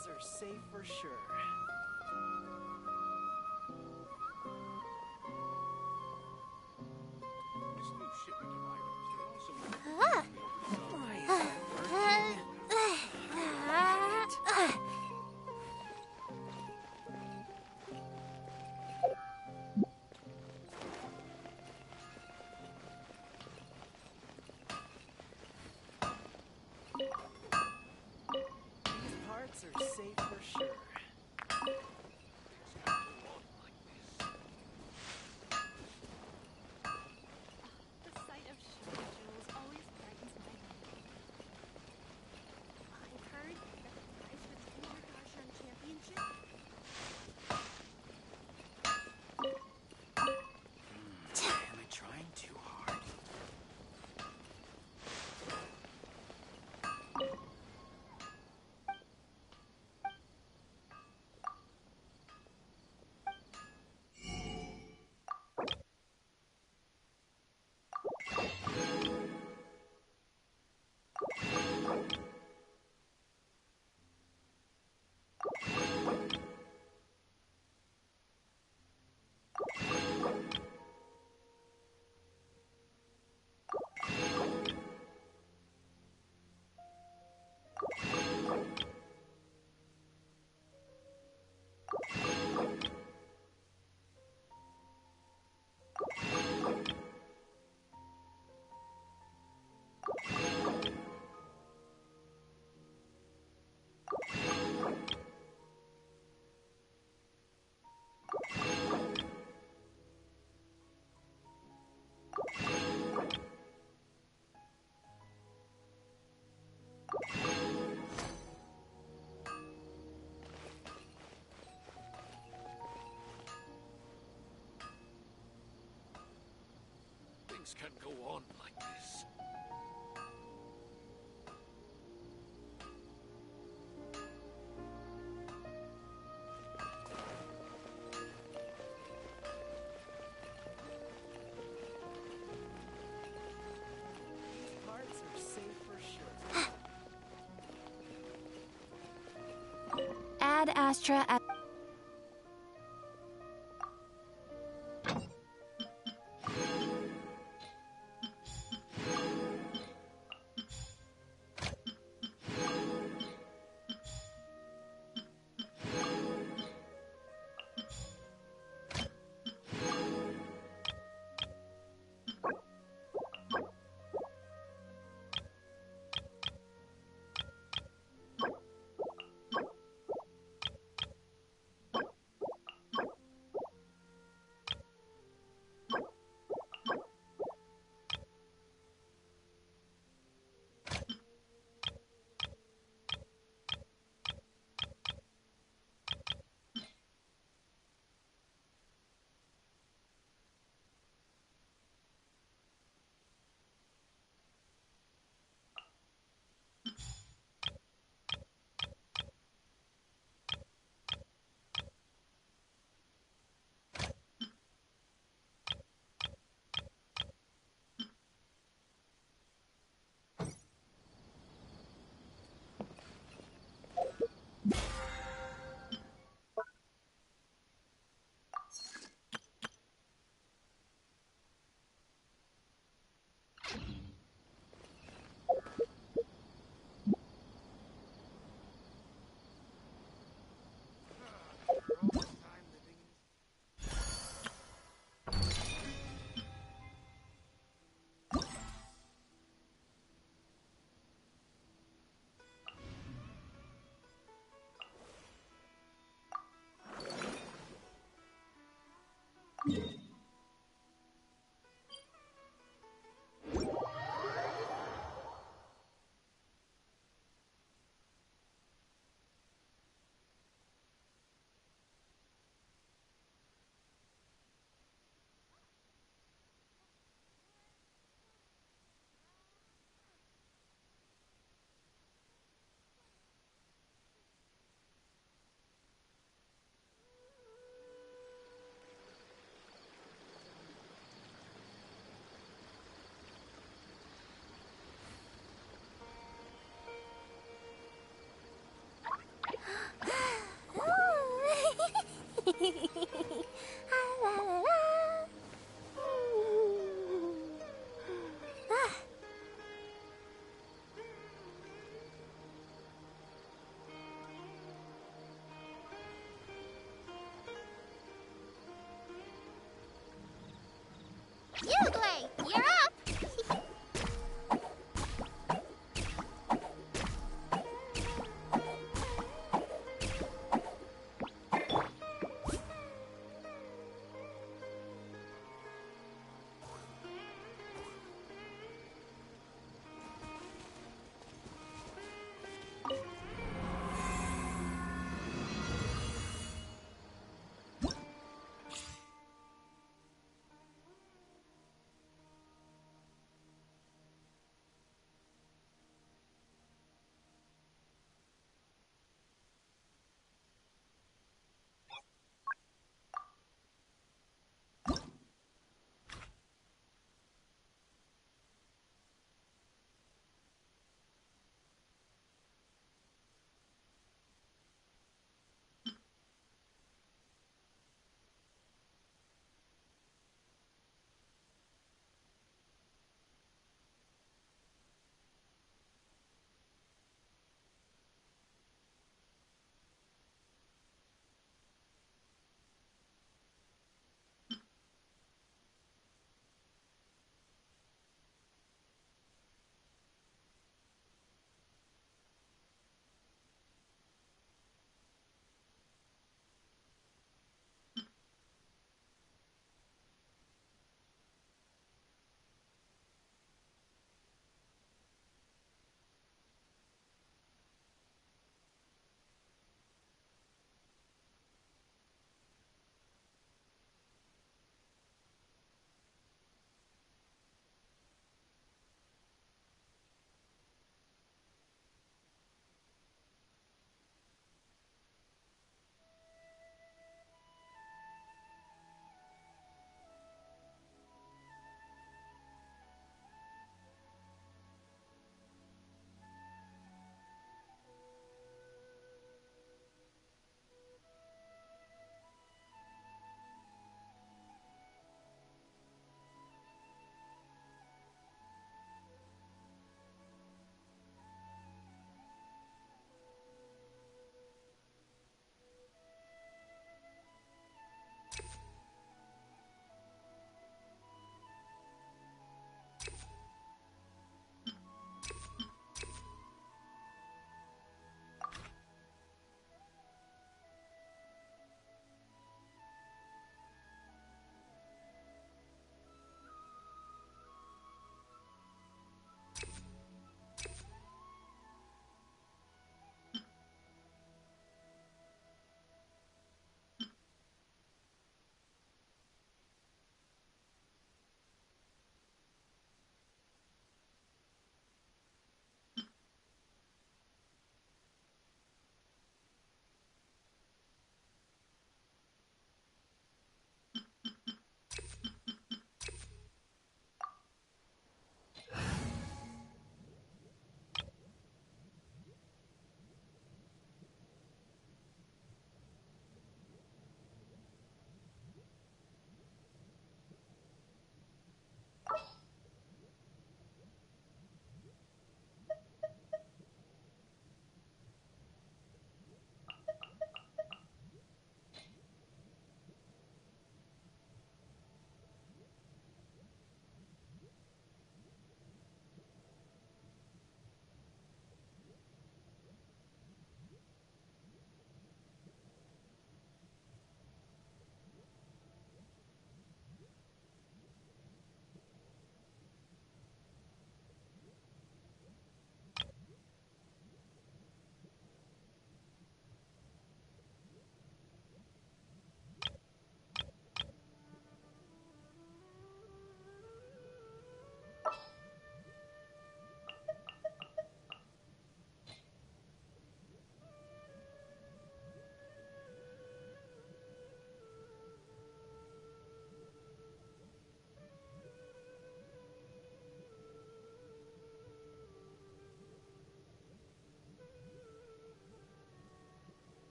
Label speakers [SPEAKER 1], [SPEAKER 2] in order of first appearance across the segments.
[SPEAKER 1] parts are safe for sure. These parts are safe for sure.
[SPEAKER 2] The sight of sugar jewels always brightens my mood. I've heard that the prize for the Junior Darshan Championship.
[SPEAKER 1] Am I trying too hard?
[SPEAKER 3] Things can't go on like this.
[SPEAKER 1] These parts are safe for sure.
[SPEAKER 2] Add Astra at
[SPEAKER 4] La, la, la. Ah. You Dway, you're up!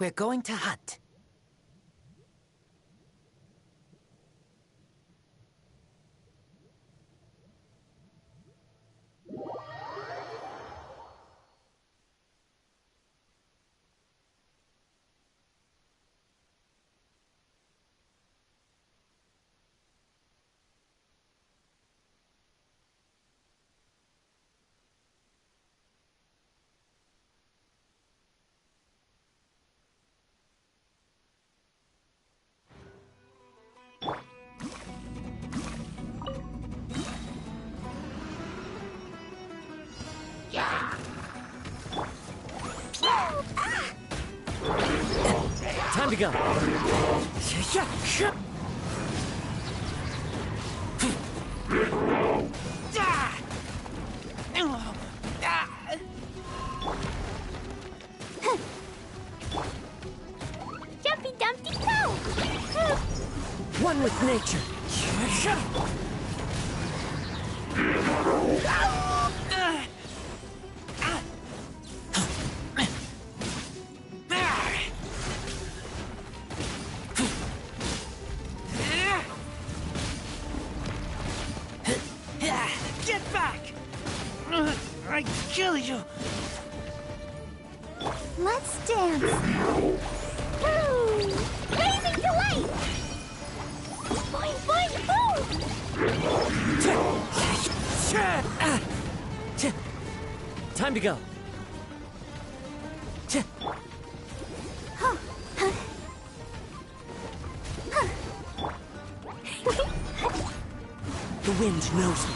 [SPEAKER 1] We're going to hunt. Time to go.
[SPEAKER 4] Jumpy Dumpty go!
[SPEAKER 1] One with nature. Get back! I kill you!
[SPEAKER 4] Let's dance! Woo! Blazing delight! Boing, boing, boom!
[SPEAKER 1] Time to go.
[SPEAKER 4] Huh. Huh.
[SPEAKER 1] The wind knows me.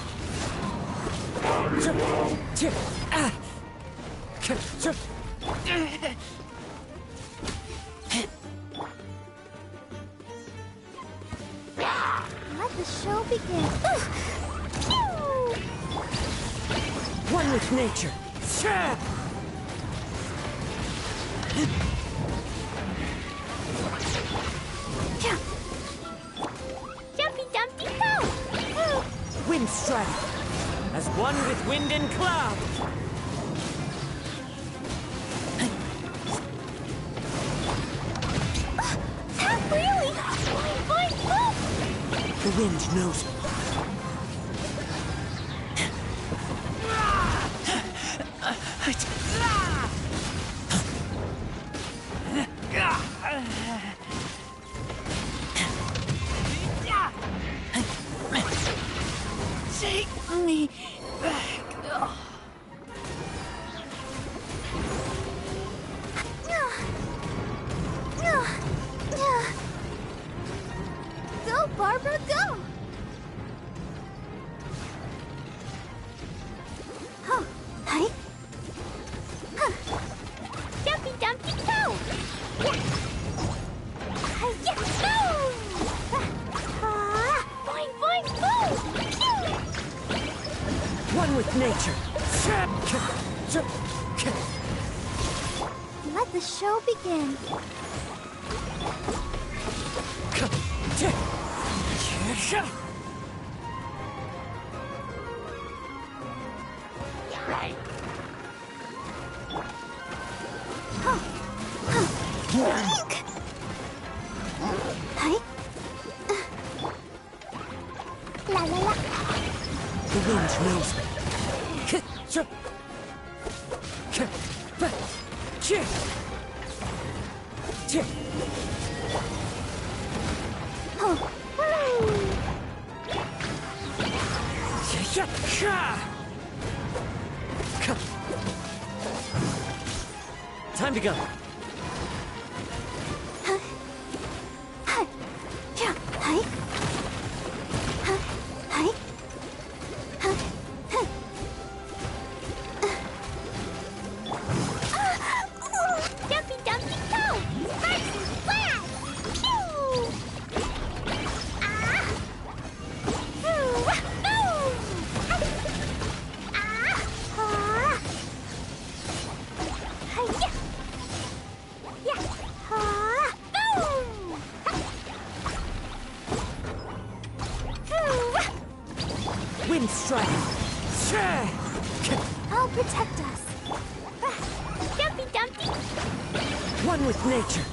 [SPEAKER 4] Let the show begin.
[SPEAKER 1] One with nature.
[SPEAKER 4] Jumpy Dumpty go!
[SPEAKER 1] Wind strike. As one with wind and cloud.
[SPEAKER 4] Not really! Boing, boing, boom!
[SPEAKER 1] The wind knows me. Take me back.
[SPEAKER 4] Go, Barbara, go! Huh. Hi. Huh. Jumpy Dumpty go! Yeah. Yeah. Boom! Boing, boing, boom!
[SPEAKER 1] One with nature.
[SPEAKER 4] Let the show begin. Hi. La la la.
[SPEAKER 1] The wind knows me.
[SPEAKER 4] Oh.
[SPEAKER 1] Time to go.
[SPEAKER 4] Hi. Yeah. Hi. Hi. Jumpy Dumpty go! Sparks and flash! Pew! Ah! Boom! Ah! Ah! Hi-ya! Yeah! Ah! Boom!
[SPEAKER 1] Wind strike.
[SPEAKER 4] I'll protect us. Jumpy Dumpty!
[SPEAKER 1] One with nature.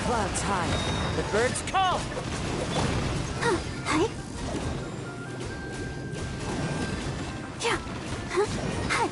[SPEAKER 1] Clouds high. The birds call.
[SPEAKER 4] Hi. Yeah. Hi. Hi.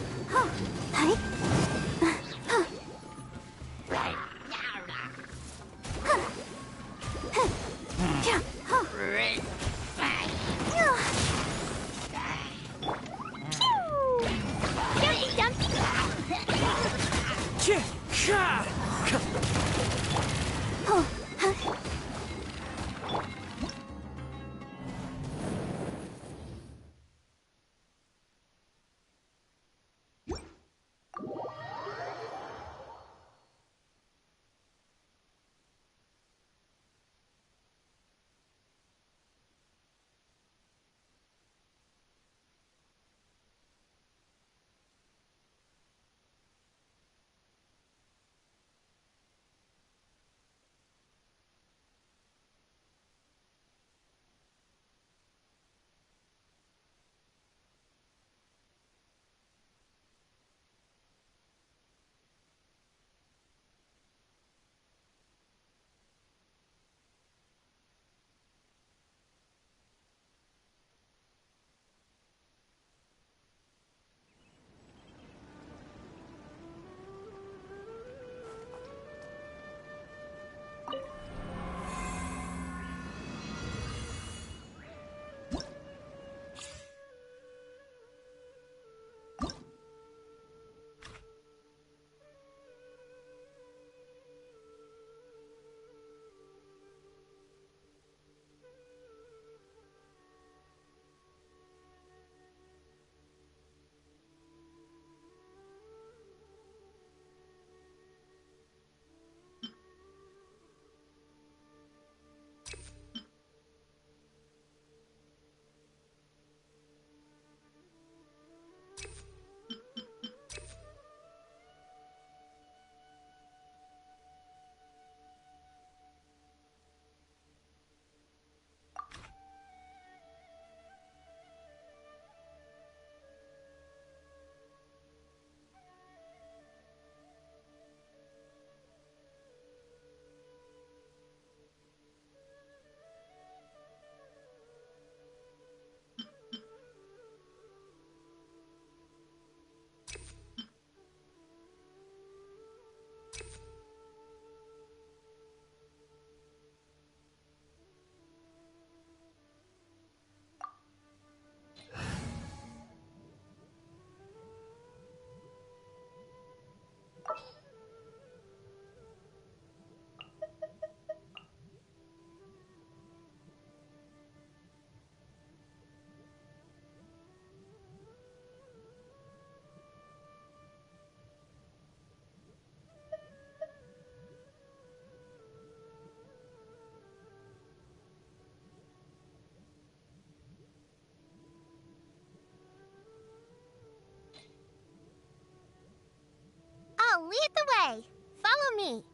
[SPEAKER 4] I'll lead the way. Follow me.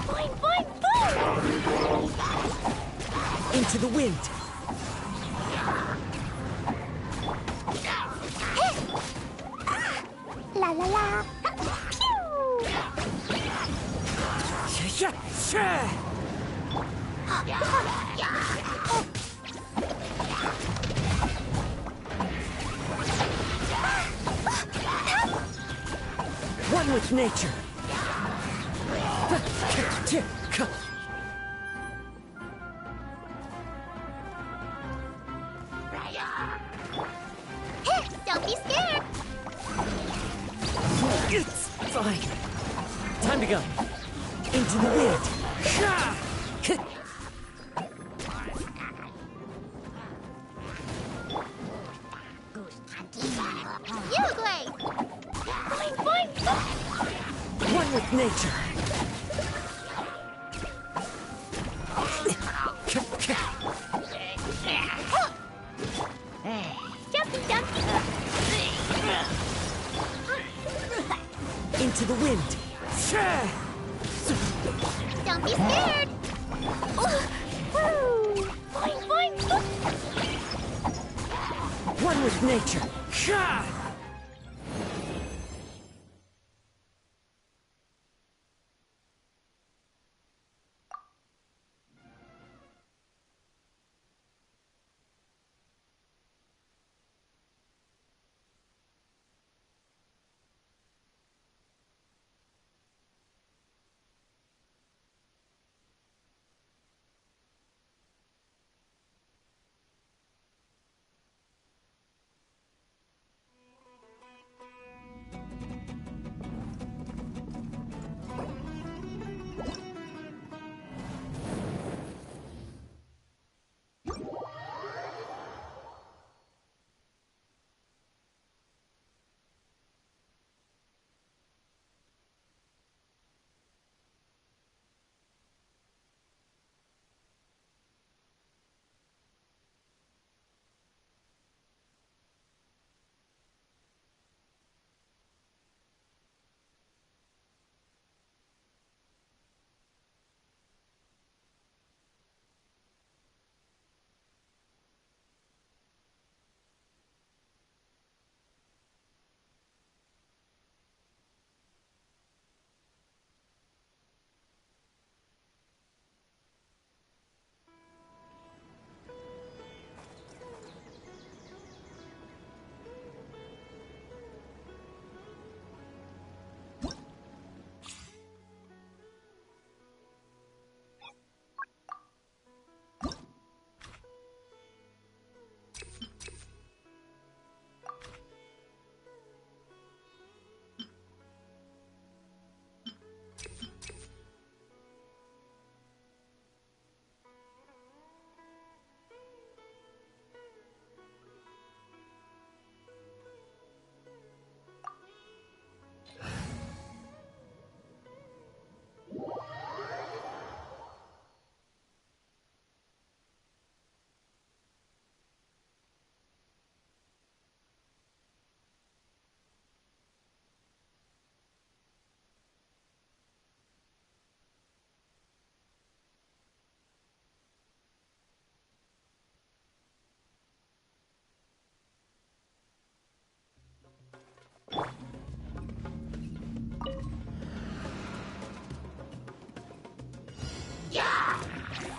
[SPEAKER 4] Boing, boing, boing!
[SPEAKER 1] Into the wind.
[SPEAKER 4] La la la. Pew!
[SPEAKER 1] One with nature.
[SPEAKER 4] Don't be scared.
[SPEAKER 1] It's fine. Time to go. Into the wind.
[SPEAKER 4] Ugle! Boing, boing, boing!
[SPEAKER 1] One with nature.
[SPEAKER 4] Jumpy, jumpy!
[SPEAKER 1] Into the wind.
[SPEAKER 4] Don't be scared! Woo! Boing, boing, boing!
[SPEAKER 1] One with nature.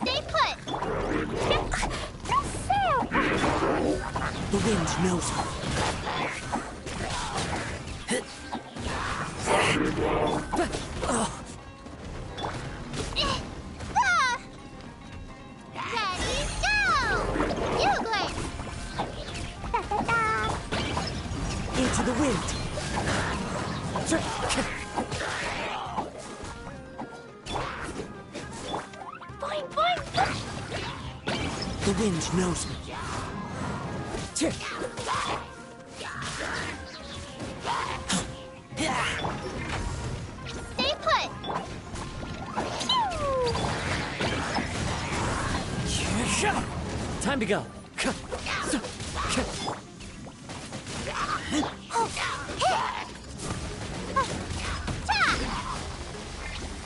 [SPEAKER 4] Stay put!
[SPEAKER 1] The wind knows her.
[SPEAKER 4] Ready, go! Ugle! Da-da-da!
[SPEAKER 1] Into the wind.
[SPEAKER 4] Boing, boing, boing!
[SPEAKER 1] The wind knows me.
[SPEAKER 4] Stay put! Phew!
[SPEAKER 1] Time to go.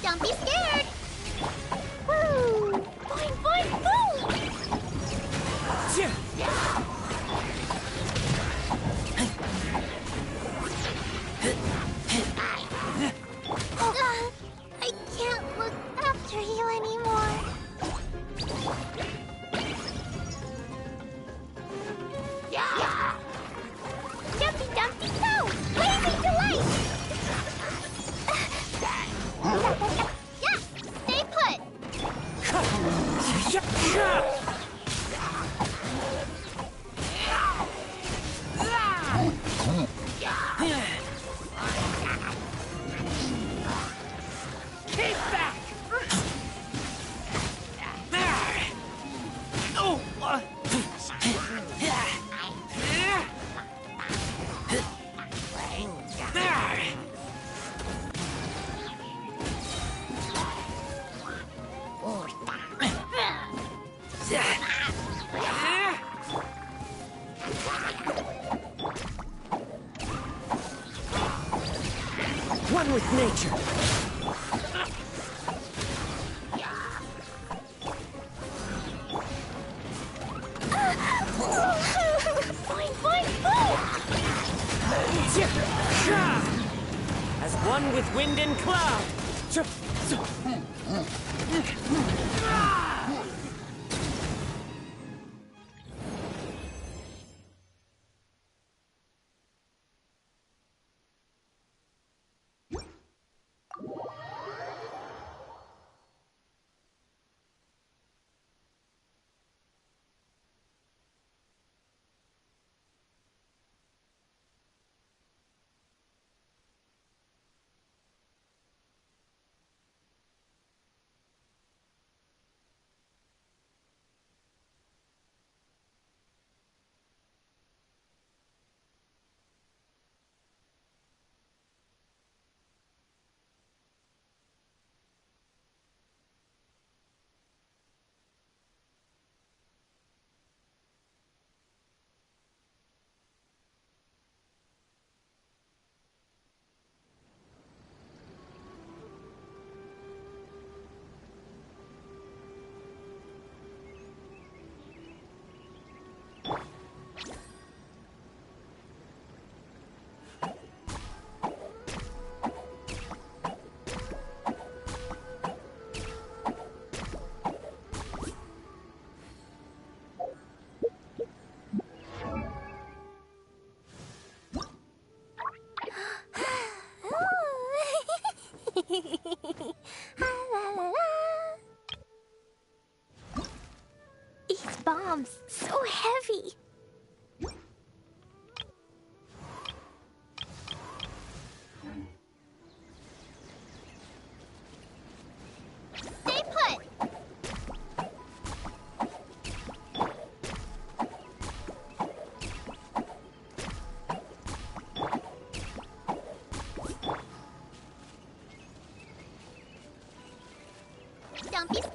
[SPEAKER 4] Don't be scared! Woo! Boing, boing, boom! I can't look after you anymore. Jumpy, jumpy!
[SPEAKER 1] One with nature.
[SPEAKER 4] Boing, boing, boing!
[SPEAKER 1] As one with wind and cloud.
[SPEAKER 4] These bombs, so heavy. Stay put! Don't be scared!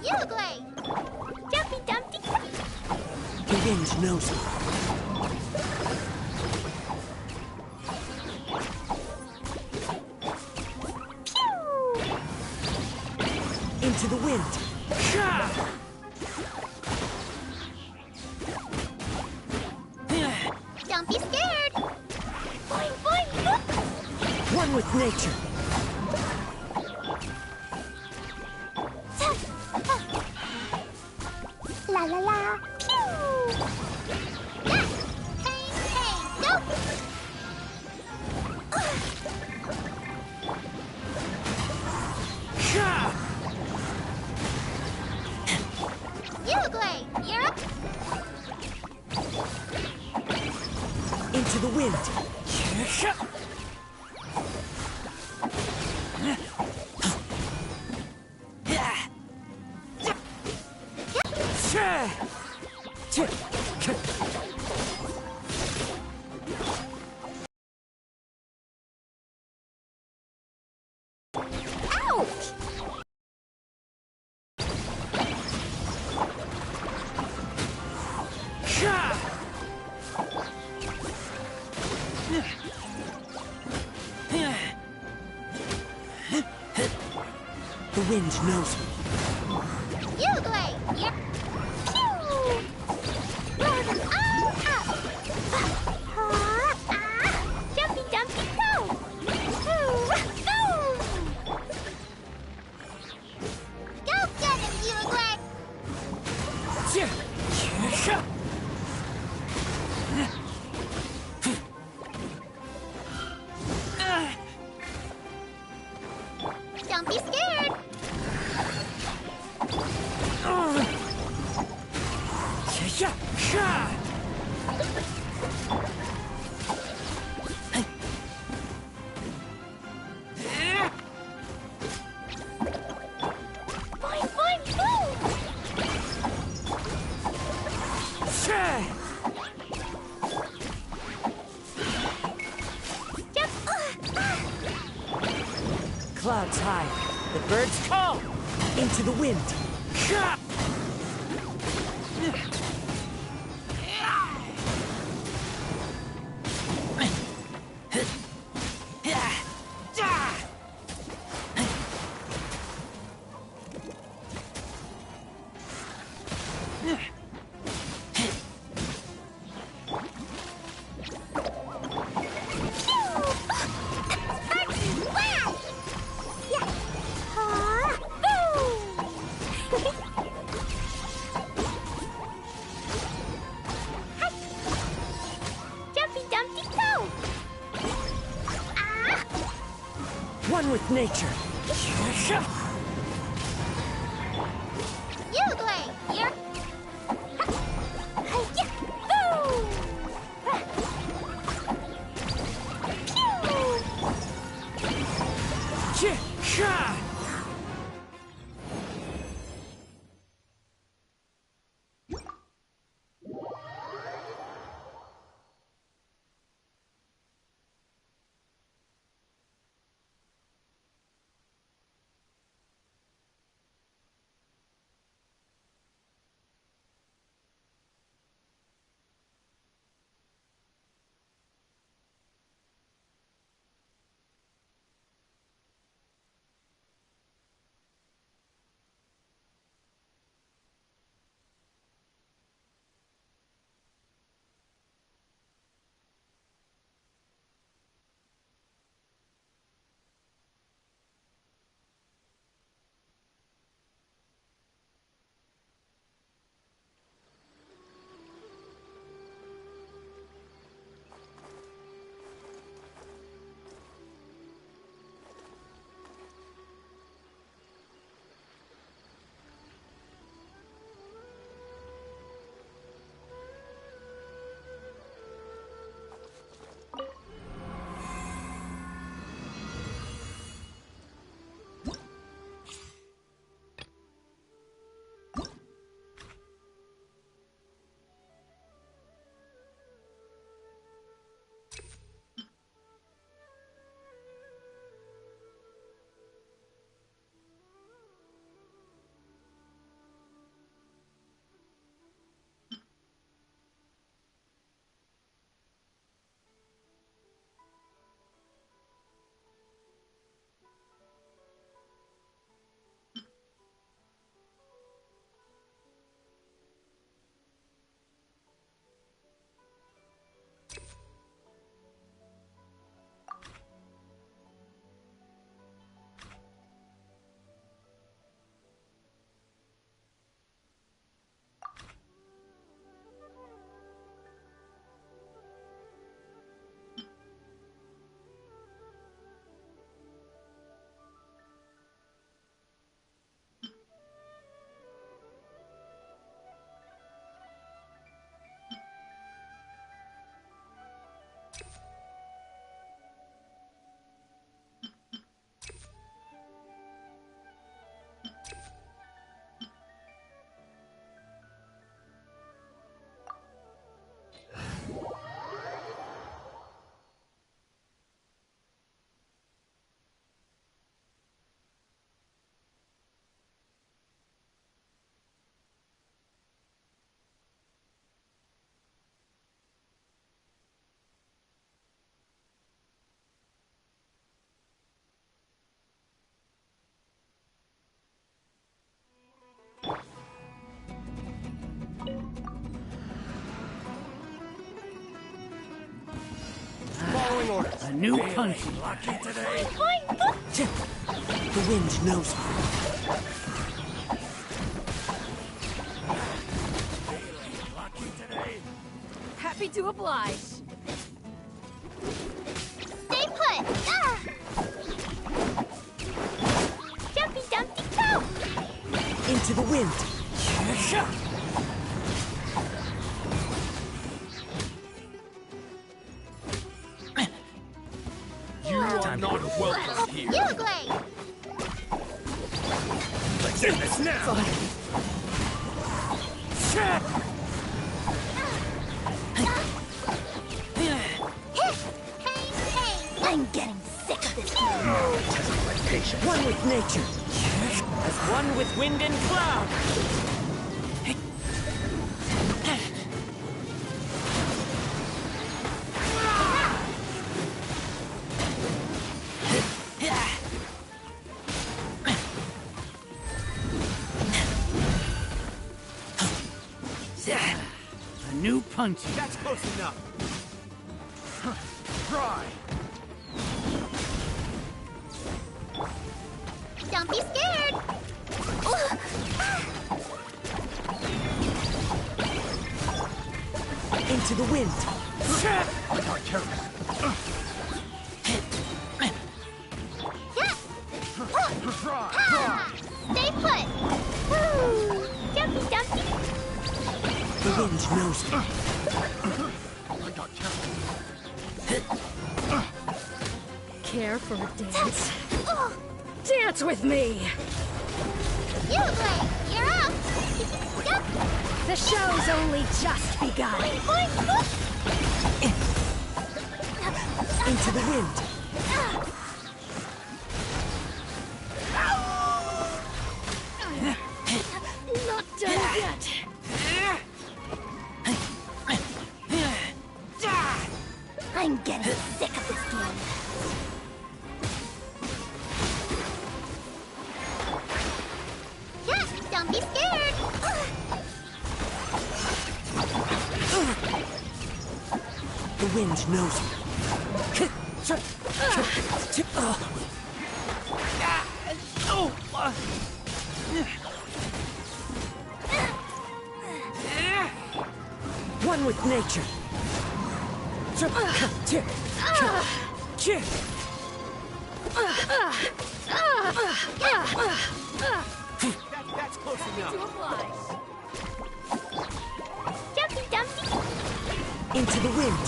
[SPEAKER 4] You look great. Jumpy Dumpty.
[SPEAKER 1] The wind knows me.
[SPEAKER 4] Pew!
[SPEAKER 1] Into the wind.
[SPEAKER 4] Don't be scared. Boing, boing, boing.
[SPEAKER 1] One with nature.
[SPEAKER 4] La la la. Pew! Yeah. Bang, bang, go. You look great. You're up.
[SPEAKER 1] Into the wind.
[SPEAKER 4] Ouch!
[SPEAKER 1] The wind knows me.
[SPEAKER 4] You look great. You're... Pew! Blow them all up. Jumpy, jumpy, go. Boom! Go get him, you look great. Don't be scared. Boing, boing, boom! Jump!
[SPEAKER 1] Clouds high. The birds call. Into the wind.
[SPEAKER 4] Jumpy Dumpty go!
[SPEAKER 1] One with nature.
[SPEAKER 4] You look great. You're...
[SPEAKER 1] Following orders.
[SPEAKER 5] A new punch.
[SPEAKER 3] Lucky today.
[SPEAKER 5] The wind knows me.
[SPEAKER 3] Lucky today.
[SPEAKER 2] Happy to oblige.
[SPEAKER 4] Stay put! Ah! Jumpy Dumpty go!
[SPEAKER 5] Into the wind.
[SPEAKER 3] You are not welcome here.
[SPEAKER 4] You Glade!
[SPEAKER 3] Let's end this now.
[SPEAKER 4] I'm getting sick of this.
[SPEAKER 5] One with nature. As one with wind and cloud. A new punch.
[SPEAKER 1] That's close enough.
[SPEAKER 3] Try.
[SPEAKER 4] Don't be scared.
[SPEAKER 5] Into the wind.
[SPEAKER 3] I got careless.
[SPEAKER 4] Ha! Stay put. Woo! Jumpy Dumpty.
[SPEAKER 5] The wind knows me.
[SPEAKER 3] I got careless.
[SPEAKER 2] Care for a dance?
[SPEAKER 4] Oh,
[SPEAKER 2] Dance with me!
[SPEAKER 4] you Glade, you're up. Yep.
[SPEAKER 2] The show's only just begun.
[SPEAKER 4] Boing, boing, boing.
[SPEAKER 5] Into the wind.
[SPEAKER 2] Not done yet.
[SPEAKER 4] I'm getting sick of this game. Yeah, don't be scared.
[SPEAKER 5] The wind knows me. One with nature.
[SPEAKER 1] That's close enough.
[SPEAKER 2] To oblige.
[SPEAKER 4] Jumpy Dumpty.
[SPEAKER 5] Into the wind.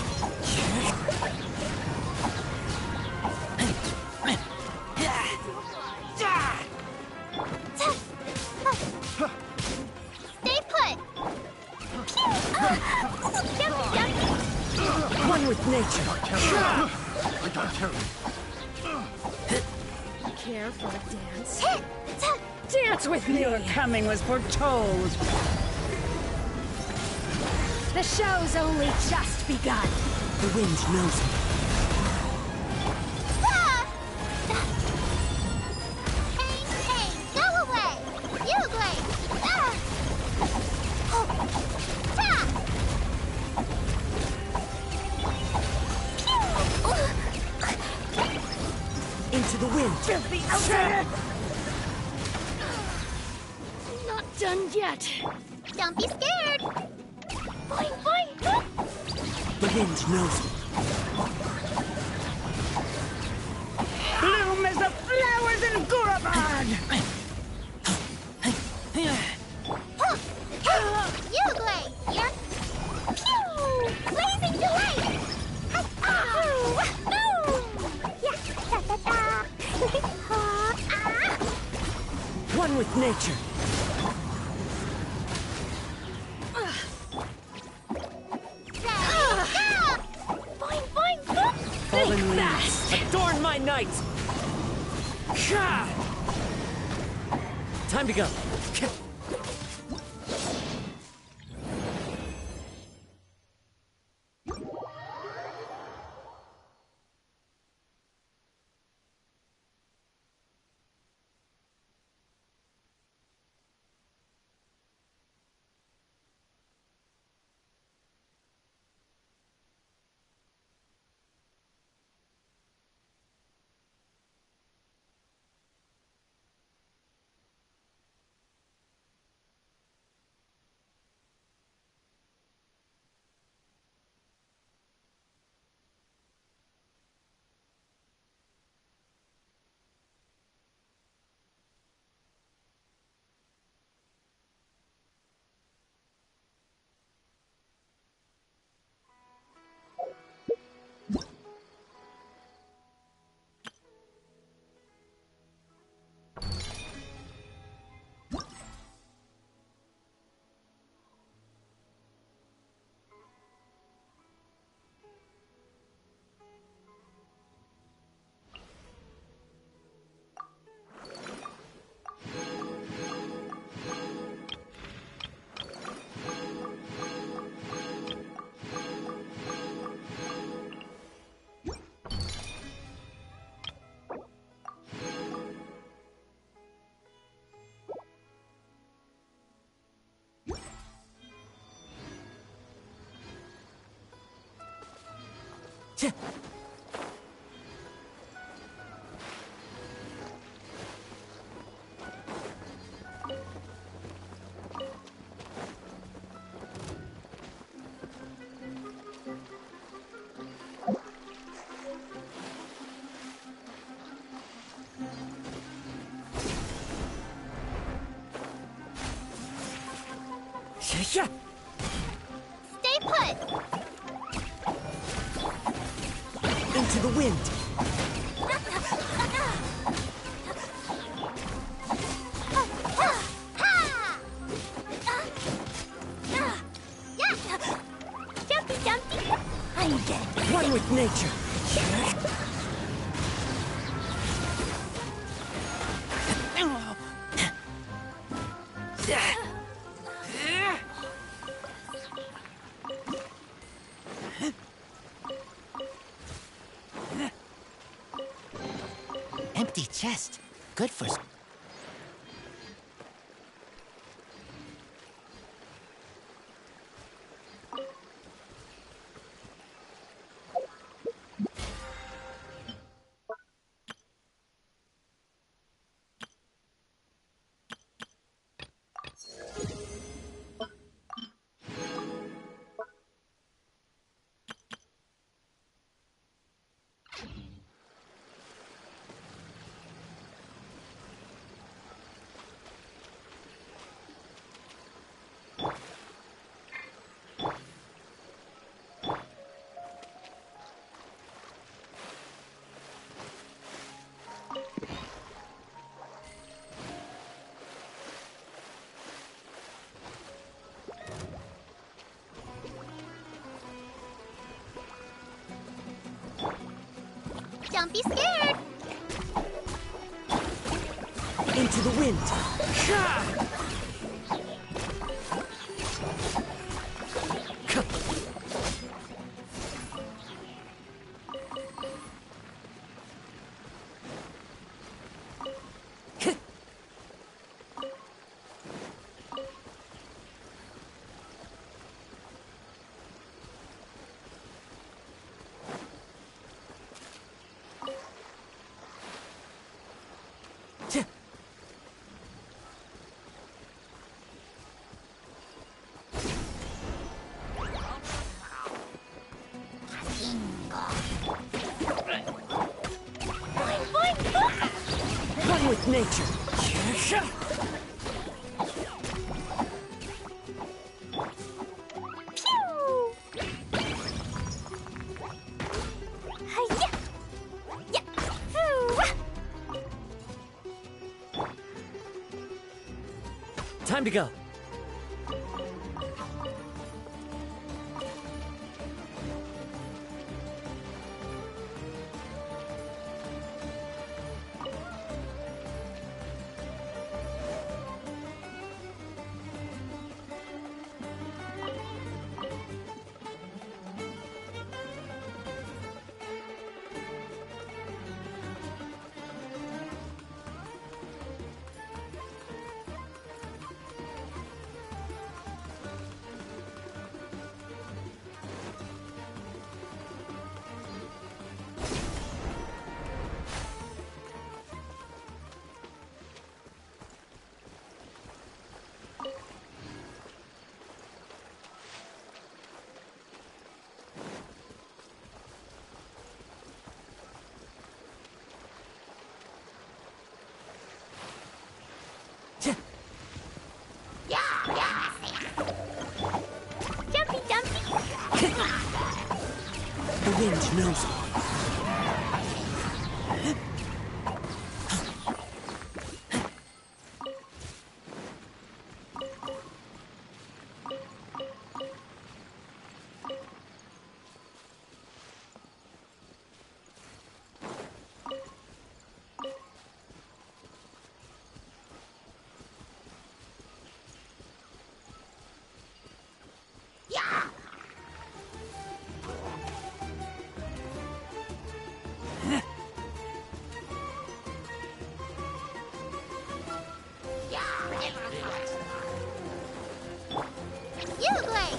[SPEAKER 4] Stay put. Jumpy Dumpty.
[SPEAKER 5] One with nature.
[SPEAKER 3] I got careless.
[SPEAKER 2] Care for a dance?
[SPEAKER 4] Hit.
[SPEAKER 2] Dance with me!
[SPEAKER 5] Your coming was foretold.
[SPEAKER 2] The show's only just begun.
[SPEAKER 5] The wind knows me.
[SPEAKER 4] Ah! Pain, pain, go away. You Glade. Ah! Oh. Ta! Pew!
[SPEAKER 5] Into the wind.
[SPEAKER 2] Not done yet.
[SPEAKER 4] Don't be scared. Boing, boing, boing.
[SPEAKER 5] The wind knows me. Bloom as the flowers in Gurabad!
[SPEAKER 4] You Glade. You're... Pew! Blazing delight. Boom! Yeah, da, da, da.
[SPEAKER 5] One with nature.
[SPEAKER 4] Boing, boing, boing.
[SPEAKER 5] Fallen leaves, adorn my night! Time to go.
[SPEAKER 4] Stay put.
[SPEAKER 5] Into the wind.
[SPEAKER 4] Jumpy, jumpy. I'm dead.
[SPEAKER 5] One with nature.
[SPEAKER 6] Empty chest. Good for...
[SPEAKER 4] Don't be scared.
[SPEAKER 5] Into the wind. One with nature.
[SPEAKER 4] Pew! Hi-ya! Yeah! Phew!
[SPEAKER 5] Time to go.
[SPEAKER 4] Jumpy, jumpy.
[SPEAKER 5] The wind knows it.
[SPEAKER 4] You play.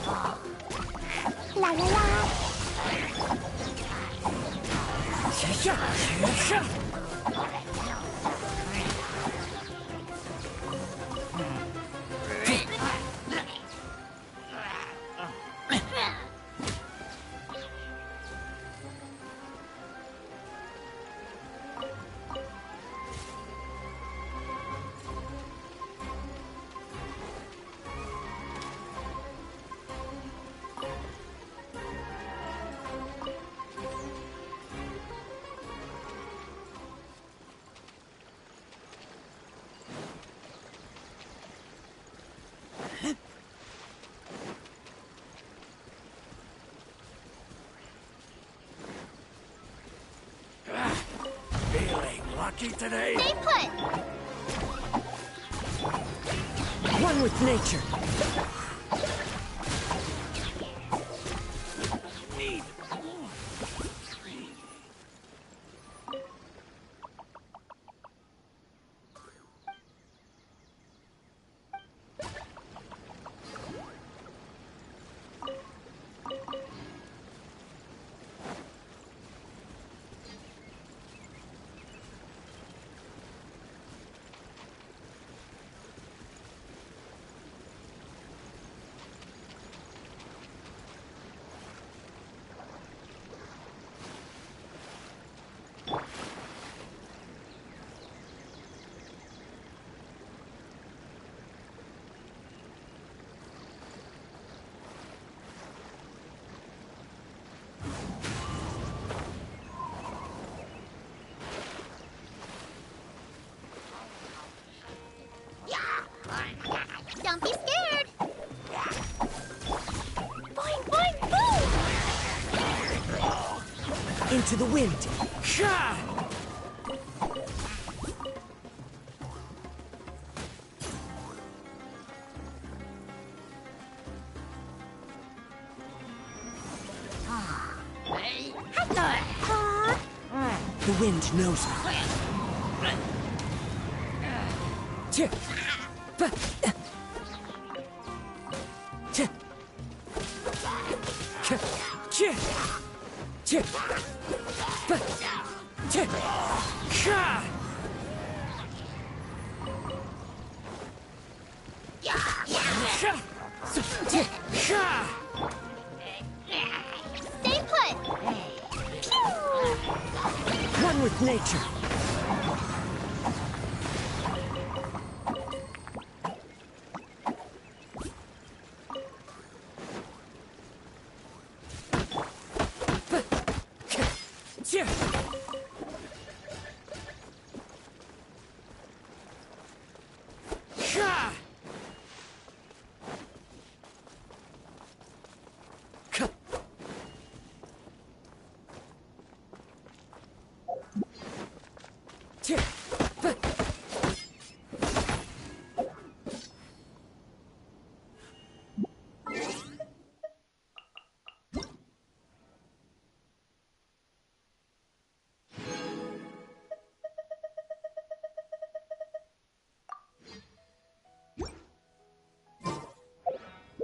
[SPEAKER 4] La la la.
[SPEAKER 3] Feeling lucky today?
[SPEAKER 4] Stay put.
[SPEAKER 5] One with nature.
[SPEAKER 3] Need.
[SPEAKER 4] Don't be scared. Boing, boing, boom.
[SPEAKER 5] Into the wind.
[SPEAKER 3] Sha!
[SPEAKER 5] The wind knows it. Tch. Bah. Tch. Tch. Tch. Tch. Bah. Tch. Sha! Sha! Tch. Sha!
[SPEAKER 4] Stay put. Pew.
[SPEAKER 5] One with nature.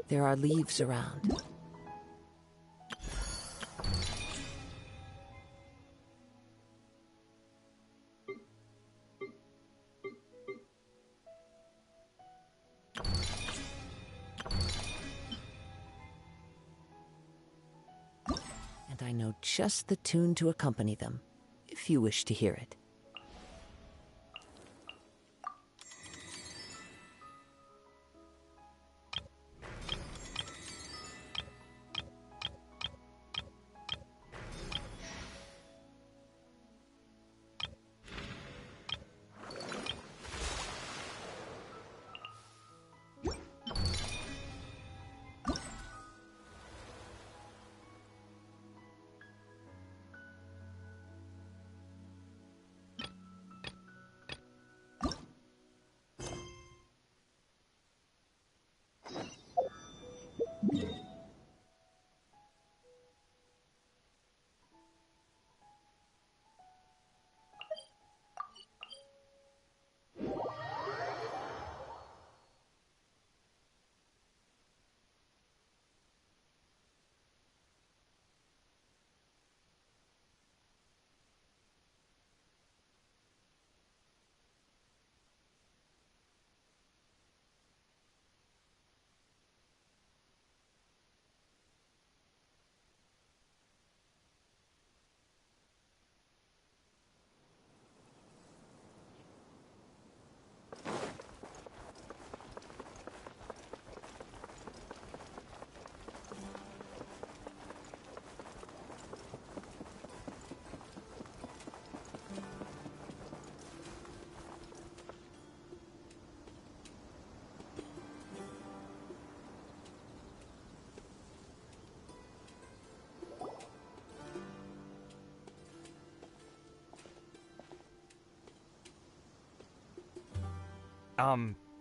[SPEAKER 5] There are leaves around. And I know just the tune to accompany them, if you wish to hear it.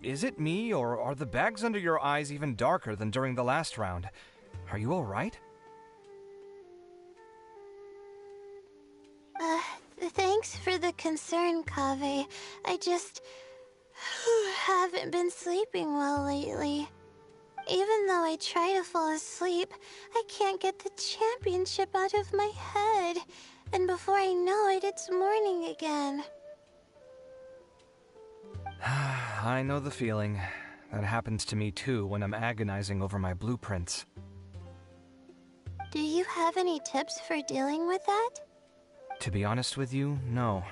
[SPEAKER 7] Is it me, or are the bags under your eyes even darker than during the last round? Are you alright?
[SPEAKER 4] Thanks for the concern, Kaveh. I just haven't been sleeping well lately. Even though I try to fall asleep, I can't get the championship out of my head. And before I know it, it's morning again.
[SPEAKER 7] I know the feeling. That happens to me too when I'm agonizing over my blueprints.
[SPEAKER 4] Do you have any tips for dealing with that?
[SPEAKER 7] To be honest with you, no.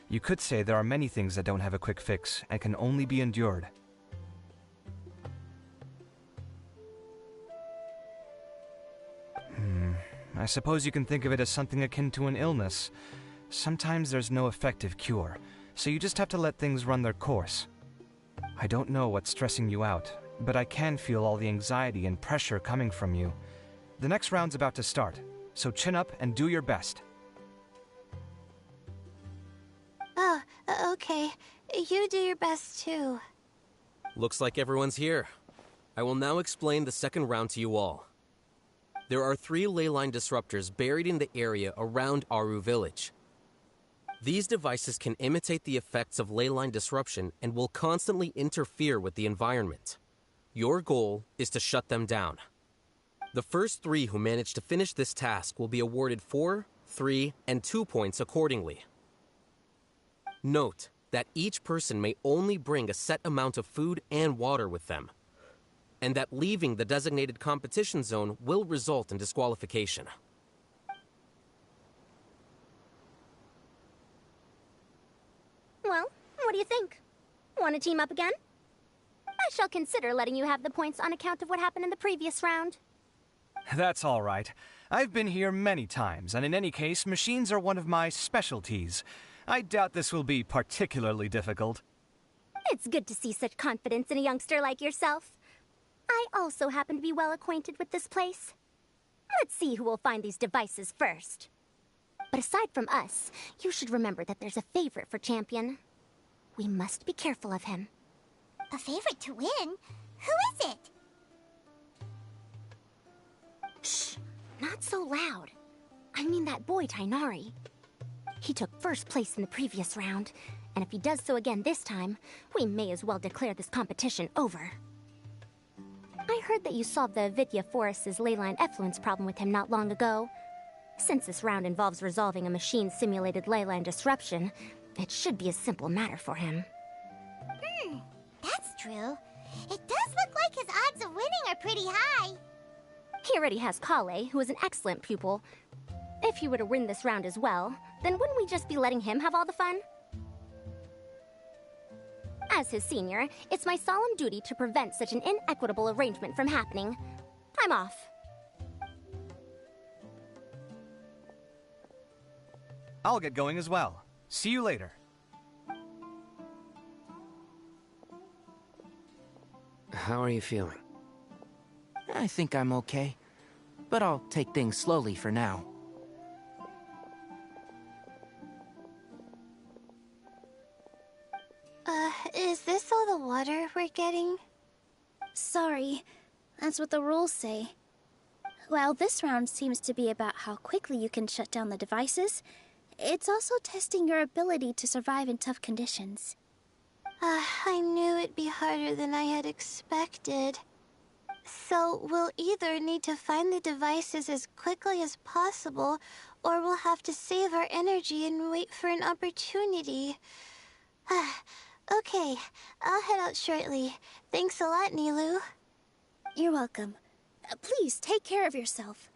[SPEAKER 7] You could say there are many things that don't have a quick fix and can only be endured. I suppose you can think of it as something akin to an illness. Sometimes there's no effective cure, so you just have to let things run their course. I don't know what's stressing you out, but I can feel all the anxiety and pressure coming from you. The next round's about to start, so chin up and do your best.
[SPEAKER 4] Oh, okay. You do your best too.
[SPEAKER 8] Looks like everyone's here. I will now explain the second round to you all. There are 3 ley line disruptors buried in the area around Aru Village. These devices can imitate the effects of ley line disruption and will constantly interfere with the environment. Your goal is to shut them down. The first 3 who manage to finish this task will be awarded 4, 3, and 2 points accordingly. Note that each person may only bring a set amount of food and water with them, and that leaving the designated competition zone will result in disqualification.
[SPEAKER 9] Well, what do you think? Want to team up again? I shall consider letting you have the points on account of what happened in the previous round.
[SPEAKER 7] That's all right. I've been here many times, and in any case, machines are one of my specialties. I doubt this will be particularly difficult.
[SPEAKER 9] It's good to see such confidence in a youngster like yourself. I also happen to be well acquainted with this place. Let's see who will find these devices first. But aside from us, you should remember that there's a favorite for Champion. We must be careful of him.
[SPEAKER 4] A favorite to win? Who is it?
[SPEAKER 9] Shh! Not so loud. I mean that boy, Tainari. He took first place in the previous round, and if he does so again this time, we may as well declare this competition over. I heard that you solved the Avidya Forest's leyline effluence problem with him not long ago. Since this round involves resolving a machine-simulated leyline disruption, it should be a simple matter for him.
[SPEAKER 4] That's true. It does look like his odds of winning are pretty high.
[SPEAKER 9] He already has Kale, who is an excellent pupil. If he were to win this round as well, then wouldn't we just be letting him have all the fun? As his senior, it's my solemn duty to prevent such an inequitable arrangement from happening. I'm off.
[SPEAKER 7] I'll get going as well. See you later.
[SPEAKER 5] How are you feeling?
[SPEAKER 6] I think I'm okay. But I'll take things slowly for now.
[SPEAKER 4] Is this all the water we're getting?
[SPEAKER 10] Sorry, that's what the rules say. While this round seems to be about how quickly you can shut down the devices, it's also testing your ability to survive in tough conditions.
[SPEAKER 4] I knew it'd be harder than I had expected. So we'll either need to find the devices as quickly as possible, or we'll have to save our energy and wait for an opportunity. Okay, I'll head out shortly. Thanks a lot, Nilu.
[SPEAKER 10] You're welcome. Please take care of yourself.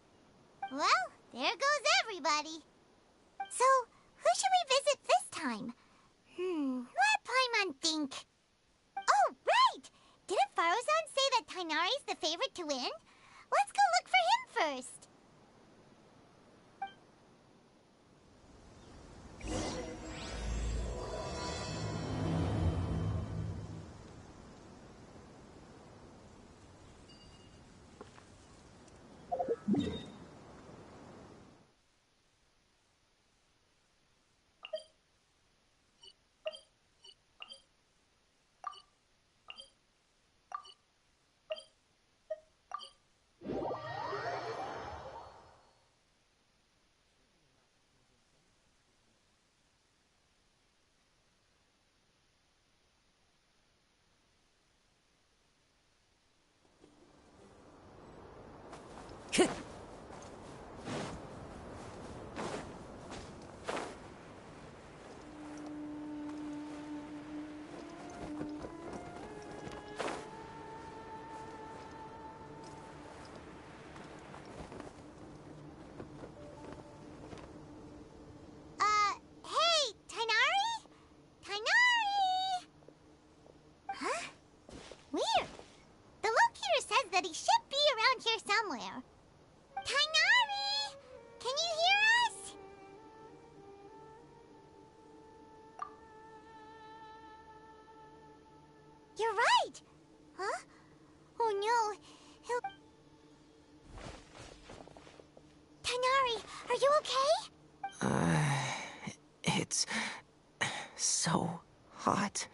[SPEAKER 4] Well, there goes everybody. So, who should we visit this time? Let Paimon think. Oh, right! Didn't Farozan say that Tainari's the favorite to win? Let's go look for him first. Hey, Tainari? Tainari! Huh? Weird. The locator says that he should be around here somewhere. Tainari! Can you hear us? You're right! Huh? Oh no, he'll... Tainari, are you okay?
[SPEAKER 6] It's so hot.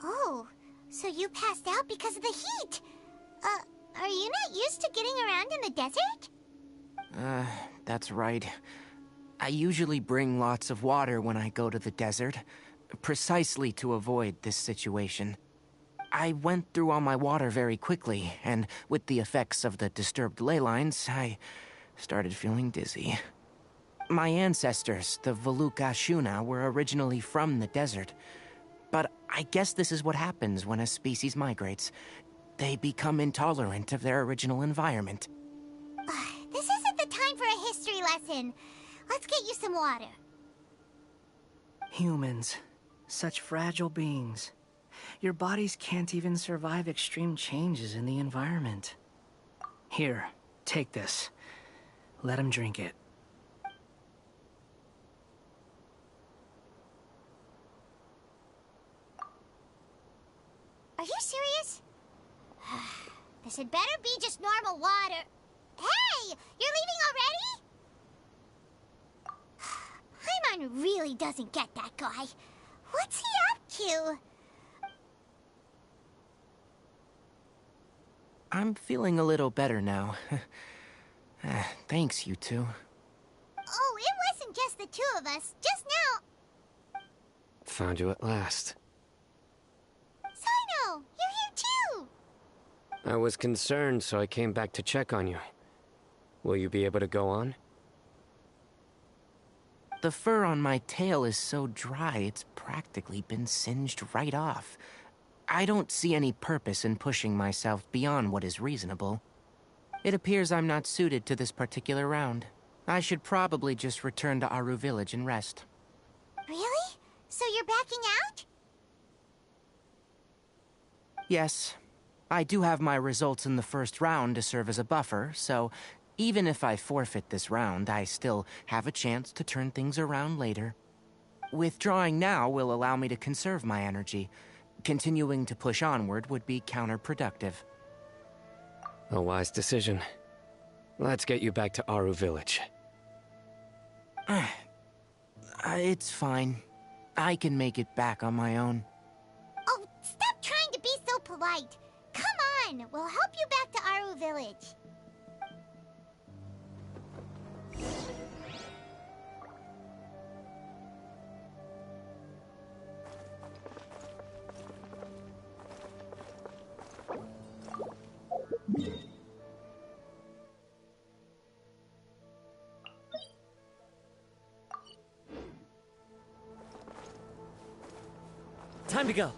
[SPEAKER 4] Oh, so you passed out because of the heat. Are you not used to getting around in the desert?
[SPEAKER 6] That's right. I usually bring lots of water when I go to the desert, precisely to avoid this situation. I went through all my water very quickly, and with the effects of the disturbed ley lines, I started feeling dizzy. My ancestors, the Veluka Shuna, were originally from the desert. But I guess this is what happens when a species migrates. They become intolerant of their original environment.
[SPEAKER 4] This isn't the time for a history lesson. Let's get you some water.
[SPEAKER 1] Humans. Such fragile beings. Your bodies can't even survive extreme changes in the environment. Here, take this. Let him drink it.
[SPEAKER 4] Are you serious? This had better be just normal water. Hey! You're leaving already? Paimon really doesn't get that guy. What's he up to?
[SPEAKER 6] I'm feeling a little better now. Thanks, you two.
[SPEAKER 4] Oh, it wasn't just the two of us. Just now.
[SPEAKER 5] Found you at last.
[SPEAKER 4] Sino, you're here too.
[SPEAKER 11] I was concerned, so I came back to check on you. Will you be able to go on?
[SPEAKER 6] The fur on my tail is so dry, it's practically been singed right off. I don't see any purpose in pushing myself beyond what is reasonable. It appears I'm not suited to this particular round. I should probably just return to Aru Village and rest.
[SPEAKER 4] Really? So you're backing out?
[SPEAKER 6] Yes. I do have my results in the first round to serve as a buffer, so even if I forfeit this round, I still have a chance to turn things around later. Withdrawing now will allow me to conserve my energy. Continuing to push onward would be counterproductive.
[SPEAKER 11] A wise decision. Let's get you back to Aru Village.
[SPEAKER 6] It's fine. I can make it back on my own.
[SPEAKER 4] Oh, stop trying to be so polite. Come on, we'll help you back to Aru Village.
[SPEAKER 5] Time to go.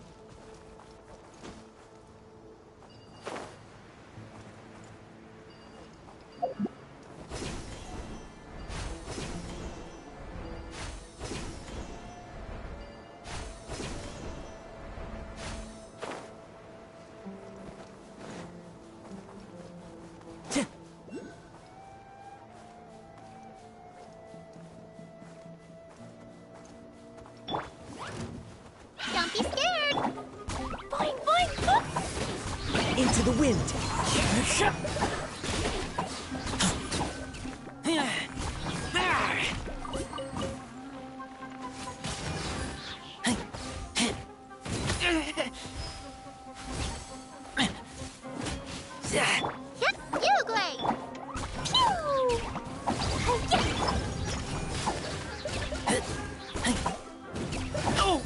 [SPEAKER 4] Don't be scared. Boing, boing, boing.
[SPEAKER 5] Into the wind.
[SPEAKER 4] Yep, you great. Pew!
[SPEAKER 5] Oh!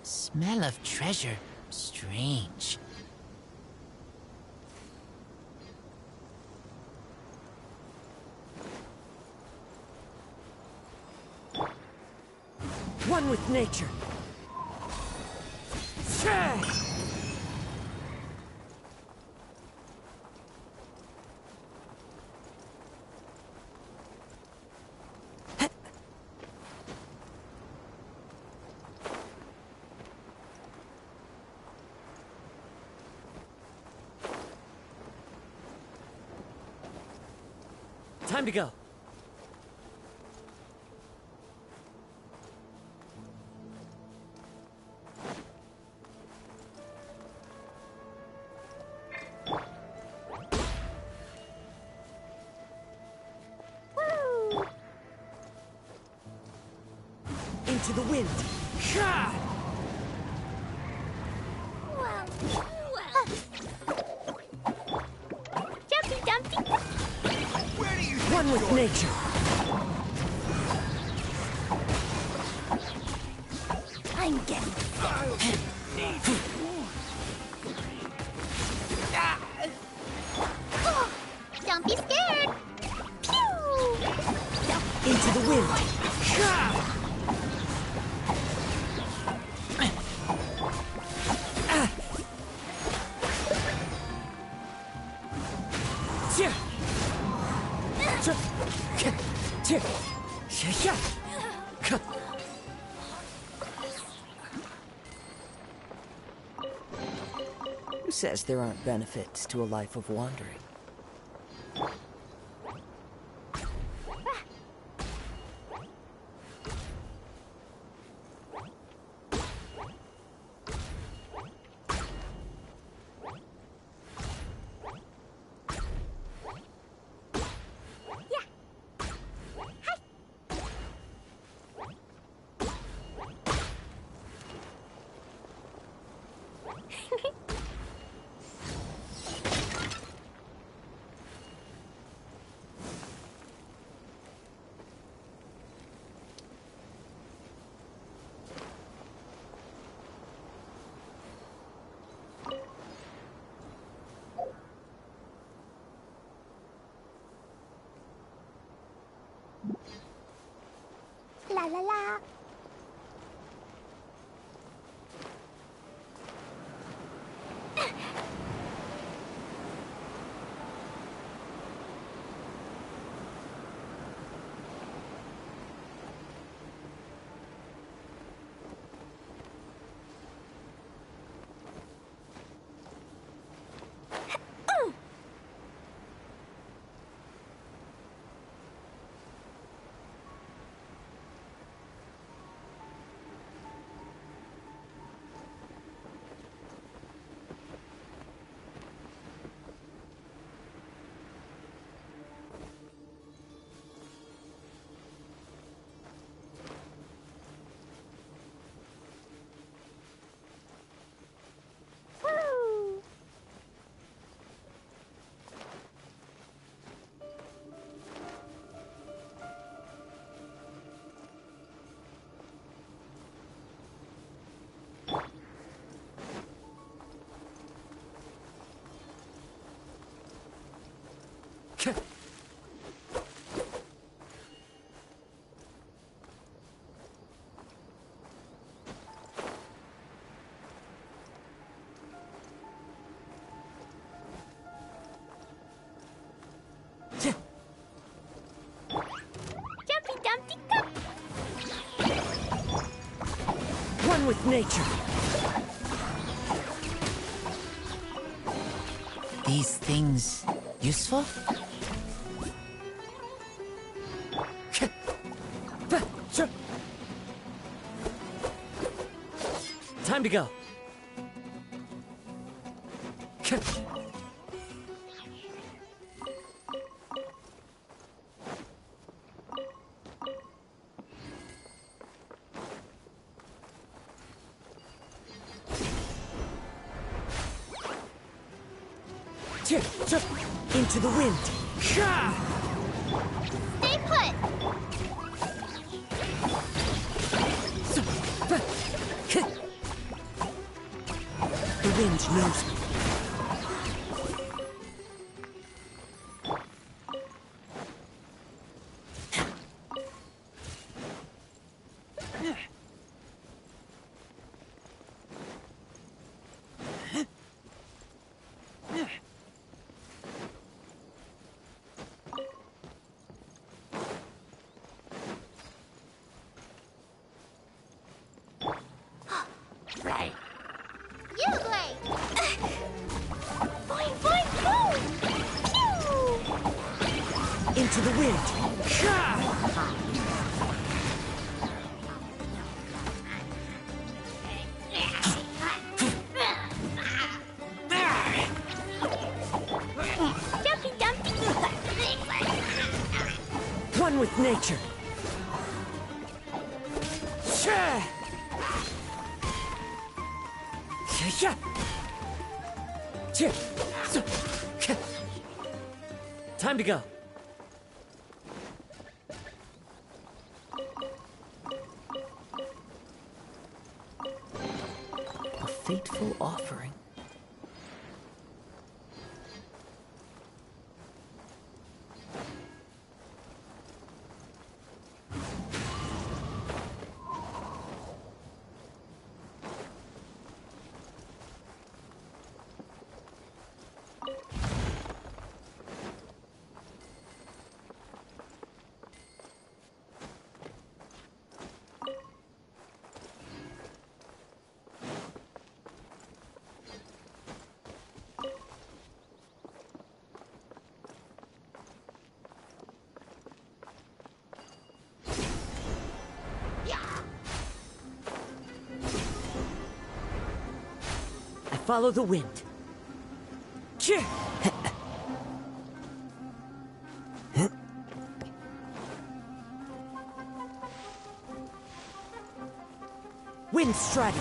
[SPEAKER 12] Smell of treasure. Strange.
[SPEAKER 5] One with nature. Time to go. Into the wind.
[SPEAKER 4] Jumpy, Dumpty.
[SPEAKER 5] One with nature.
[SPEAKER 4] I'm getting. Oh, don't be scared. Pew!
[SPEAKER 5] Into the wind. Who says there aren't benefits to a life of wandering?
[SPEAKER 9] la la. Jumpy Dumpty Dump.
[SPEAKER 5] One with nature.
[SPEAKER 12] These things useful?
[SPEAKER 5] Time to go. Into the wind.
[SPEAKER 9] Stay put.
[SPEAKER 5] The wind knows me.
[SPEAKER 9] Right. You play. Boing, boing, boom. Pew.
[SPEAKER 5] Into the wind.
[SPEAKER 9] Jumpy Dumpty.
[SPEAKER 5] One with nature. Time to go.
[SPEAKER 12] A fateful offering.
[SPEAKER 5] Follow the wind. Wind strider.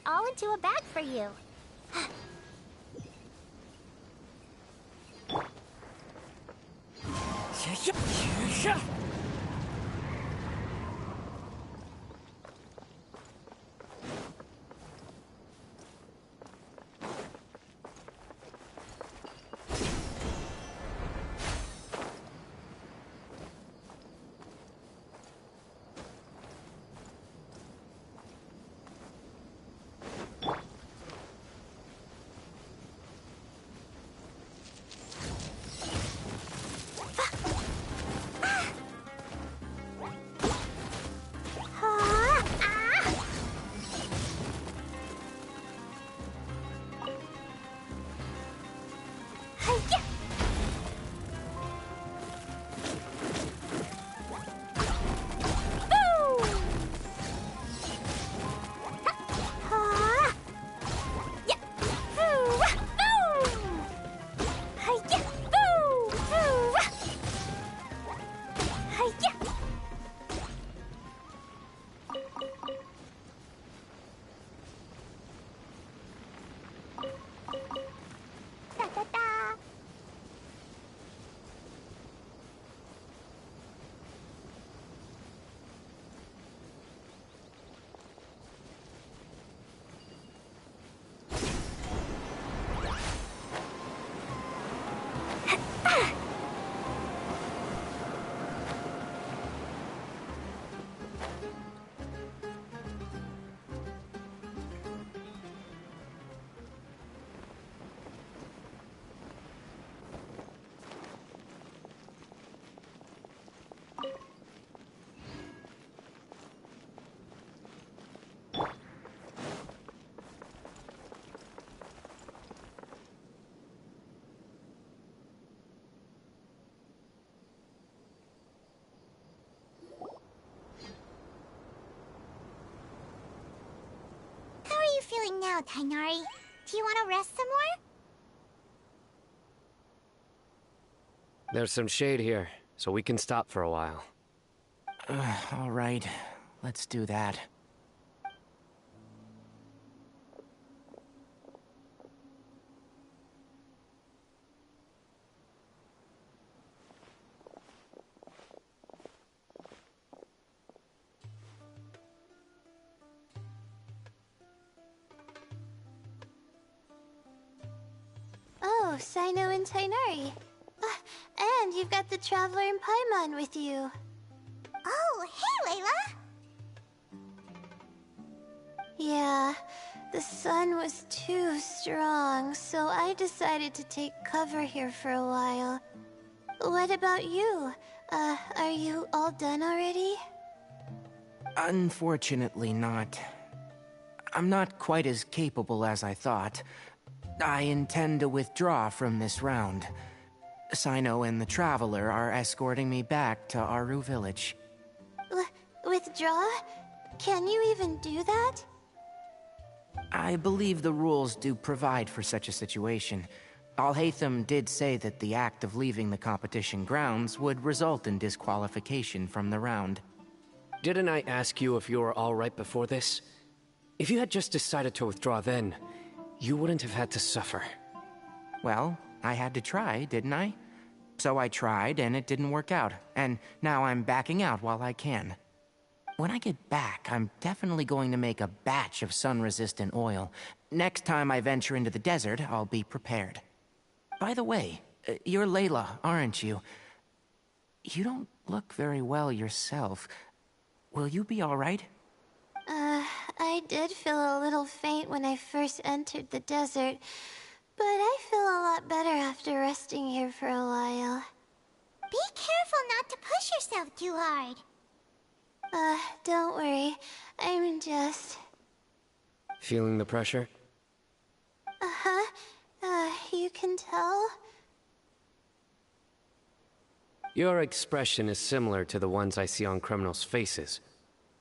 [SPEAKER 9] it all into a bag for you.
[SPEAKER 13] How are you feeling now, Tainari? Do you want to rest some more?
[SPEAKER 11] There's some shade here, so we can stop for a while.
[SPEAKER 6] All right, let's do that.
[SPEAKER 4] Oh, Sino and Tainari. And you've got the Traveler and Paimon with you.
[SPEAKER 13] Oh, hey, Layla!
[SPEAKER 4] Yeah, the sun was too strong, so I decided to take cover here for a while. What about you? Are you all done already?
[SPEAKER 6] Unfortunately not. I'm not quite as capable as I thought. I intend to withdraw from this round. Sino and the Traveler are escorting me back to Aru Village.
[SPEAKER 4] Withdraw? Can you even do that?
[SPEAKER 6] I believe the rules do provide for such a situation. Alhaitham did say that the act of leaving the competition grounds would result in disqualification from the round.
[SPEAKER 11] Didn't I ask you if you were alright before this? If you had just decided to withdraw then, you wouldn't have had to suffer.
[SPEAKER 6] Well, I had to try, didn't I? So I tried, and it didn't work out. And now I'm backing out while I can. When I get back, I'm definitely going to make a batch of sun-resistant oil. Next time I venture into the desert, I'll be prepared. By the way, you're Layla, aren't you? You don't look very well yourself. Will you be all right?
[SPEAKER 4] I did feel a little faint when I first entered the desert, but I feel a lot better after resting here for a while.
[SPEAKER 13] Be careful not to push yourself too hard.
[SPEAKER 4] Don't worry. I'm just...
[SPEAKER 11] Feeling the pressure?
[SPEAKER 4] You can tell?
[SPEAKER 11] Your expression is similar to the ones I see on criminals' faces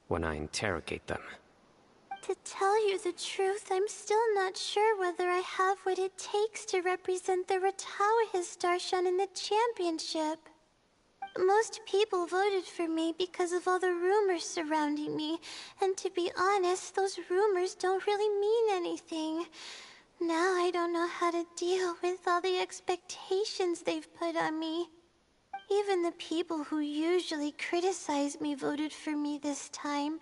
[SPEAKER 11] when I interrogate them.
[SPEAKER 4] To tell you the truth, I'm still not sure whether I have what it takes to represent the Ratawa Histarshan in the championship. Most people voted for me because of all the rumors surrounding me, and to be honest, those rumors don't really mean anything. Now I don't know how to deal with all the expectations they've put on me. Even the people who usually criticize me voted for me this time.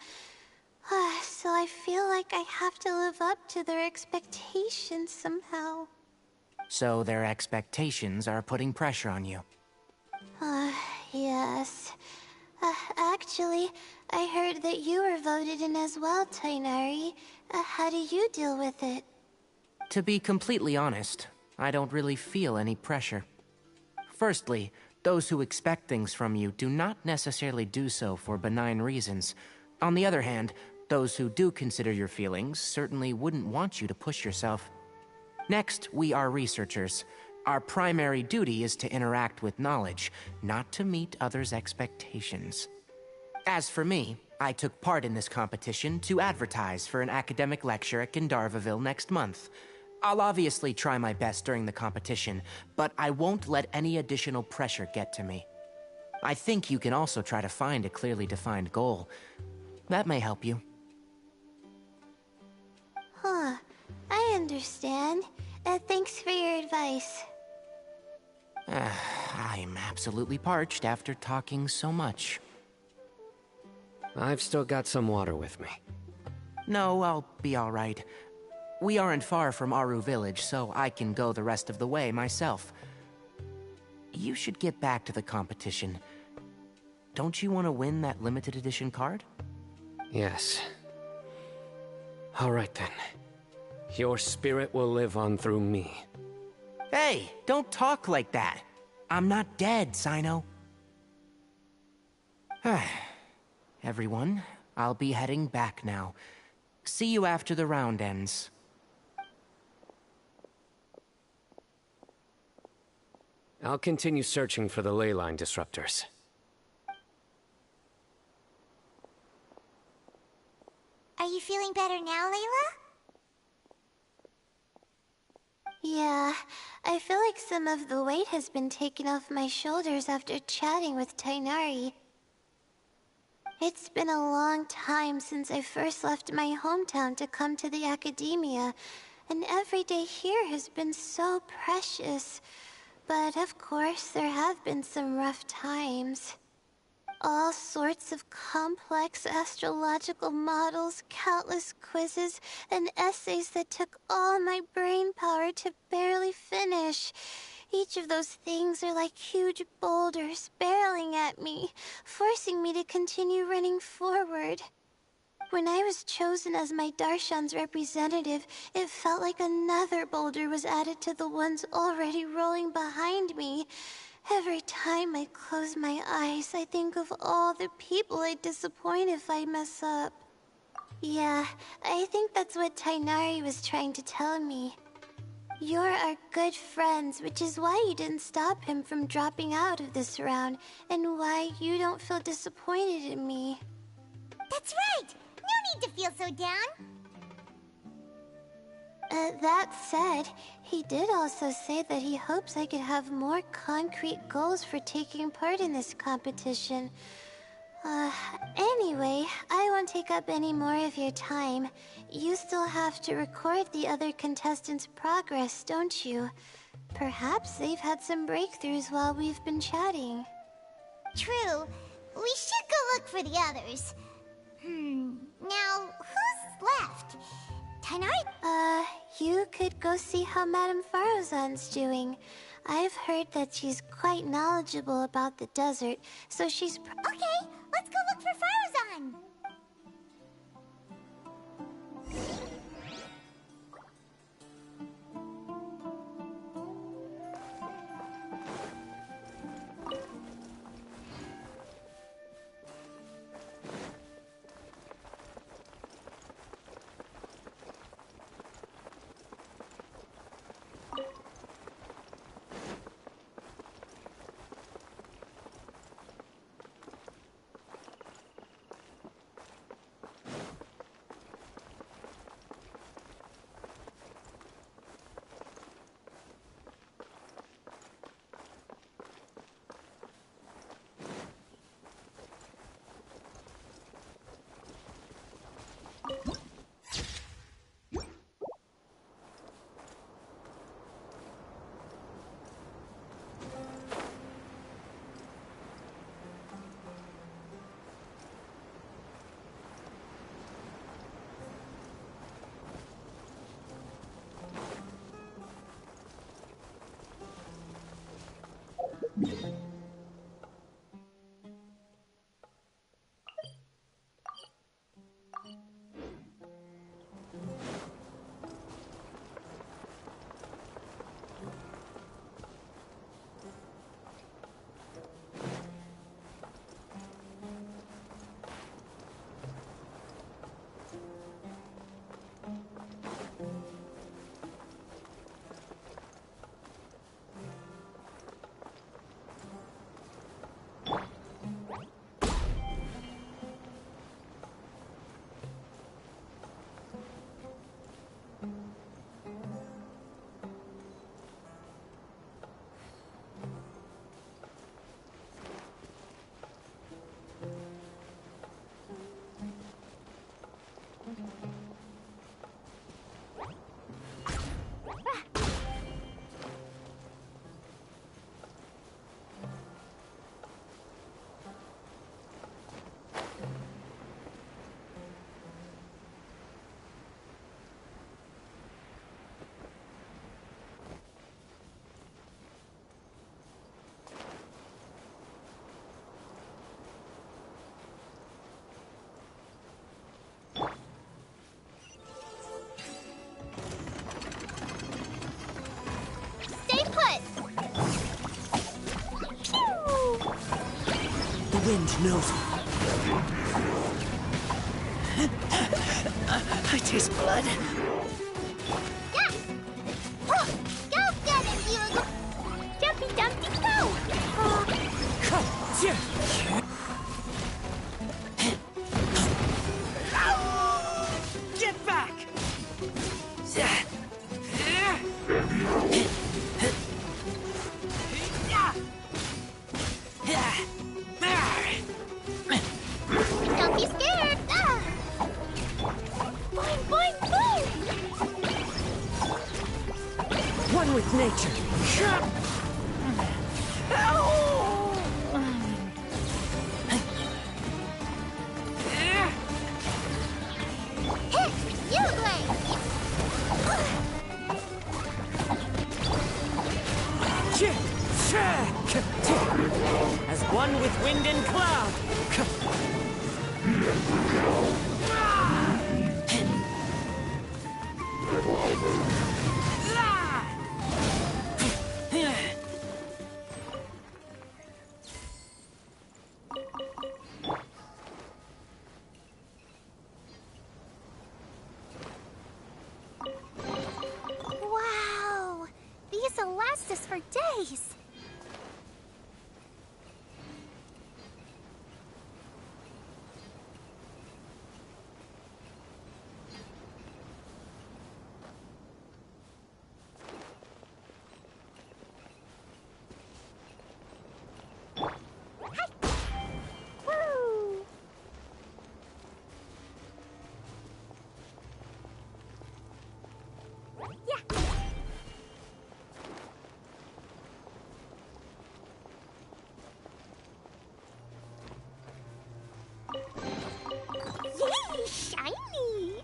[SPEAKER 4] So I feel like I have to live up to their expectations somehow.
[SPEAKER 6] So their expectations are putting pressure on you.
[SPEAKER 4] Yes. Actually, I heard that you were voted in as well, Tainari. How do you deal with it?
[SPEAKER 6] To be completely honest, I don't really feel any pressure. Firstly, those who expect things from you do not necessarily do so for benign reasons. On the other hand, those who do consider your feelings certainly wouldn't want you to push yourself. Next, we are researchers. Our primary duty is to interact with knowledge, not to meet others' expectations. As for me, I took part in this competition to advertise for an academic lecture at Gandharvaville next month. I'll obviously try my best during the competition, but I won't let any additional pressure get to me. I think you can also try to find a clearly defined goal. That may help you.
[SPEAKER 4] I understand. Thanks for your advice.
[SPEAKER 6] I'm absolutely parched after talking so much.
[SPEAKER 11] I've still got some water with me.
[SPEAKER 6] No, I'll be all right. We aren't far from Aru Village, so I can go the rest of the way myself. You should get back to the competition. Don't you want to win that limited edition card?
[SPEAKER 11] Yes. All right then. Your spirit will live on through me.
[SPEAKER 6] Hey, don't talk like that. I'm not dead, Sino. Everyone, I'll be heading back now. See you after the round ends.
[SPEAKER 11] I'll continue searching for the ley line disruptors.
[SPEAKER 13] Are you feeling better now, Layla?
[SPEAKER 4] Yeah, I feel like some of the weight has been taken off my shoulders after chatting with Tainari. It's been a long time since I first left my hometown to come to the academia, and every day here has been so precious. But of course, there have been some rough times. All sorts of complex astrological models, countless quizzes, and essays that took all my brain power to barely finish. Each of those things are like huge boulders barreling at me, forcing me to continue running forward. When I was chosen as my Darshan's representative, it felt like another boulder was added to the ones already rolling behind me. Every time I close my eyes, I think of all the people I'd disappoint if I mess up. Yeah, I think that's what Tainari was trying to tell me. You're our good friends, which is why you didn't stop him from dropping out of this round, and why you don't feel disappointed in me.
[SPEAKER 13] That's right! No need to feel so down!
[SPEAKER 4] That said, he did also say that he hopes I could have more concrete goals for taking part in this competition. Anyway, I won't take up any more of your time. You still have to record the other contestants' progress, don't you? Perhaps they've had some breakthroughs while we've been chatting.
[SPEAKER 13] True. We should go look for the others. Now, who's left? Tainari?
[SPEAKER 4] You could go see how Madame Farozan's doing. I've heard that she's quite knowledgeable about the desert, so she's
[SPEAKER 13] Okay, let's go look for Farozan!
[SPEAKER 5] wind knows me. I taste blood.
[SPEAKER 13] Yeah! Go get it, you! Jumpy Dumpty, go!
[SPEAKER 5] Get back!
[SPEAKER 13] Don't be scared! Ah! Boing, boing, boing!
[SPEAKER 5] One with nature.
[SPEAKER 13] Hit! You blade!
[SPEAKER 5] As one with wind and cloud.
[SPEAKER 13] Wow! These will last us for days! Woo! Yeah! Yay! Shiny!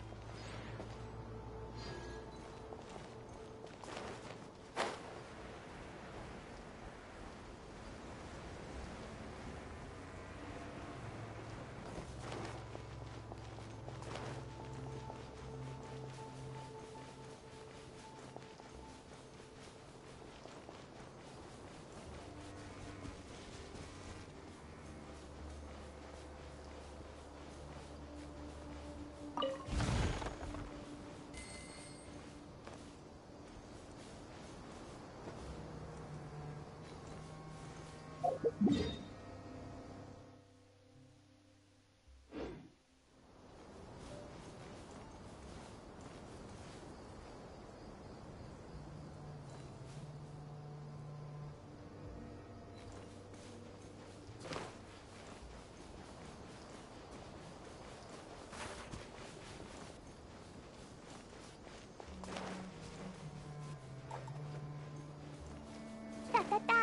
[SPEAKER 13] Da da da!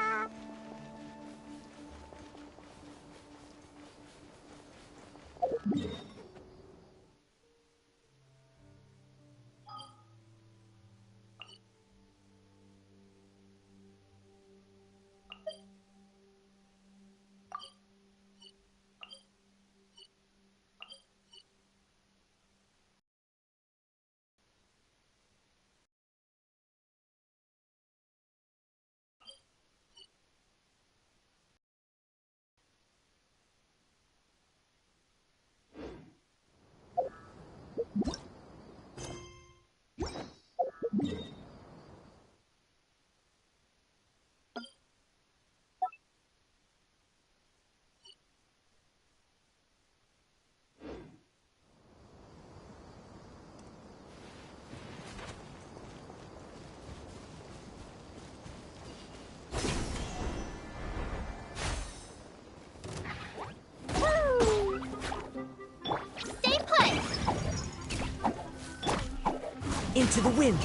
[SPEAKER 5] Into the wind.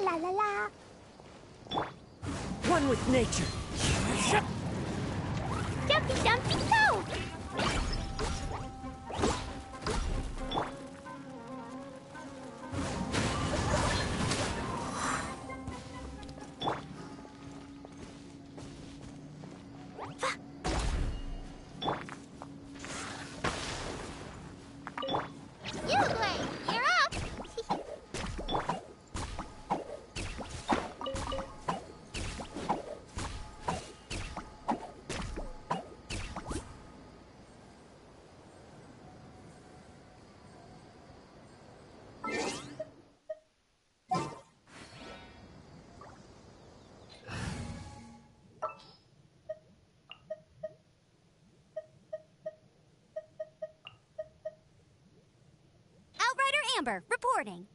[SPEAKER 13] La la la.
[SPEAKER 5] One with nature.
[SPEAKER 9] Jumpy dumpy go!
[SPEAKER 13] Usually, you're up.
[SPEAKER 9] Outrider Amber, reporting.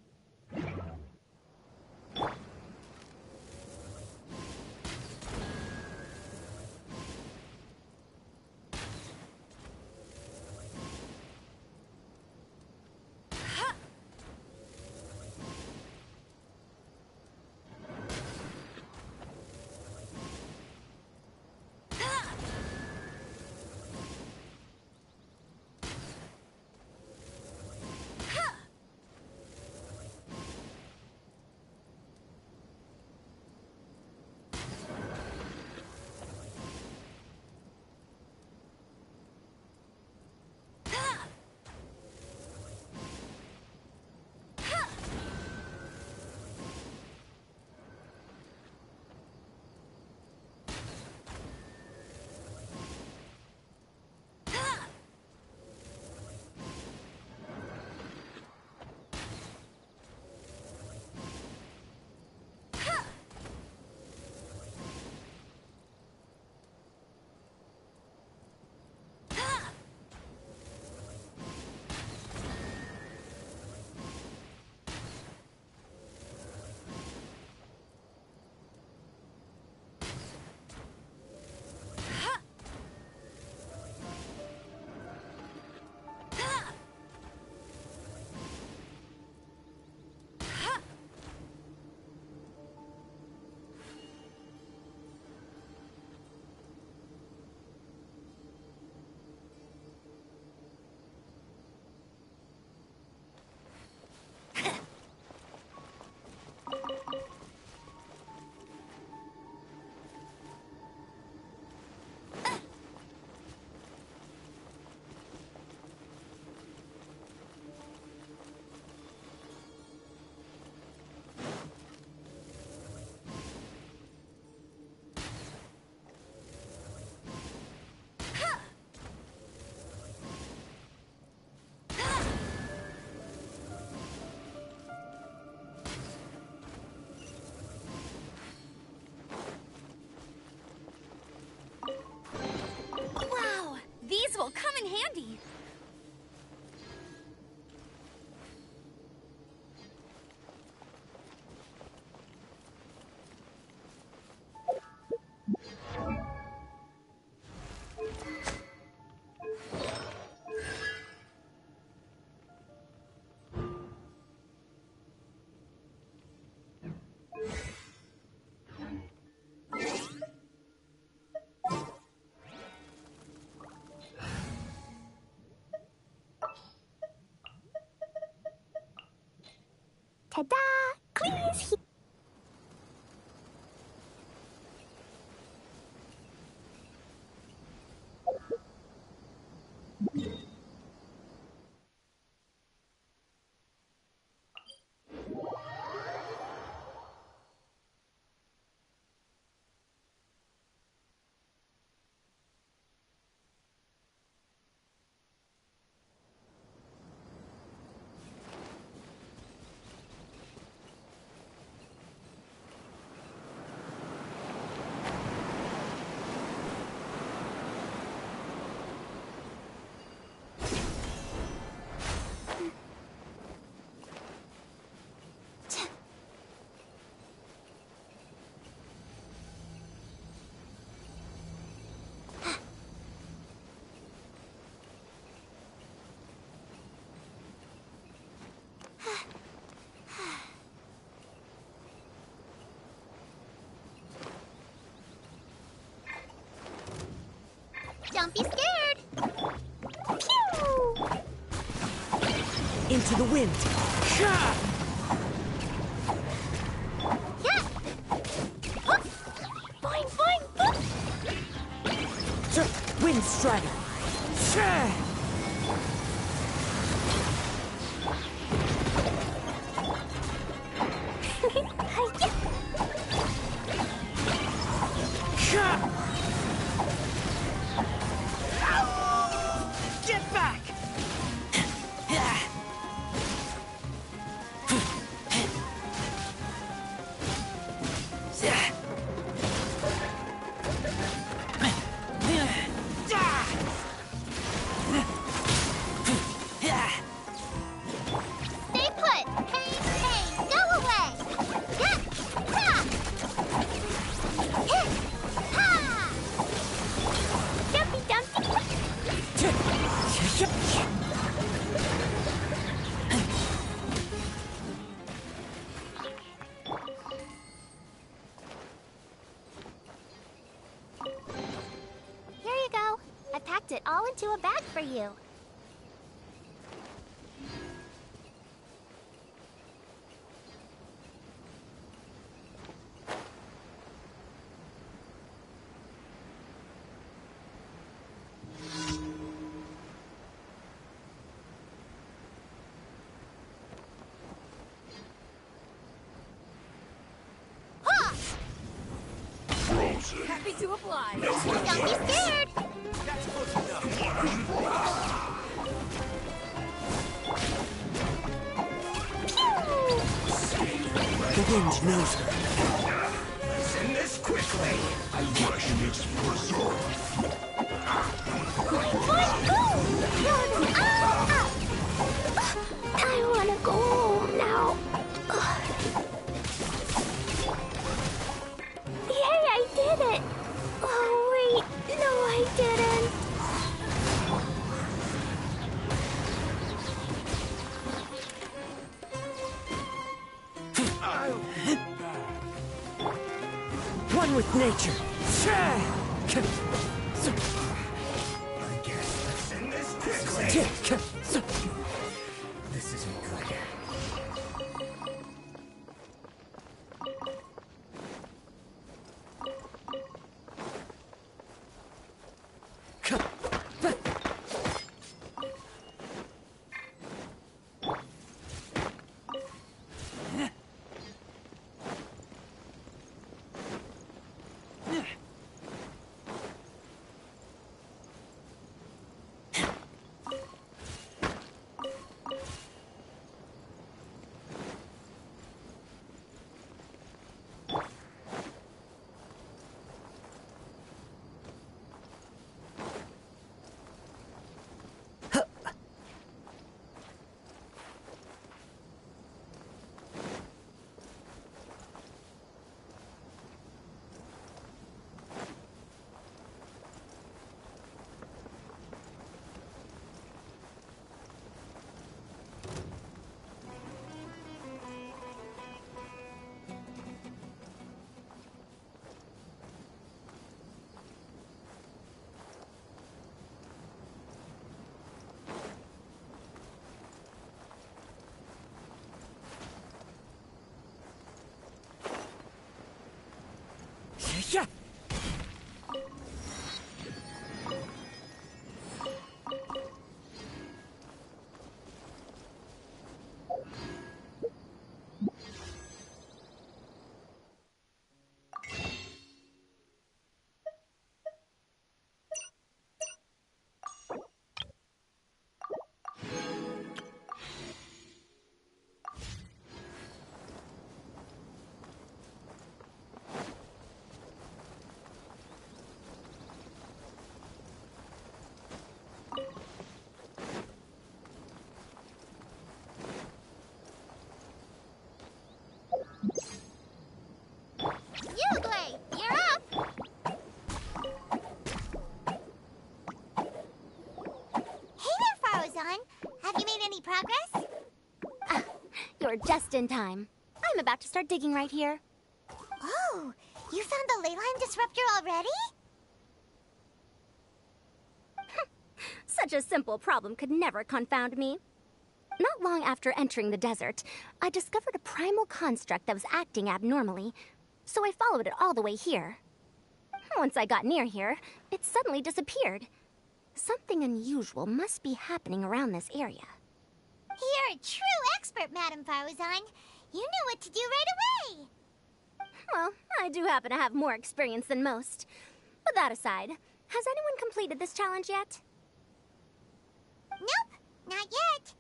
[SPEAKER 9] Wow, these will come in handy. Ta-da! Please! Don't be scared! Pew!
[SPEAKER 5] Into the wind!
[SPEAKER 9] Yeah! Fine, fine!
[SPEAKER 5] Wind strider!
[SPEAKER 3] Get back!
[SPEAKER 9] Stay put! Pain, pain, go away! Yeah! Ha! Hit! Ha! Dumpy dumpy! Here you go. I packed it all into a bag for you.
[SPEAKER 2] Happy to oblige.
[SPEAKER 9] Don't be scared!
[SPEAKER 5] The wind knows her.
[SPEAKER 3] Let's end this quickly.
[SPEAKER 14] Aggression is preserved.
[SPEAKER 9] I wanna go home now. Yay, I did it! Oh, wait. No, I didn't.
[SPEAKER 5] One with nature.
[SPEAKER 3] I guess let's end this quickly. This isn't good.
[SPEAKER 5] Yeah.
[SPEAKER 9] Yugley, you're up!
[SPEAKER 13] Hey there, Farozan. Have you made any progress?
[SPEAKER 9] You're just in time. I'm about to start digging right here.
[SPEAKER 13] Oh, you found the ley line disruptor already?
[SPEAKER 9] Such a simple problem could never confound me. Not long after entering the desert, I discovered a primal construct that was acting abnormally, so I followed it all the way here. Once I got near here, it suddenly disappeared. Something unusual must be happening around this area.
[SPEAKER 13] You're a true expert, Madame Faruzan. You knew what to do right away.
[SPEAKER 9] Well, I do happen to have more experience than most. But that aside, has anyone completed this challenge yet?
[SPEAKER 13] Nope, not yet.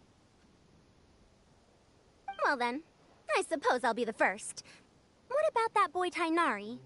[SPEAKER 9] Well then, I suppose I'll be the first. What about that boy Tainari?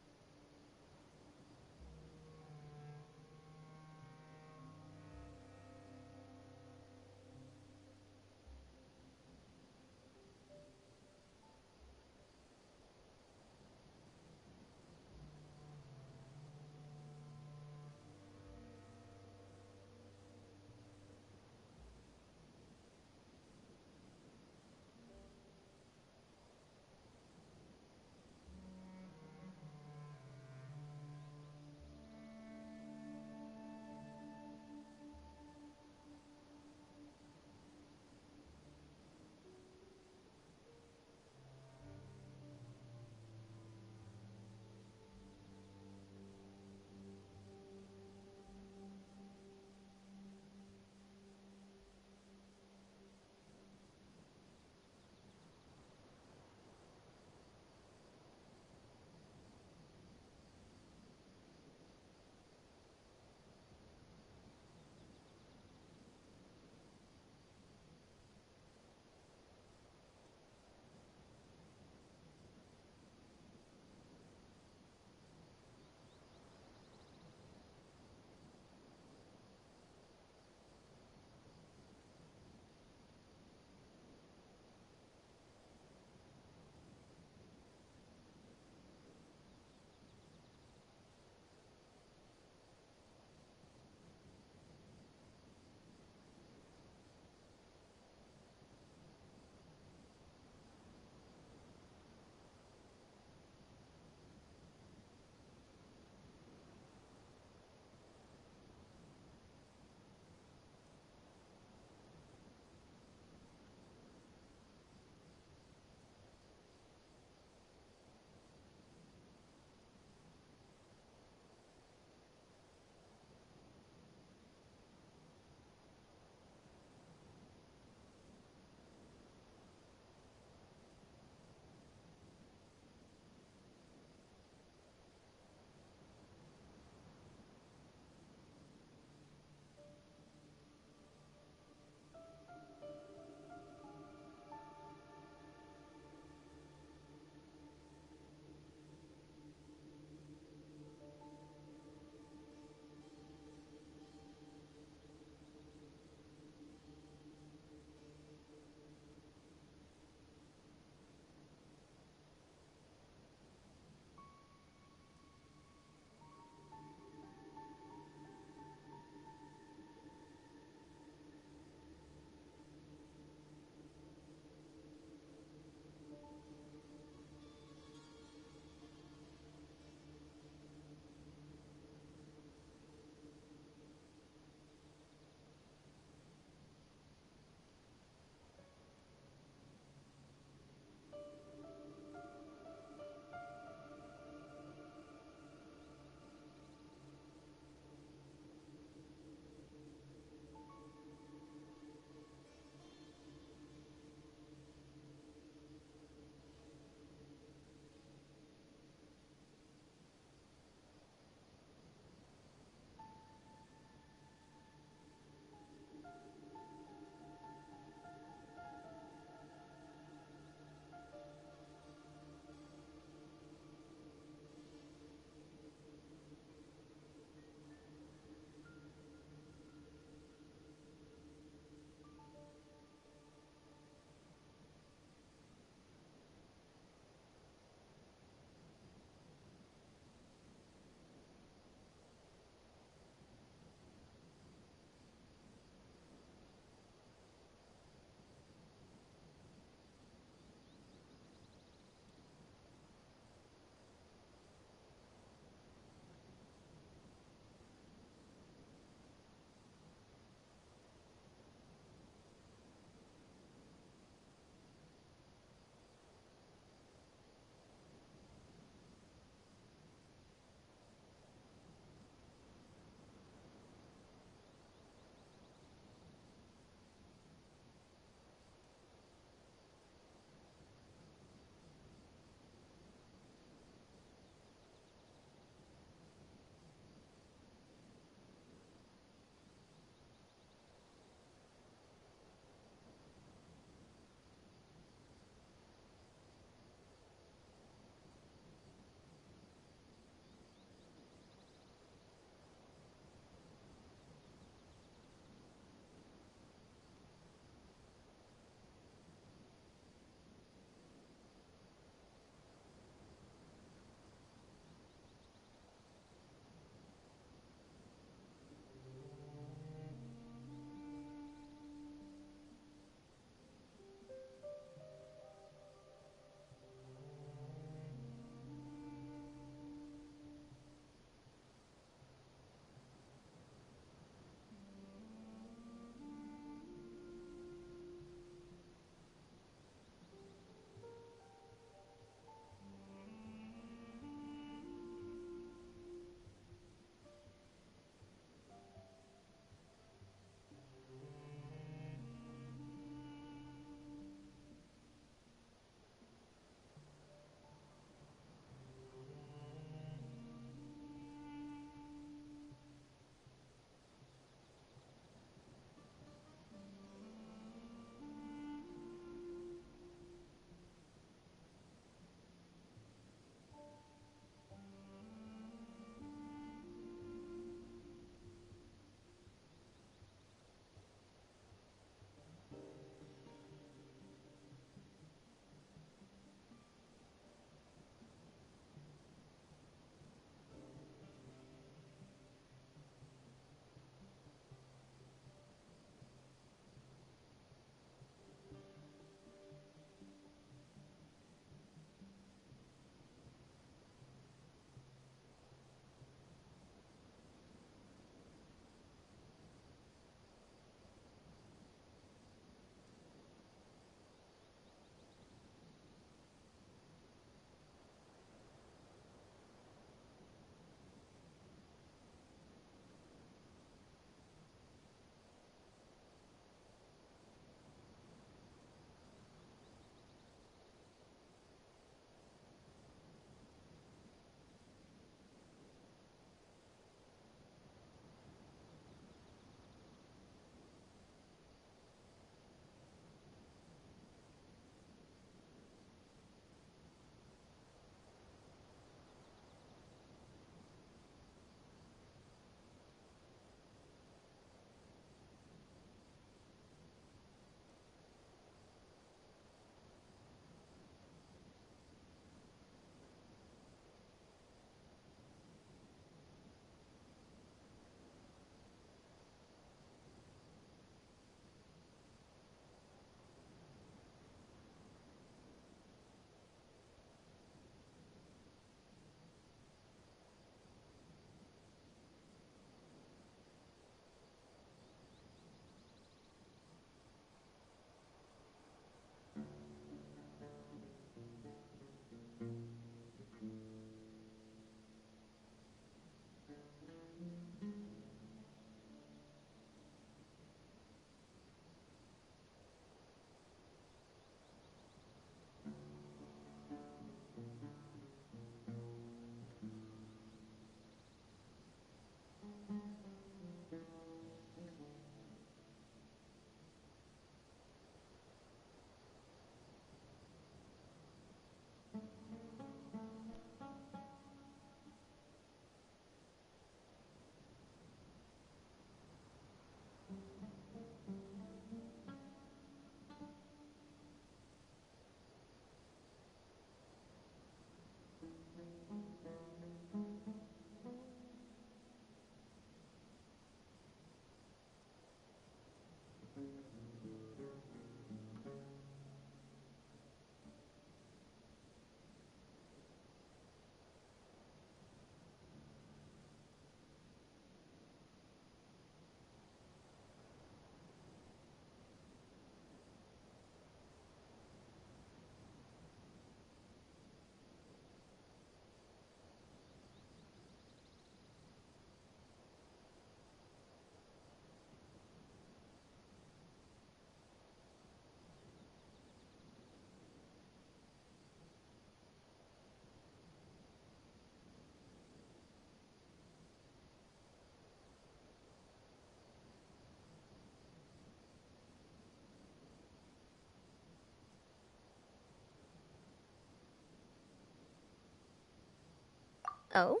[SPEAKER 9] Oh?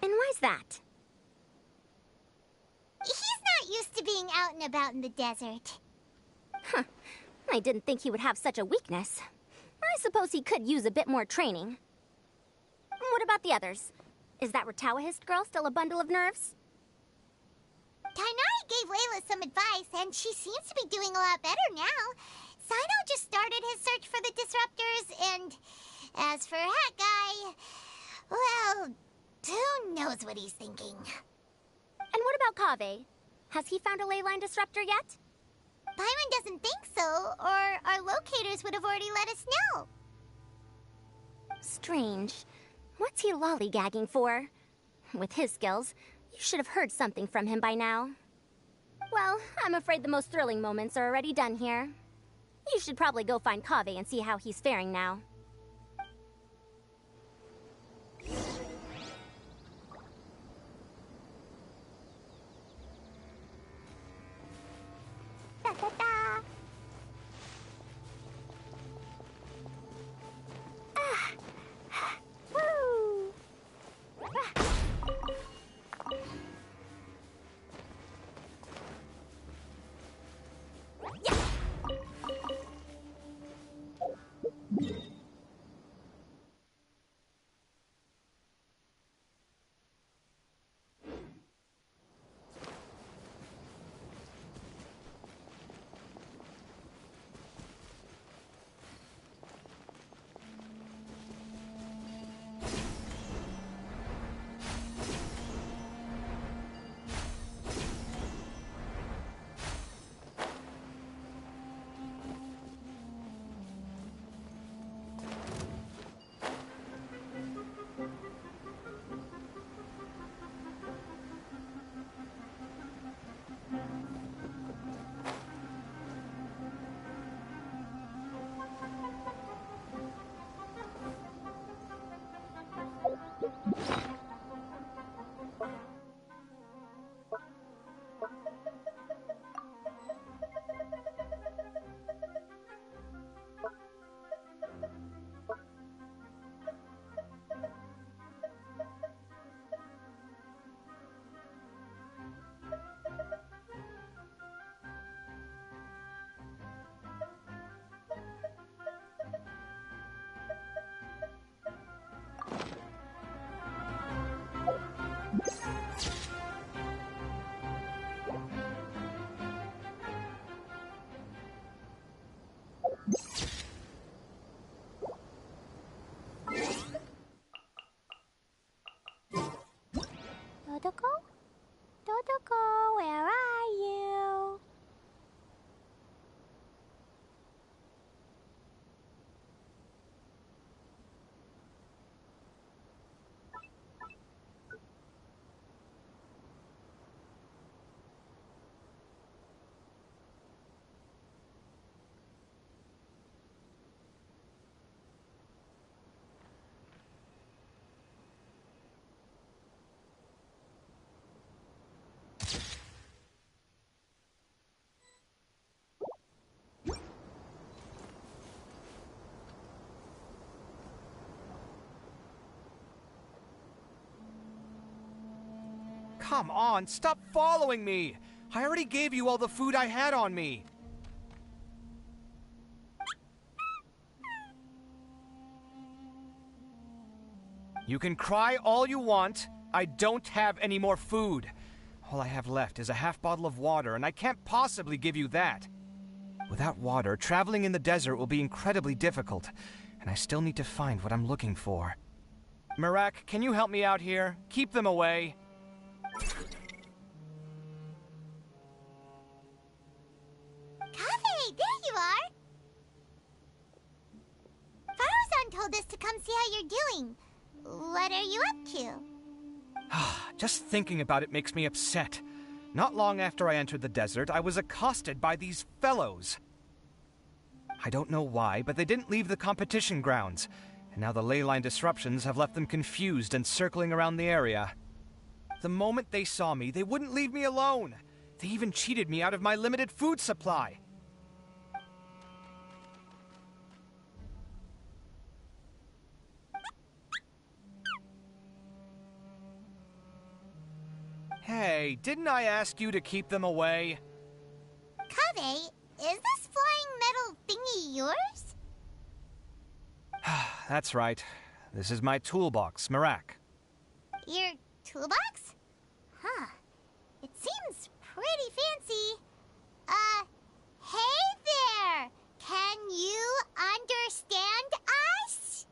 [SPEAKER 9] And why's that?
[SPEAKER 13] He's not used to being out and about in the desert.
[SPEAKER 9] Huh. I didn't think he would have such a weakness. I suppose he could use a bit more training. What about the others? Is that Ratawahist girl still a bundle of nerves?
[SPEAKER 13] Tainari gave Layla some advice, and she seems to be doing a lot better now. Sino just started his search for the disruptors, and as for Hat Guy, well, who knows what he's thinking.
[SPEAKER 9] And what about Kaveh? Has he found a ley line disruptor yet?
[SPEAKER 13] Byron doesn't think so, or our locators would have already let us know.
[SPEAKER 9] Strange. What's he lollygagging for? With his skills, you should have heard something from him by now. Well, I'm afraid the most thrilling moments are already done here. You should probably go find Kaveh and see how he's faring now. Da-da-da. Woo! Dodoko? Dodoko, where are you?
[SPEAKER 7] Come on, stop following me! I already gave you all the food I had on me. You can cry all you want. I don't have any more food. All I have left is a half bottle of water, and I can't possibly give you that. Without water, traveling in the desert will be incredibly difficult, and I still need to find what I'm looking for. Merak, can you help me out here? Keep them away.
[SPEAKER 13] Kaveh, there you are! Faruzan told us to come see how you're doing. What are you up to?
[SPEAKER 7] Just thinking about it makes me upset. Not long after I entered the desert, I was accosted by these fellows. I don't know why, but they didn't leave the competition grounds, and now the ley line disruptions have left them confused and circling around the area. The moment they saw me, they wouldn't leave me alone. They even cheated me out of my limited food supply. Hey, didn't I ask you to keep them away?
[SPEAKER 13] Kaveh, is this flying metal thingy yours?
[SPEAKER 7] That's right. This is my toolbox, Marak.
[SPEAKER 13] Your toolbox? Huh. It seems pretty fancy. Hey there! Can you understand us?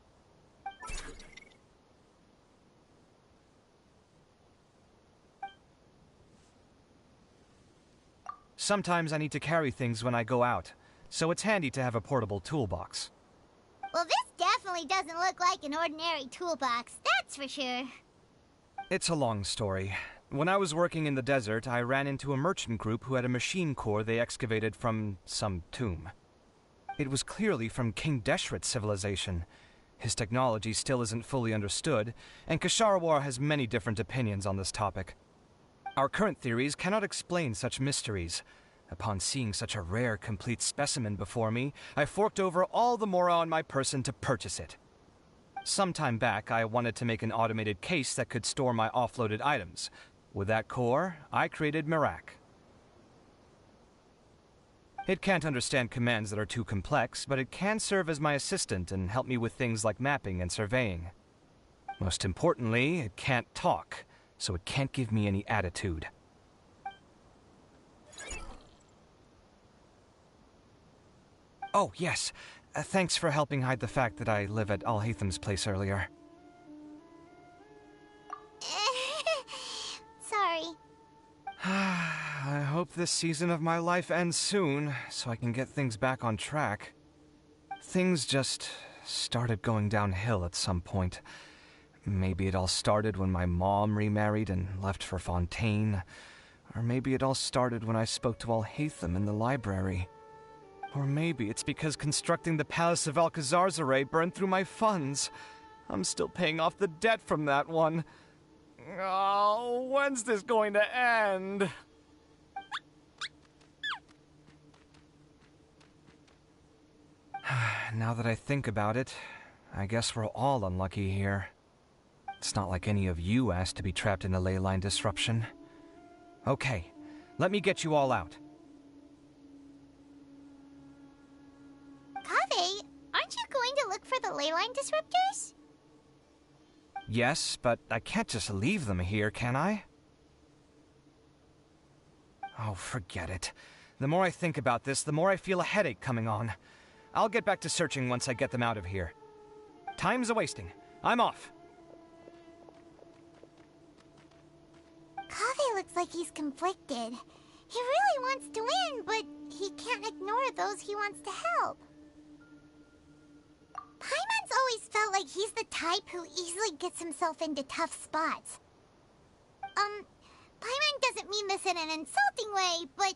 [SPEAKER 7] Sometimes I need to carry things when I go out, so it's handy to have a portable toolbox.
[SPEAKER 13] Well, this definitely doesn't look like an ordinary toolbox, that's for sure.
[SPEAKER 7] It's a long story. When I was working in the desert, I ran into a merchant group who had a machine core they excavated from some tomb. It was clearly from King Deshret's civilization. His technology still isn't fully understood, and Kasharawar has many different opinions on this topic. Our current theories cannot explain such mysteries. Upon seeing such a rare, complete specimen before me, I forked over all the mora on my person to purchase it. Some time back, I wanted to make an automated case that could store my offloaded items. With that core, I created Marak. It can't understand commands that are too complex, but it can serve as my assistant and help me with things like mapping and surveying. Most importantly, it can't talk, so it can't give me any attitude. Oh, yes. Thanks for helping hide the fact that I live at Alhatham's place earlier.
[SPEAKER 13] Sorry.
[SPEAKER 7] I hope this season of my life ends soon, so I can get things back on track. Things just started going downhill at some point. Maybe it all started when my mom remarried and left for Fontaine. Or maybe it all started when I spoke to Alhatham in the library. Or maybe it's because constructing the Palace of Alcazar's burned through my funds. I'm still paying off the debt from that one. Oh, when's this going to end? Now that I think about it, I guess we're all unlucky here. It's not like any of you asked to be trapped in a ley line disruption. Okay, let me get you all out.
[SPEAKER 13] Kaveh, aren't you going to look for the ley line disruptors?
[SPEAKER 7] Yes, but I can't just leave them here, can I? Oh, forget it. The more I think about this, the more I feel a headache coming on. I'll get back to searching once I get them out of here. Time's a-wasting. I'm off.
[SPEAKER 13] Kaveh looks like he's conflicted. He really wants to win, but he can't ignore those he wants to help. Paimon's always felt like he's the type who easily gets himself into tough spots. Paimon doesn't mean this in an insulting way, but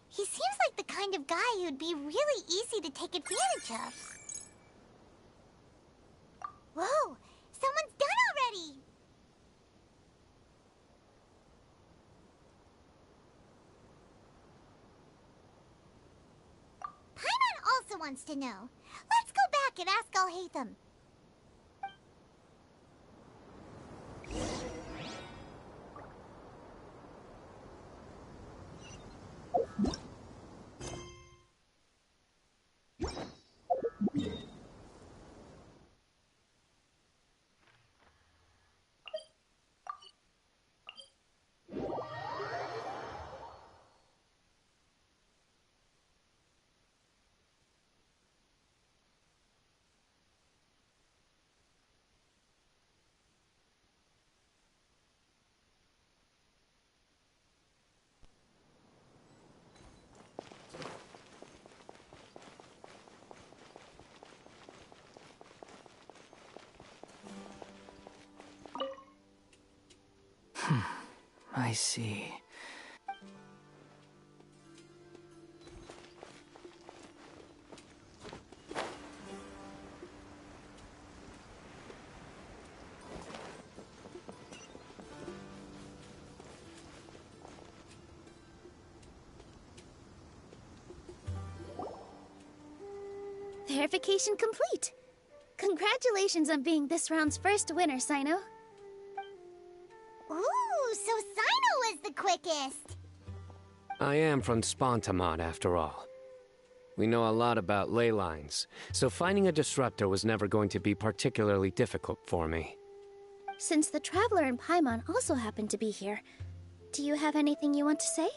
[SPEAKER 13] he seems like the kind of guy who'd be really easy to take advantage of. Whoa! Someone's done already! Paimon also wants to know. Let's go back and ask Alhatham.
[SPEAKER 1] I see.
[SPEAKER 10] Verification complete. Congratulations on being this round's first winner, Sino.
[SPEAKER 13] Ooh, so Sino was the quickest.
[SPEAKER 11] I am from Spontamont, after all. We know a lot about ley lines, so finding a disruptor was never going to be particularly difficult for me.
[SPEAKER 10] Since the Traveler and Paimon also happen to be here, do you have anything you want to say?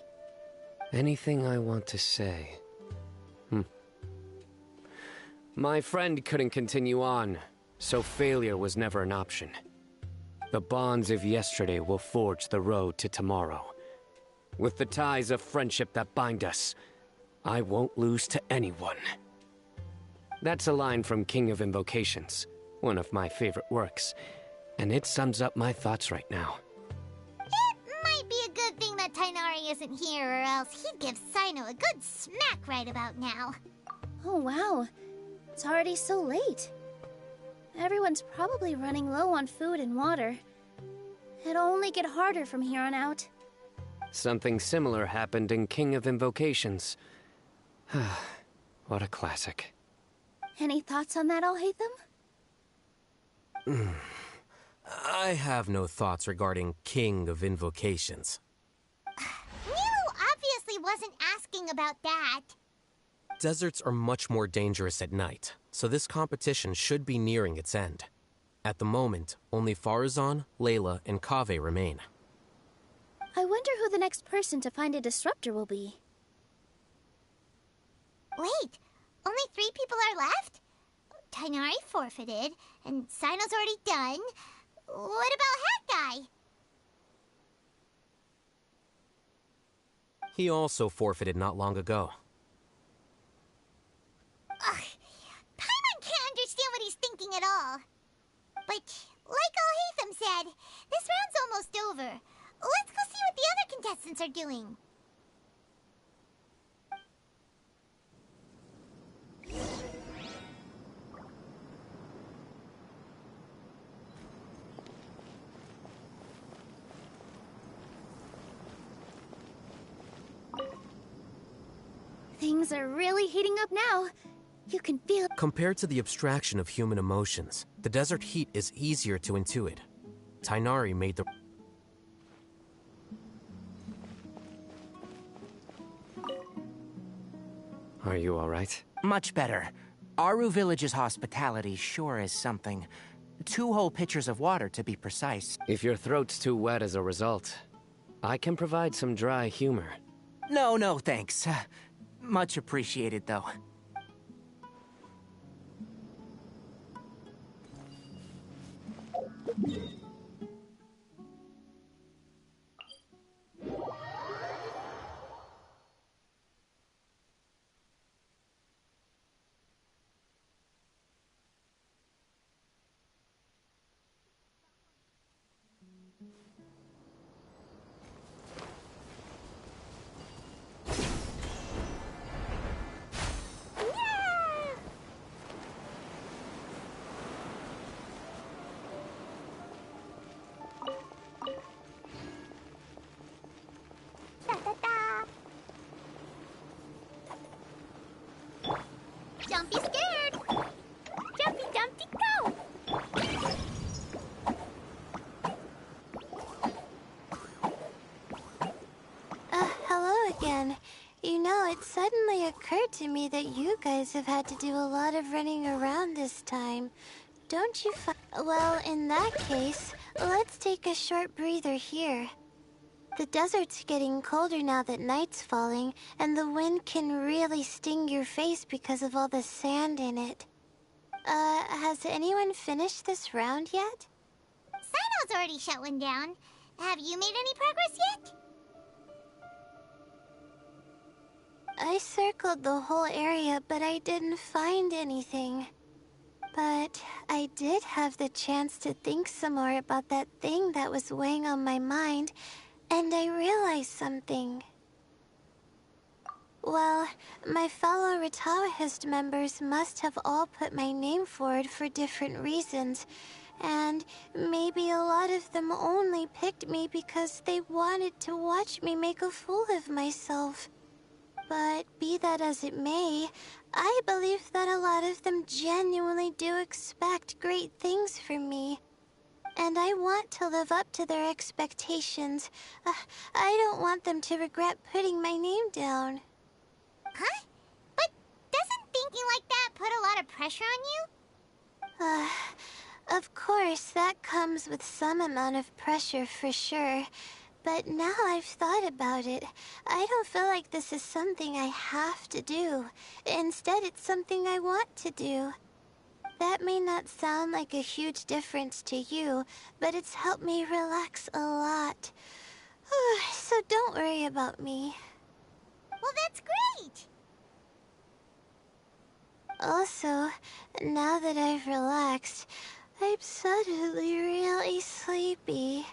[SPEAKER 11] Anything I want to say? My friend couldn't continue on, so failure was never an option. The bonds of yesterday will forge the road to tomorrow. With the ties of friendship that bind us, I won't lose to anyone. That's a line from King of Invocations, one of my favorite works, and it sums up my thoughts right now.
[SPEAKER 13] It might be a good thing that Tainari isn't here, or else he'd give Sino a good smack right about now.
[SPEAKER 10] Oh wow, it's already so late. Everyone's probably running low on food and water. It'll only get harder from here on out.
[SPEAKER 11] Something similar happened in King of Invocations. What a classic.
[SPEAKER 10] Any thoughts on that, Alhaitham?
[SPEAKER 8] I have no thoughts regarding King of Invocations.
[SPEAKER 13] Nilo obviously wasn't asking about that.
[SPEAKER 8] Deserts are much more dangerous at night, so this competition should be nearing its end. At the moment, only Farazan, Layla, and Kaveh remain.
[SPEAKER 10] I wonder who the next person to find a disruptor will be.
[SPEAKER 13] Wait, only 3 people are left? Tainari forfeited, and Sino's already done. What about Hat Guy?
[SPEAKER 8] He also forfeited not long ago.
[SPEAKER 13] Ugh, Paimon can't understand what he's thinking at all. But, like Alhaitham said, this round's almost over. Let's go see what the other contestants are doing.
[SPEAKER 10] Things are really heating up now. You can feel...
[SPEAKER 8] Compared to the abstraction of human emotions, the desert heat is easier to intuit. Tainari made the...
[SPEAKER 11] Are you alright?
[SPEAKER 6] Much better. Aru Village's hospitality sure is something. 2 whole pitchers of water, to be precise.
[SPEAKER 11] If your throat's too wet as a result, I can provide some dry humor.
[SPEAKER 6] No, thanks. Much appreciated, though.
[SPEAKER 13] Don't be scared!
[SPEAKER 9] Jumpy Dumpty, go!
[SPEAKER 4] Hello again. You know, it suddenly occurred to me that you guys have had to do a lot of running around this time. Don't you Well, in that case, let's take a short breather here. The desert's getting colder now that night's falling, and the wind can really sting your face because of all the sand in it. Has anyone finished this round yet?
[SPEAKER 13] Sino's already shut one down. Have you made any progress yet?
[SPEAKER 4] I circled the whole area, but I didn't find anything. But I did have the chance to think some more about that thing that was weighing on my mind, and I realized something. Well, my fellow Retawahist members must have all put my name forward for different reasons, and maybe a lot of them only picked me because they wanted to watch me make a fool of myself. But be that as it may, I believe that a lot of them genuinely do expect great things from me. And I want to live up to their expectations. I don't want them to regret putting my name down.
[SPEAKER 13] Huh? But doesn't thinking like that put a lot of pressure on you?
[SPEAKER 4] Of course, that comes with some amount of pressure for sure. But now I've thought about it, I don't feel like this is something I have to do. Instead, it's something I want to do. That may not sound like a huge difference to you, but it's helped me relax a lot. So don't worry about me.
[SPEAKER 13] Well, that's great!
[SPEAKER 4] Also, now that I've relaxed, I'm suddenly really sleepy.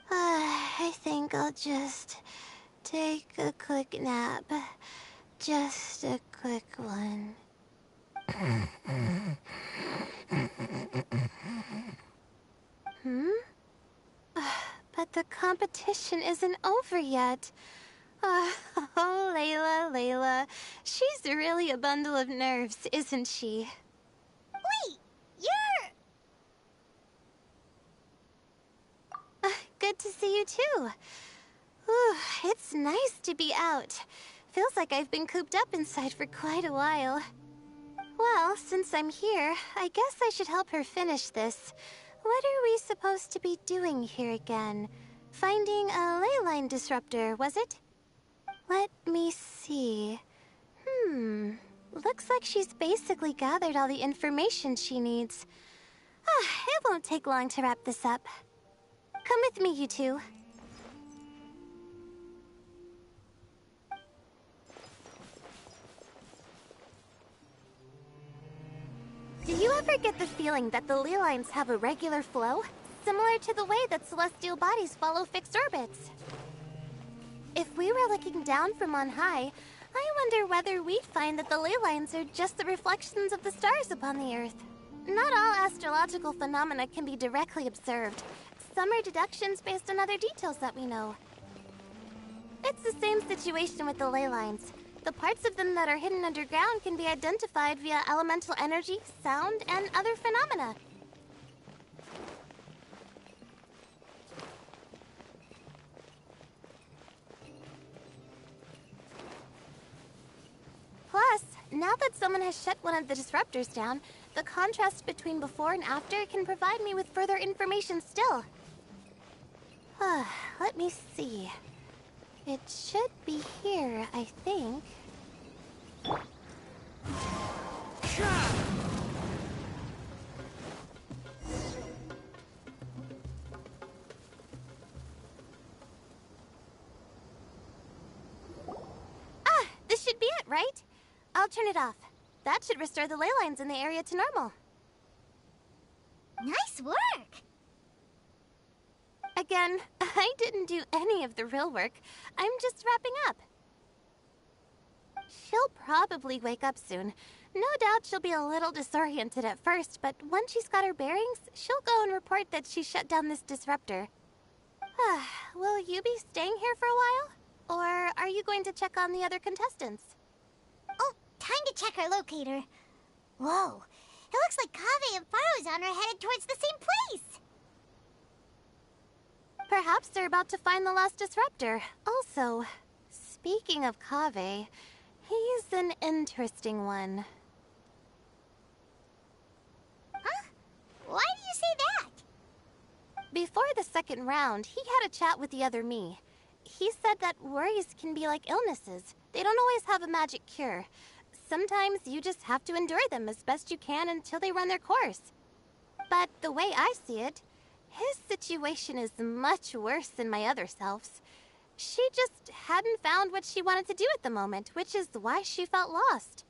[SPEAKER 4] I think I'll just take a quick nap. Just a quick one. But the competition isn't over yet. Oh, Layla. She's really a bundle of nerves, isn't she?
[SPEAKER 13] Wait, you're...
[SPEAKER 4] Good to see you too. It's nice to be out. Feels like I've been cooped up inside for quite a while. Well, since I'm here, I guess I should help her finish this. What are we supposed to be doing here again? Finding a ley line disruptor, was it? Let me see. Looks like she's basically gathered all the information she needs. It won't take long to wrap this up. Come with me, you two. Do you ever get the feeling that the ley lines have a regular flow? Similar to the way that celestial bodies follow fixed orbits? If we were looking down from on high, I wonder whether we'd find that the ley lines are just the reflections of the stars upon the Earth. Not all astrological phenomena can be directly observed. Some are deductions based on other details that we know. It's the same situation with the ley lines. The parts of them that are hidden underground can be identified via elemental energy, sound, and other phenomena. Plus, now that someone has shut one of the disruptors down, the contrast between before and after can provide me with further information still. Let me see. It should be here, I think. This should be it, right? I'll turn it off. That should restore the ley lines in the area to normal.
[SPEAKER 13] Nice work!
[SPEAKER 4] Again, I didn't do any of the real work. I'm just wrapping up. She'll probably wake up soon. No doubt she'll be a little disoriented at first, but once she's got her bearings, she'll go and report that she shut down this disruptor. Will you be staying here for a while? Or are you going to check on the other contestants?
[SPEAKER 13] Oh, time to check our locator. Whoa, it looks like Kaveh and Farozan are headed towards the same place.
[SPEAKER 4] Perhaps they're about to find the lost disruptor. Also, speaking of Kaveh, he's an interesting one.
[SPEAKER 13] Huh? Why do you say that?
[SPEAKER 4] Before the second round, he had a chat with the other me. He said that worries can be like illnesses. They don't always have a magic cure. Sometimes you just have to endure them as best you can until they run their course. But the way I see it, his situation is much worse than my other self's. She just hadn't found what she wanted to do at the moment, which is why she felt lost.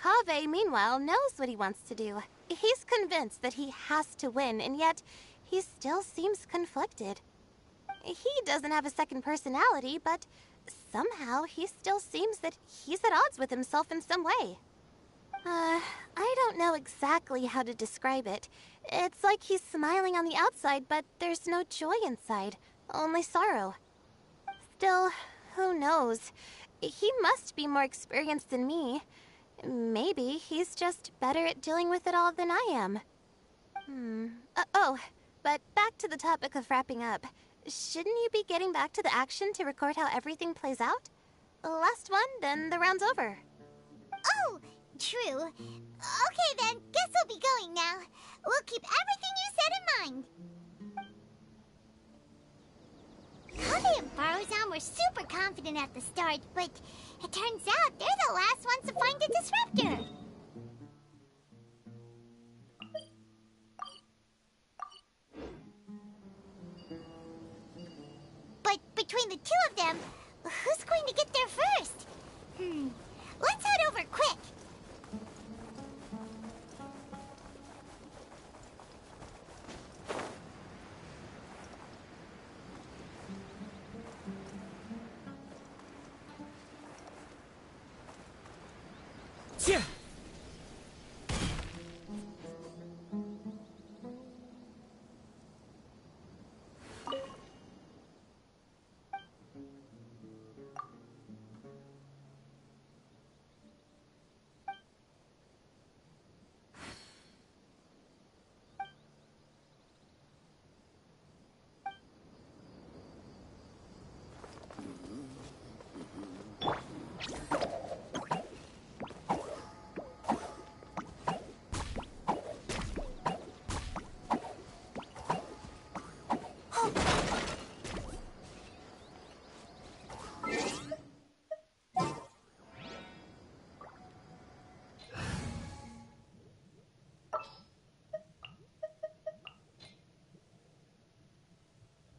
[SPEAKER 4] Kaveh, meanwhile, knows what he wants to do. He's convinced that he has to win, and yet he still seems conflicted. He doesn't have a second personality, but somehow he still seems that he's at odds with himself in some way. I don't know exactly how to describe it. It's like he's smiling on the outside, but there's no joy inside, only sorrow. Still, who knows? He must be more experienced than me. Maybe he's just better at dealing with it all than I am. Oh, but back to the topic of wrapping up. Shouldn't you be getting back to the action to record how everything plays out? Last one, then the round's over.
[SPEAKER 13] Oh, true. Okay then, guess we'll be going now. We'll keep everything you said in mind. Kaveh and Barozan were super confident at the start, but it turns out they're the last ones to find the disruptor. But between the two of them, who's going to get there first? Let's head over quick.
[SPEAKER 5] Yeah.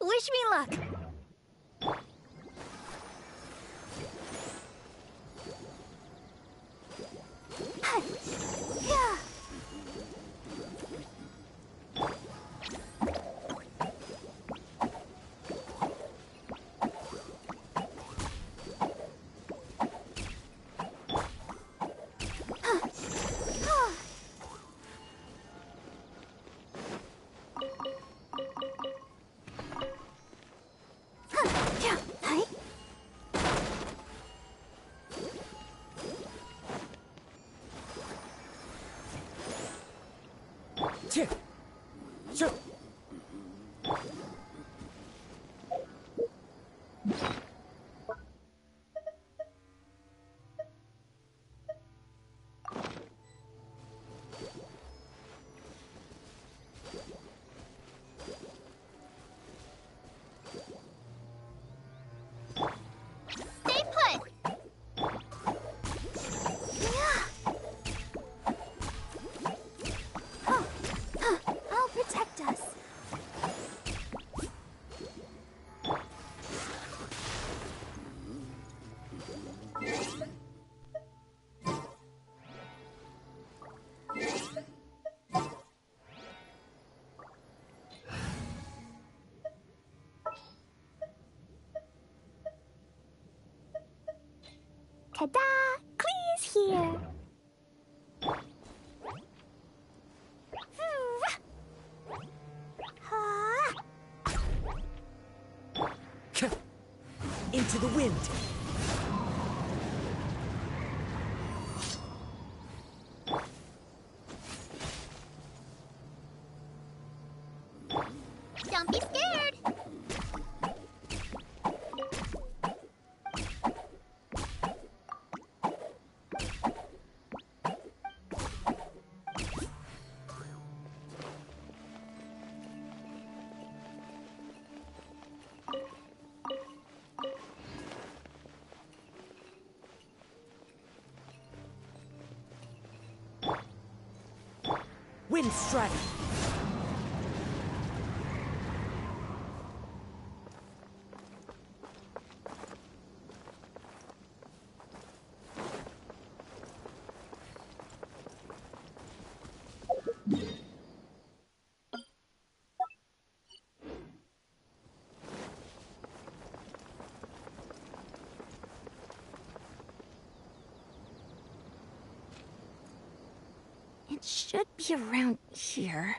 [SPEAKER 9] Wish me luck. Ta-da! Clee's here!
[SPEAKER 5] Into the wind!
[SPEAKER 13] Don't be scared!
[SPEAKER 5] Wind strike!
[SPEAKER 9] It should be around here.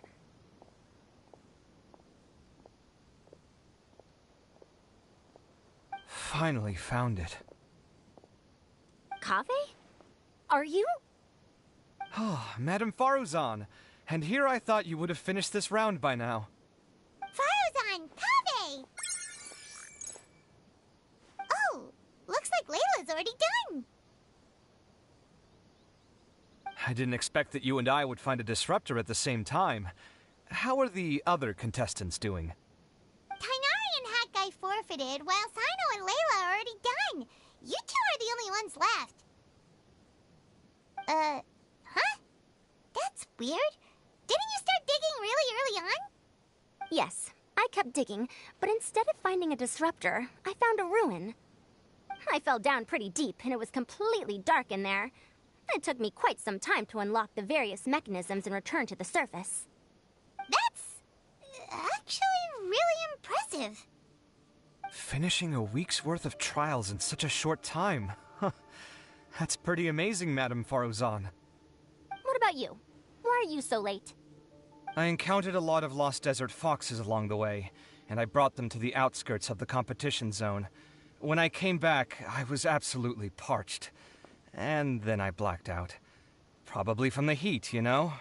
[SPEAKER 7] Finally found it.
[SPEAKER 9] Kaveh? Are you
[SPEAKER 7] Oh, Madame Faruzan. And here I thought you would have finished this round by now.
[SPEAKER 13] Faruzan, Kaveh! Oh, looks like Layla's already done.
[SPEAKER 7] I didn't expect that you and I would find a disruptor at the same time. How are the other contestants doing?
[SPEAKER 13] Tainari and Hat Guy forfeited, while Sino and Layla are already done. You two are the only ones left. Huh? That's weird. Didn't you start digging really early on?
[SPEAKER 9] Yes, I kept digging, but instead of finding a disruptor, I found a ruin. I fell down pretty deep, and it was completely dark in there. It took me quite some time to unlock the various mechanisms and return to the surface.
[SPEAKER 13] That's actually really impressive.
[SPEAKER 7] Finishing a week's worth of trials in such a short time. Huh. That's pretty amazing, Madame Faruzan.
[SPEAKER 9] What about you? Why are you so late?
[SPEAKER 7] I encountered a lot of lost desert foxes along the way, and I brought them to the outskirts of the competition zone. When I came back, I was absolutely parched. And then I blacked out. Probably from the heat, you know?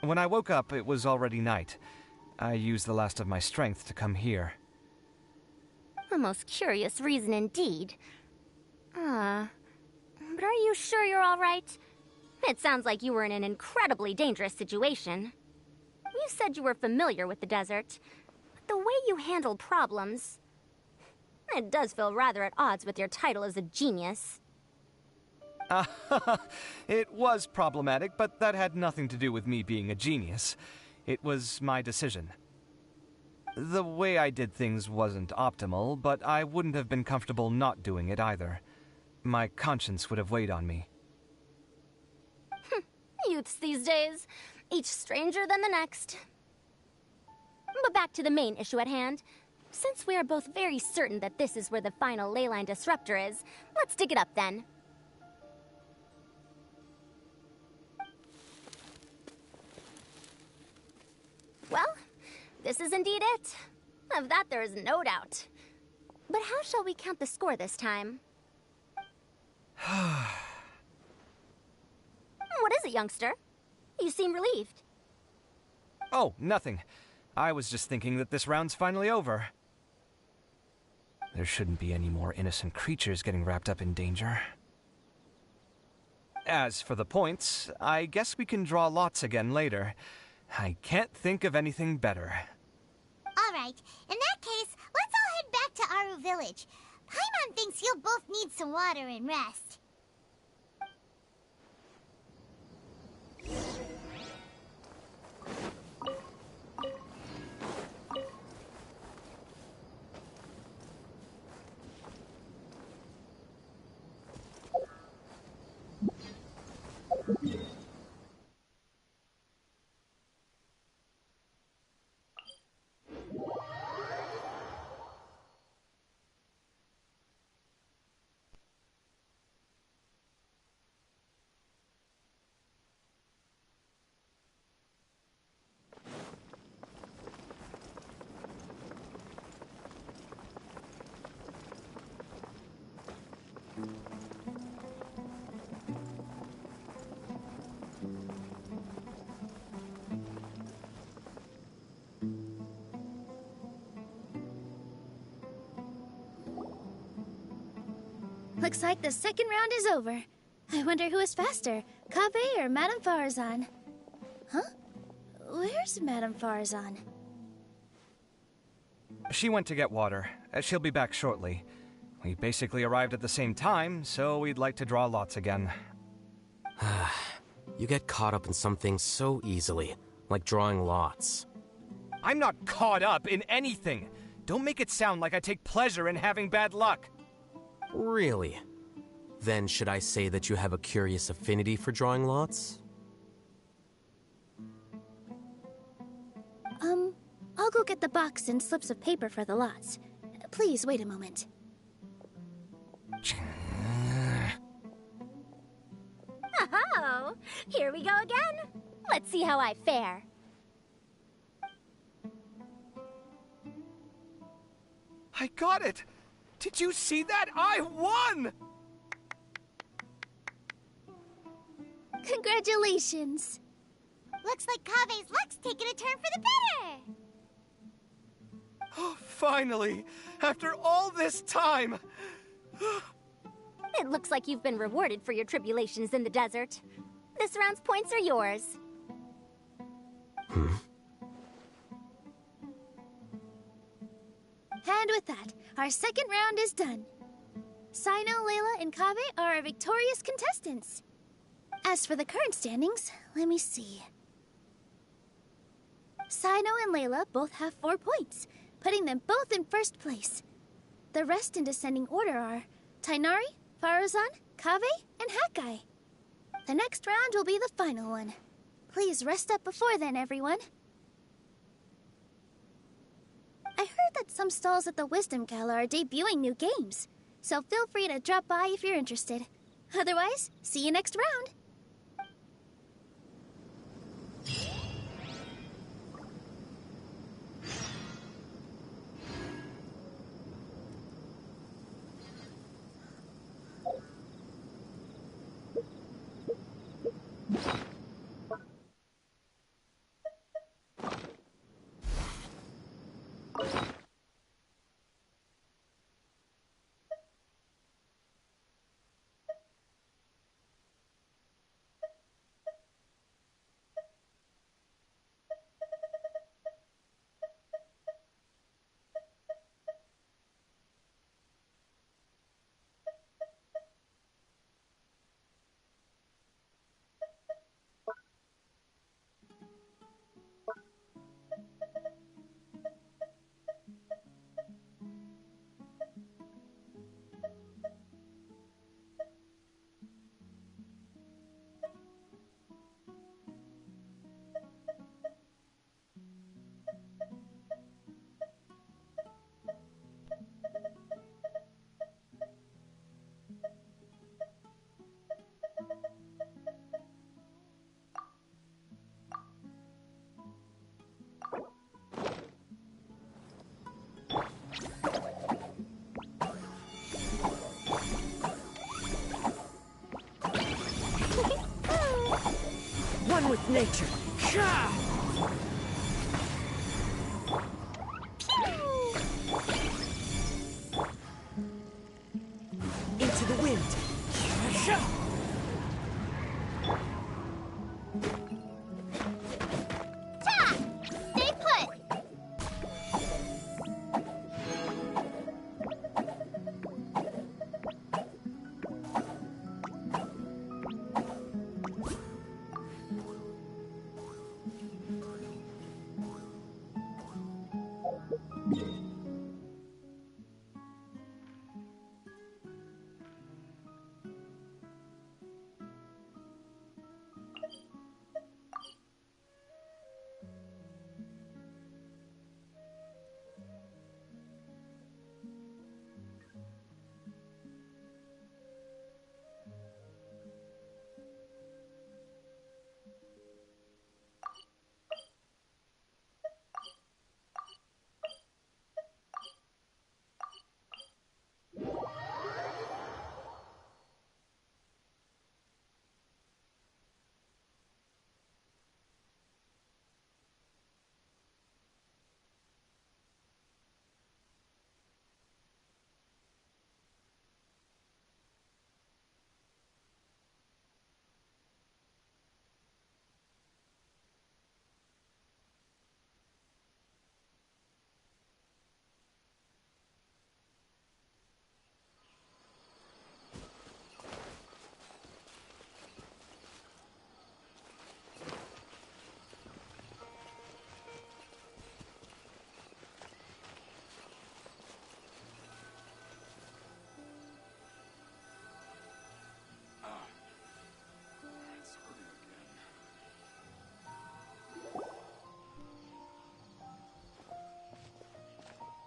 [SPEAKER 7] When I woke up, it was already night. I used the last of my strength to come here.
[SPEAKER 9] A most curious reason indeed. But are you sure you're all right? It sounds like you were in an incredibly dangerous situation. You said you were familiar with the desert, but the way you handled problems... It does feel rather at odds with your title as a genius.
[SPEAKER 7] It was problematic, but that had nothing to do with me being a genius. It was my decision. The way I did things wasn't optimal, but I wouldn't have been comfortable not doing it either. My conscience would have weighed on me.
[SPEAKER 9] Youths these days, each stranger than the next. But back to the main issue at hand. Since we are both very certain that this is where the final leyline disruptor is, let's dig it up then. Well, this is indeed it. Of that there is no doubt. But how shall we count the score this time? What is it, youngster? You seem relieved.
[SPEAKER 7] Oh, nothing. I was just thinking that this round's finally over. There shouldn't be any more innocent creatures getting wrapped up in danger. As for the points, I guess we can draw lots again later. I can't think of anything better.
[SPEAKER 13] Alright, in that case, let's all head back to Aru Village. Paimon thinks you'll both need some water and rest.
[SPEAKER 10] Looks like the second round is over. I wonder who is faster, Kaveh or Madame Faruzan? Huh? Where's Madame Faruzan?
[SPEAKER 7] She went to get water. She'll be back shortly. We basically arrived at the same time, so we'd like to draw lots again.
[SPEAKER 8] You get caught up in some things so easily, like drawing lots.
[SPEAKER 7] I'm not caught up in anything! Don't make it sound like I take pleasure in having bad luck!
[SPEAKER 8] Really? Then should I say that you have a curious affinity for drawing lots?
[SPEAKER 10] I'll go get the box and slips of paper for the lots. Please wait a moment.
[SPEAKER 9] Oh, here we go again. Let's see how I fare.
[SPEAKER 7] I got it! Did you see that? I won!
[SPEAKER 10] Congratulations!
[SPEAKER 13] Looks like Kave's luck's taking a turn for the better!
[SPEAKER 7] Oh, finally! After all this time!
[SPEAKER 9] It looks like you've been rewarded for your tribulations in the desert. This round's points are yours.
[SPEAKER 10] And with that, our second round is done. Sino, Layla, and Kave are our victorious contestants. As for the current standings, let me see. Sino and Layla both have 4 points, putting them both in first place. The rest in descending order are Tainari, Faruzan, Kave, and Hakai. The next round will be the final one. Please rest up before then, everyone. I heard that some stalls at the Wisdom Gala are debuting new games, so feel free to drop by if you're interested. Otherwise, see you next round!
[SPEAKER 5] One with nature. Into the wind.
[SPEAKER 13] Stay put!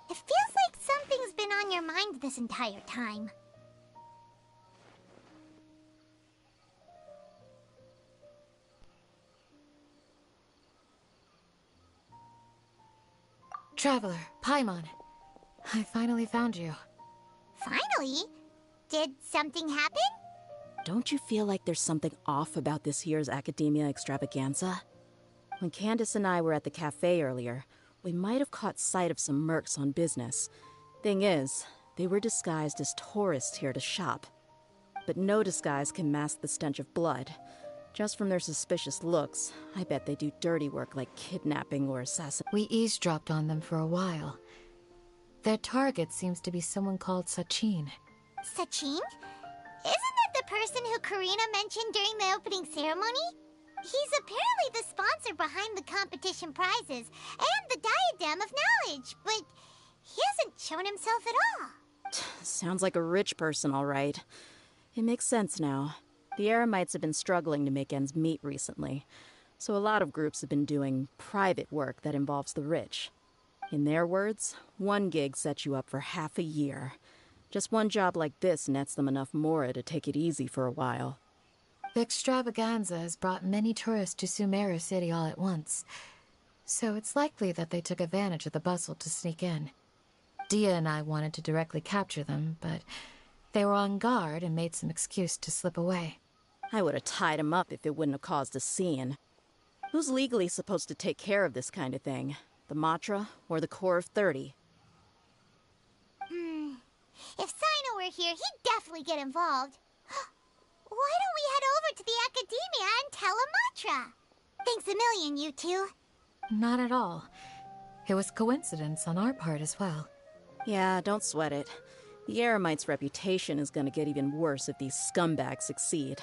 [SPEAKER 13] It feels like something's been on your mind this entire time.
[SPEAKER 15] Traveler, Paimon. I finally found you.
[SPEAKER 13] Finally? Did something happen?
[SPEAKER 16] don't you feel like there's something off about this year's Academia Extravaganza? When Candace and I were at the cafe earlier, we might have caught sight of some mercs on business. Thing is, they were disguised as tourists here to shop. But no disguise can mask the stench of blood. Just from their suspicious looks, I bet they do dirty work like kidnapping or assassination.
[SPEAKER 15] We eavesdropped on them for a while. Their target seems to be someone called Sachin.
[SPEAKER 13] Sachin? Isn't that the person who Karina mentioned during the opening ceremony? He's apparently the sponsor behind the competition prizes and the Diadem of Knowledge, but he hasn't shown himself at all.
[SPEAKER 16] Sounds like a rich person, all right. It makes sense now. The Eremites have been struggling to make ends meet recently, so a lot of groups have been doing private work that involves the rich. In their words, one gig sets you up for half a year. Just one job like this nets them enough mora to take it easy for a while.
[SPEAKER 15] The extravaganza has brought many tourists to Sumeru City all at once, so it's likely that they took advantage of the bustle to sneak in. Dia and I wanted to directly capture them, but they were on guard and made some excuse to slip away.
[SPEAKER 16] I would have tied him up if it wouldn't have caused a scene. Who's legally supposed to take care of this kind of thing? The Matra or the Corps of 30?
[SPEAKER 13] If Sino were here, he'd definitely get involved. Why don't we head over to the Academia and tell Amatra? Thanks a million, you two.
[SPEAKER 15] Not at all. It was coincidence on our part as well.
[SPEAKER 16] Yeah, don't sweat it. The Eremites' reputation is gonna get even worse if these scumbags succeed.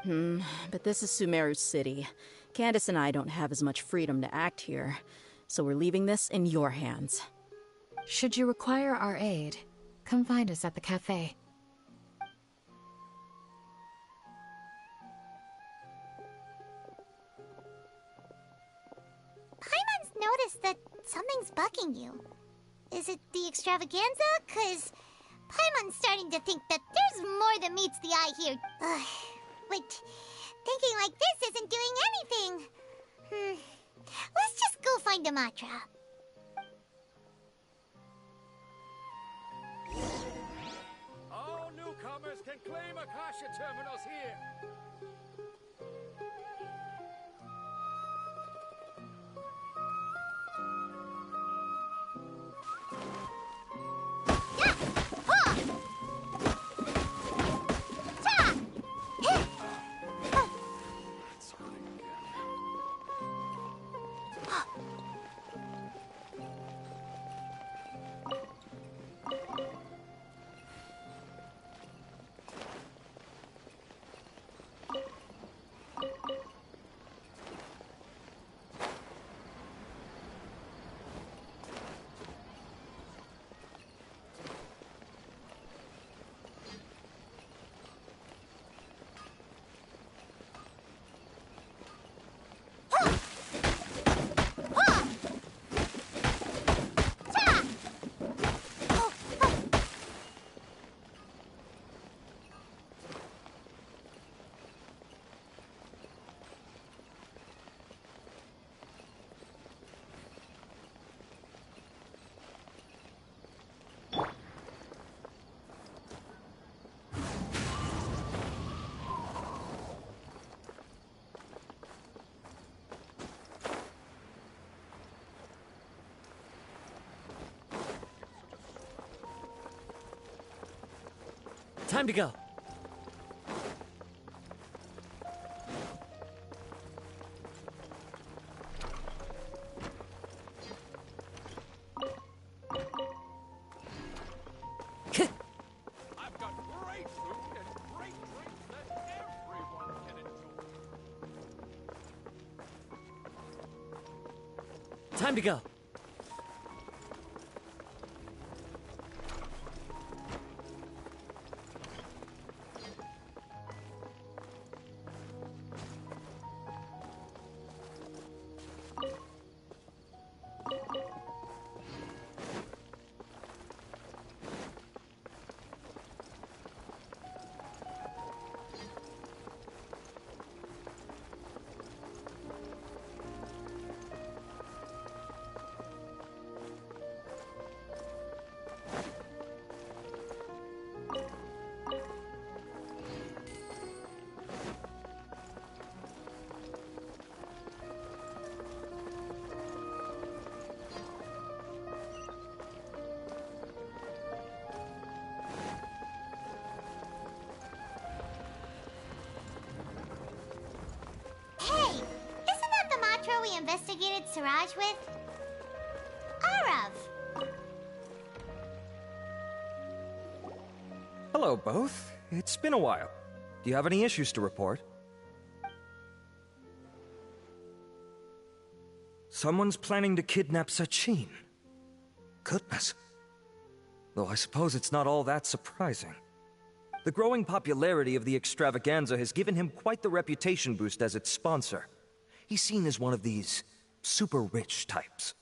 [SPEAKER 16] But this is Sumeru City. Candace and I don't have as much freedom to act here, so we're leaving this in your hands.
[SPEAKER 15] Should you require our aid, come find us at the cafe.
[SPEAKER 13] Paimon's noticed that something's bugging you. Is it the extravaganza? 'Cause Paimon's starting to think that there's more than meets the eye here. But thinking like this isn't doing anything. Let's just go find Amatra.
[SPEAKER 17] All newcomers can claim Akasha terminals here.
[SPEAKER 5] Time to go.
[SPEAKER 17] I've got great food and great drinks that everyone can enjoy.
[SPEAKER 5] Time to go.
[SPEAKER 13] investigated Siraj with? Arav.
[SPEAKER 18] Hello, both. It's been a while. Do you have any issues to report? Someone's planning to kidnap Sachin. Goodness. Though I suppose it's not all that surprising. The growing popularity of the extravaganza has given him quite the reputation boost as its sponsor. He's seen as one of these super rich types.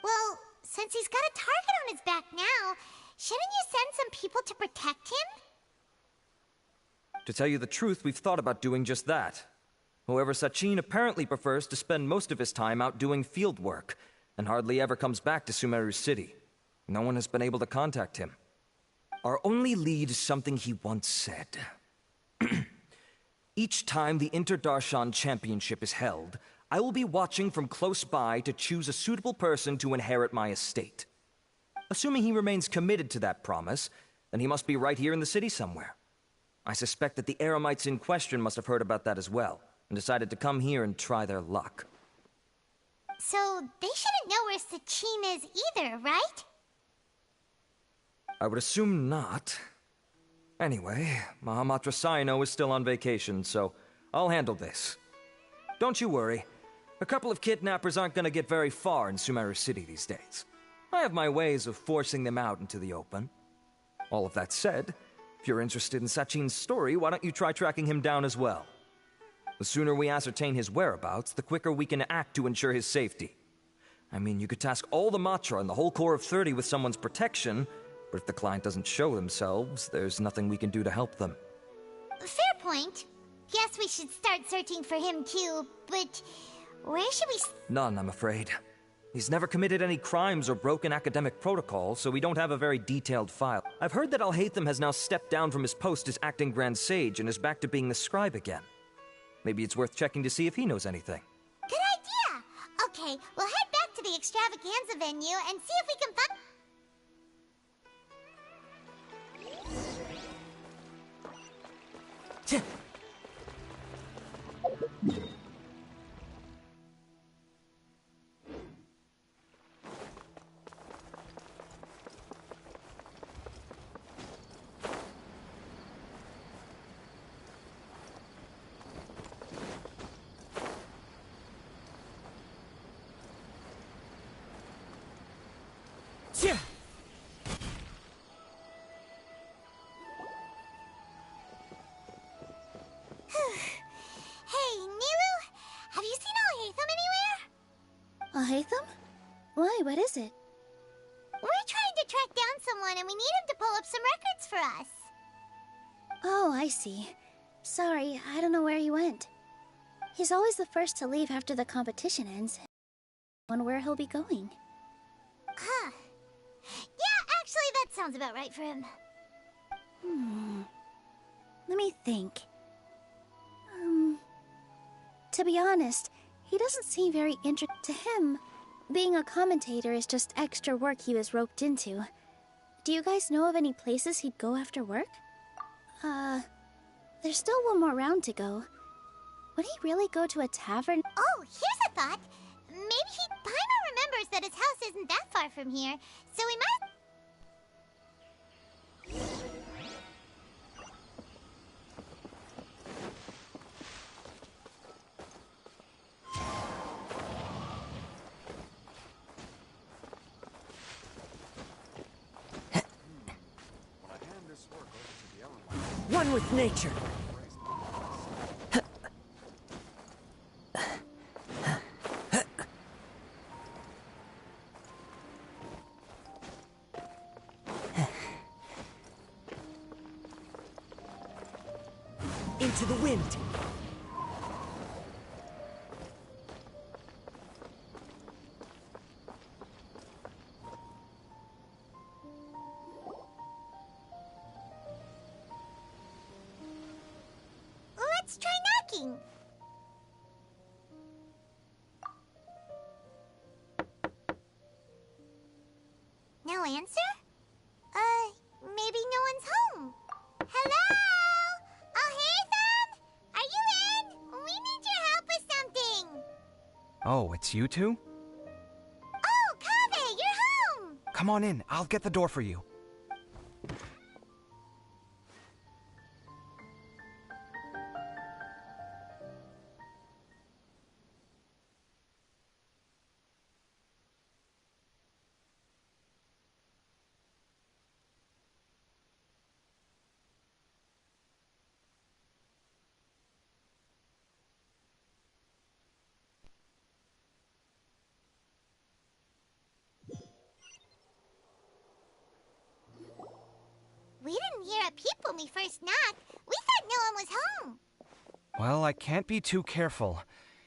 [SPEAKER 13] Well, since he's got a target on his back now, shouldn't you send some people to protect him?
[SPEAKER 18] To tell you the truth, we've thought about doing just that. However, Sachin apparently prefers to spend most of his time out doing field work, and hardly ever comes back to Sumeru City. No one has been able to contact him. Our only lead is something he once said. Each time the Inter-Darshan Championship is held, I will be watching from close by to choose a suitable person to inherit my estate. Assuming he remains committed to that promise, then he must be right here in the city somewhere. I suspect that the Eremites in question must have heard about that as well, and decided to come here and try their luck.
[SPEAKER 13] So, they shouldn't know where Sachin is either, right?
[SPEAKER 18] I would assume not. Anyway, Mahamatra Saino is still on vacation, so I'll handle this. Don't you worry. A couple of kidnappers aren't gonna get very far in Sumeru City these days. I have my ways of forcing them out into the open. All of that said, if you're interested in Sachin's story, why don't you try tracking him down as well? The sooner we ascertain his whereabouts, the quicker we can act to ensure his safety. I mean, you could task all the Matra and the whole Corps of 30 with someone's protection, but if the client doesn't show themselves, there's nothing we can do to help them.
[SPEAKER 13] Fair point. Guess we should start searching for him too, but where should we
[SPEAKER 18] None, I'm afraid. He's never committed any crimes or broken academic protocol, so we don't have a very detailed file. I've heard that Alhaitham has now stepped down from his post as acting Grand Sage and is back to being the scribe again. Maybe it's worth checking to see if he knows anything.
[SPEAKER 13] Good idea! Okay, we'll head back to the extravaganza venue and see if we can find... Hey, Nilu! Have you seen Alhaitham anywhere?
[SPEAKER 10] Alhaitham? Why, what is it?
[SPEAKER 13] We're trying to track down someone and we need him to pull up some records for us.
[SPEAKER 10] Oh, I see. Sorry, I don't know where he went. He's always the first to leave after the competition ends. I wonder where he'll be going.
[SPEAKER 13] Huh. Yeah, actually, that sounds about right for him.
[SPEAKER 10] Let me think. To be honest, he doesn't seem very interested. To him, being a commentator is just extra work he was roped into. Do you guys know of any places he'd go after work? There's still one more round to go. Would he really go to a tavern?
[SPEAKER 13] Oh, here's a thought. Maybe Paimon remembers that his house isn't that far from here, so we might...
[SPEAKER 5] One with nature. Into the wind.
[SPEAKER 13] Let's try knocking. No answer? Maybe no one's home. Hello? Alhaitham? Are you in? We need your help with something.
[SPEAKER 7] Oh, it's you two?
[SPEAKER 13] Oh, Kaveh, you're home!
[SPEAKER 7] Come on in, I'll get the door for you.
[SPEAKER 13] We didn't hear a peep when we first knocked. We thought no one was home.
[SPEAKER 7] Well, I can't be too careful.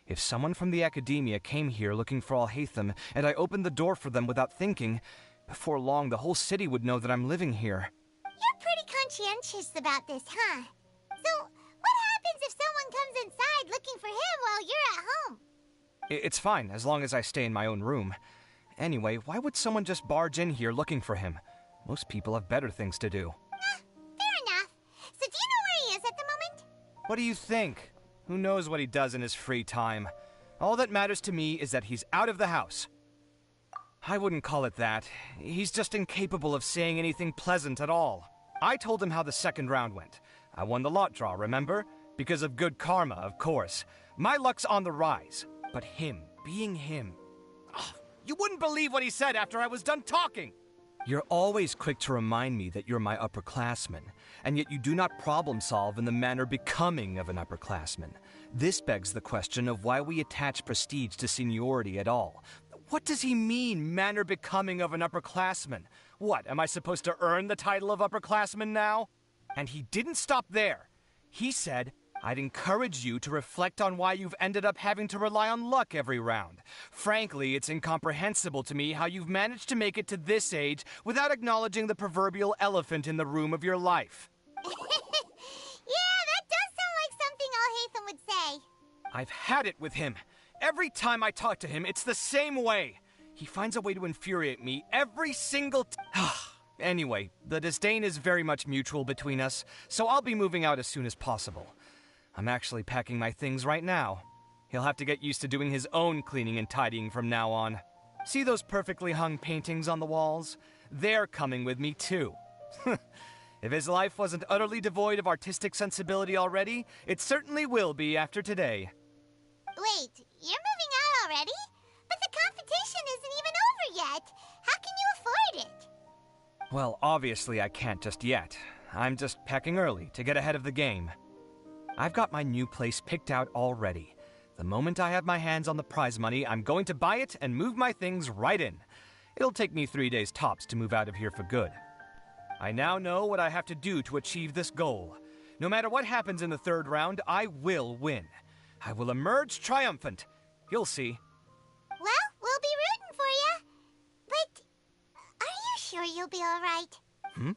[SPEAKER 7] If someone from the academia came here looking for Alhaitham, and I opened the door for them without thinking, before long the whole city would know that I'm living here.
[SPEAKER 13] You're pretty conscientious about this, huh? So, what happens if someone comes inside looking for him while you're at home?
[SPEAKER 7] It's fine, as long as I stay in my own room. Anyway, why would someone just barge in here looking for him? Most people have better things to do.
[SPEAKER 13] Fair enough. So do you know where he is at the moment?
[SPEAKER 7] What do you think? Who knows what he does in his free time? All that matters to me is that he's out of the house. I wouldn't call it that. He's just incapable of saying anything pleasant at all. I told him how the second round went. I won the lot draw, remember? Because of good karma, of course. My luck's on the rise. But him, being him... Oh, you wouldn't believe what he said after I was done talking! You're always quick to remind me that you're my upperclassman, and yet you do not problem solve in the manner becoming of an upperclassman. This begs the question of why we attach prestige to seniority at all. What does he mean, manner becoming of an upperclassman? What, am I supposed to earn the title of upperclassman now? And he didn't stop there. He said, I'd encourage you to reflect on why you've ended up having to rely on luck every round. Frankly, it's incomprehensible to me how you've managed to make it to this age without acknowledging the proverbial elephant in the room of your life.
[SPEAKER 13] Yeah, that does sound like something Alhaitham would say.
[SPEAKER 7] I've had it with him. Every time I talk to him, it's the same way. He finds a way to infuriate me every single Anyway, the disdain is very much mutual between us, so I'll be moving out as soon as possible. I'm actually packing my things right now. He'll have to get used to doing his own cleaning and tidying from now on. See those perfectly hung paintings on the walls? They're coming with me too. If his life wasn't utterly devoid of artistic sensibility already, it certainly will be after today.
[SPEAKER 13] Wait, you're moving out already? But the competition isn't even over yet. How can you afford it?
[SPEAKER 7] Well, obviously I can't just yet. I'm just packing early to get ahead of the game. I've got my new place picked out already. The moment I have my hands on the prize money, I'm going to buy it and move my things right in. It'll take me 3 days tops to move out of here for good. I now know what I have to do to achieve this goal. No matter what happens in the third round, I will win. I will emerge triumphant. You'll see.
[SPEAKER 13] Well, we'll be rooting for you. But are you sure you'll be all right?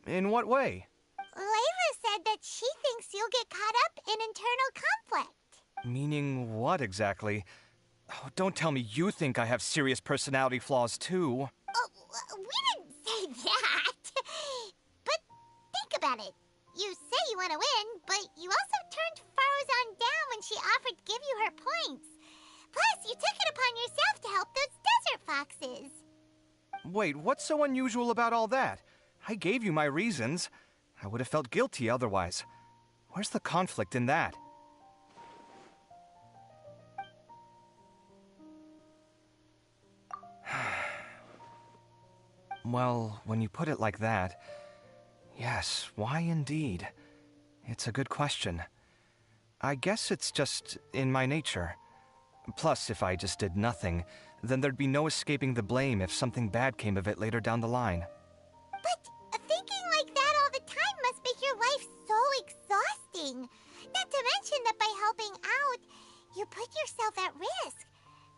[SPEAKER 7] In what way?
[SPEAKER 13] Layla said that she thinks you'll get caught up in internal conflict.
[SPEAKER 7] Meaning what exactly? Oh, don't tell me you think I have serious personality flaws too.
[SPEAKER 13] Oh, we didn't say that. But think about it. You say you want to win, but you also turned Faruzan down when she offered to give you her points. Plus, you took it upon yourself to help those desert foxes.
[SPEAKER 7] Wait, what's so unusual about all that? I gave you my reasons. I would have felt guilty otherwise. Where's the conflict in that? Well, when you put it like that, yes, why indeed? It's a good question. I guess it's just in my nature. Plus, if I just did nothing, then there'd be no escaping the blame if something bad came of it later down the line.
[SPEAKER 13] But thinking like that all the time must make your life so exhausting. Not to mention that by helping out, you put yourself at risk.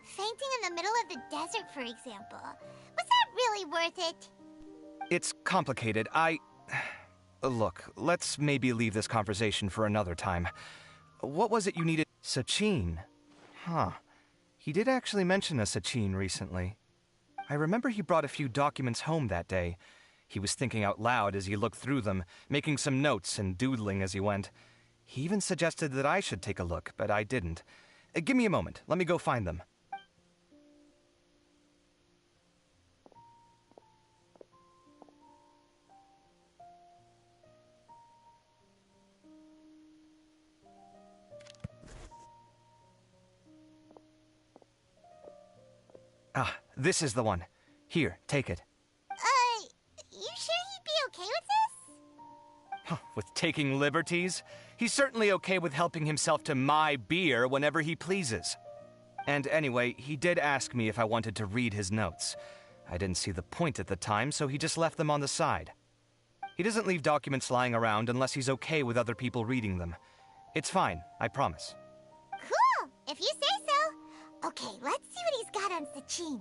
[SPEAKER 13] Fainting in the middle of the desert, for example. Was that really worth it?
[SPEAKER 7] It's complicated. Look, let's maybe leave this conversation for another time. What was it you needed? Sachin. Huh. He did actually mention a Sachin recently. I remember he brought a few documents home that day. He was thinking out loud as he looked through them, making some notes and doodling as he went. He even suggested that I should take a look, but I didn't. Give me a moment. Let me go find them. This is the one. Here, take it.
[SPEAKER 13] You sure he'd be okay with this?
[SPEAKER 7] With taking liberties? He's certainly okay with helping himself to my beer whenever he pleases. And anyway, he did ask me if I wanted to read his notes. I didn't see the point at the time, so he just left them on the side. He doesn't leave documents lying around unless he's okay with other people reading them. It's fine, I promise.
[SPEAKER 13] Cool, if you say so. Okay, let's see what he's got on Sachin.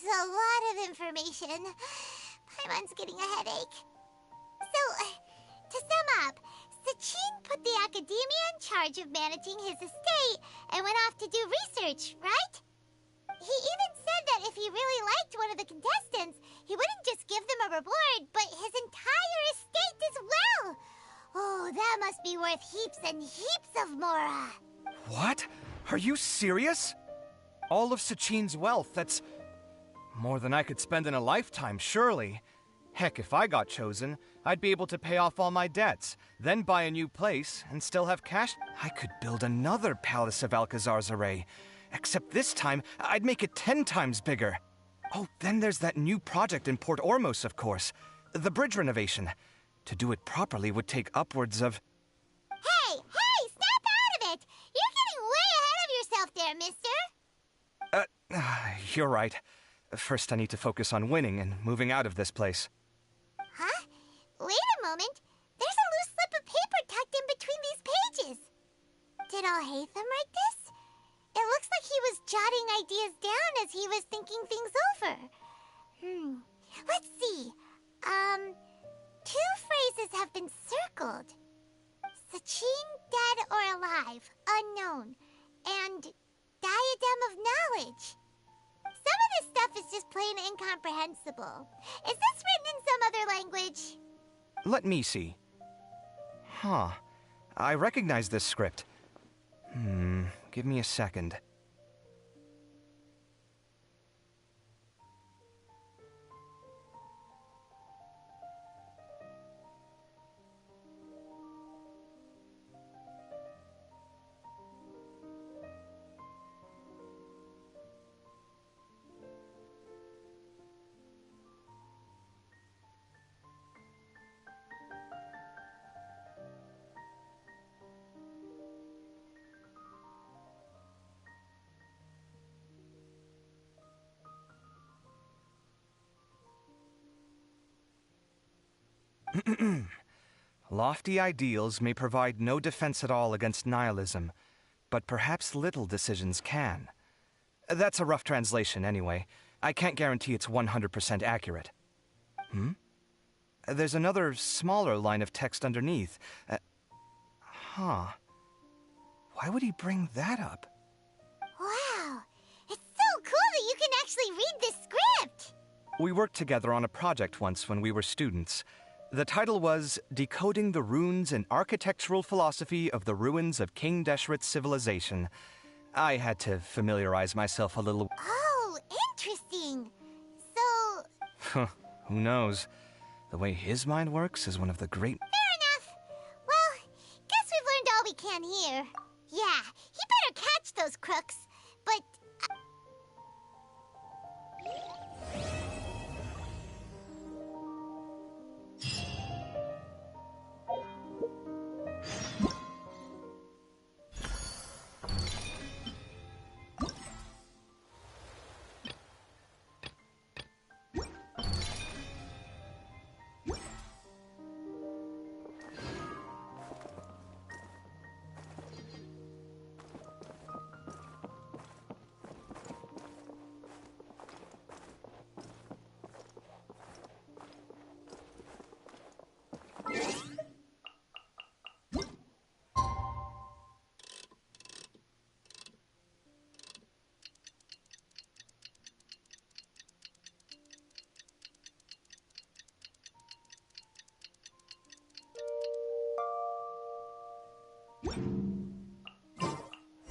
[SPEAKER 13] A lot of information. My mind's getting a headache. So, to sum up, Sachin put the academia in charge of managing his estate and went off to do research, right? He even said that if he really liked one of the contestants, he wouldn't just give them a reward, but his entire estate as well. Oh, that must be worth heaps and heaps of mora.
[SPEAKER 7] What? Are you serious? All of Sachin's wealth, that's more than I could spend in a lifetime, surely. Heck, if I got chosen, I'd be able to pay off all my debts, then buy a new place, and still have cash. I could build another Palace of Alcazar's Array. Except this time, I'd make it 10 times bigger. Oh, then there's that new project in Port Ormos, of course. The bridge renovation. To do it properly would take upwards of...
[SPEAKER 13] Hey, snap out of it! You're getting way ahead of yourself there, mister.
[SPEAKER 7] You're right. First, I need to focus on winning and moving out of this place.
[SPEAKER 13] Huh? Wait a moment. There's a loose slip of paper tucked in between these pages. Did Alhaitham write this? It looks like he was jotting ideas down as he was thinking things over. Let's see. Two phrases have been circled. Sachin, dead or alive, unknown. And diadem of knowledge. Some of this stuff is just plain incomprehensible. Is this written in some other language?
[SPEAKER 7] Let me see. Huh. I recognize this script. Give me a second. Lofty ideals may provide no defense at all against nihilism, but perhaps little decisions can. That's a rough translation, anyway. I can't guarantee it's 100% accurate. There's another, smaller line of text underneath. Why would he bring that up?
[SPEAKER 13] Wow! It's so cool that you can actually read this script!
[SPEAKER 7] We worked together on a project once when we were students. The title was Decoding the Runes and Architectural Philosophy of the Ruins of King Deshret's Civilization. I had to familiarize myself a little.
[SPEAKER 13] Oh, interesting. So...
[SPEAKER 7] Who knows? The way his mind works is one of the great...
[SPEAKER 13] Fair enough. Well, guess we've learned all we can here. Yeah, he better catch those crooks. But...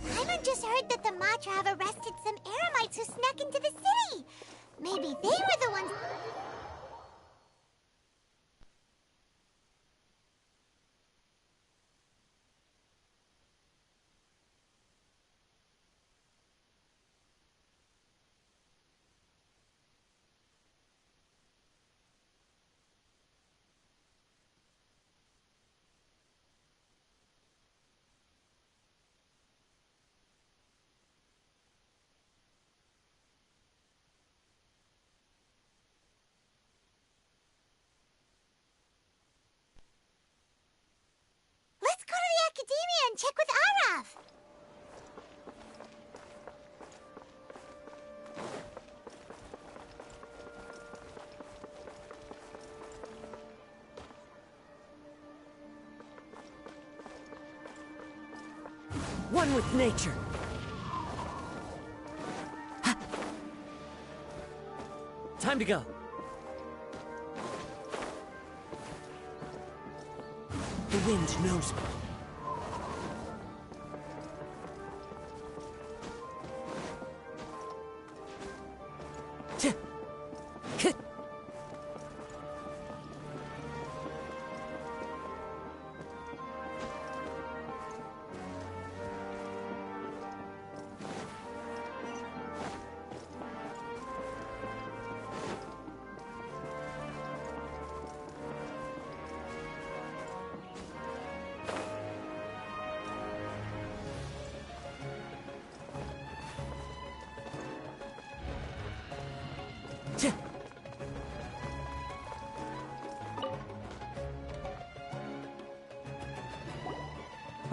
[SPEAKER 13] Paimon just heard that the Matra have arrested some Eremites who snuck into the city. Maybe they were the ones... Let's go to the Academia and check with Arav!
[SPEAKER 5] One with nature. Time to go. The wind knows me.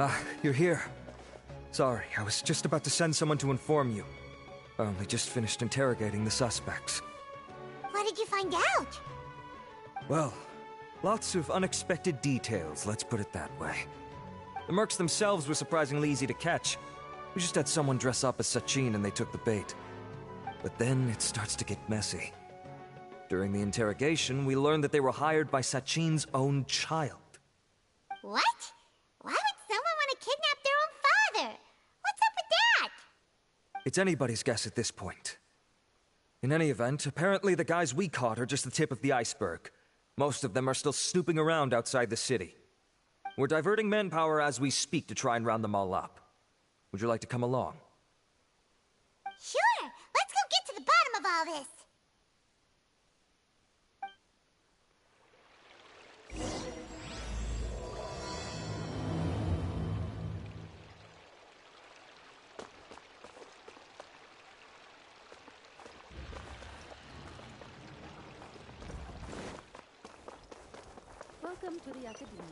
[SPEAKER 18] Ah, you're here. Sorry, I was just about to send someone to inform you. I only just finished interrogating the suspects.
[SPEAKER 13] What did you find out?
[SPEAKER 18] Well, lots of unexpected details, let's put it that way. The mercs themselves were surprisingly easy to catch. We just had someone dress up as Sachin and they took the bait. But then it starts to get messy. During the interrogation, we learned that they were hired by Sachin's own child.
[SPEAKER 13] What? Why would someone want to kidnap their own father? What's up with that?
[SPEAKER 18] It's anybody's guess at this point. In any event, apparently the guys we caught are just the tip of the iceberg. Most of them are still snooping around outside the city. We're diverting manpower as we speak to try and round them all up. Would you like to come along?
[SPEAKER 13] Sure! Let's go get to the bottom of all this!
[SPEAKER 19] Welcome to the Academia.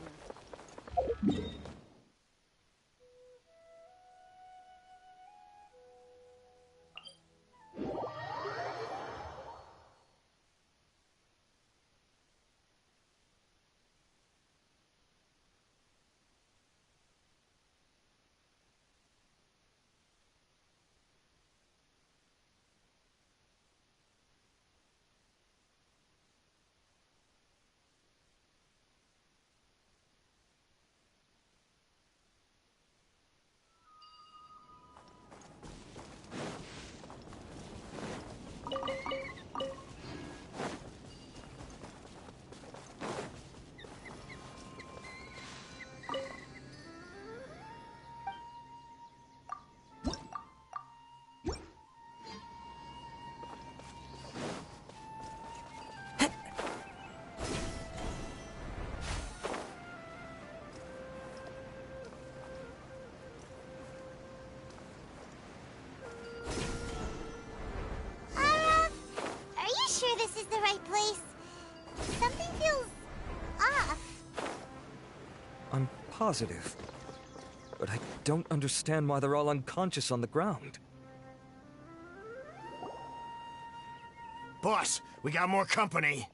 [SPEAKER 13] Are you sure this is the right place? Something feels off.
[SPEAKER 18] I'm positive. But I don't understand why they're all unconscious on the ground.
[SPEAKER 3] Boss, we got more company.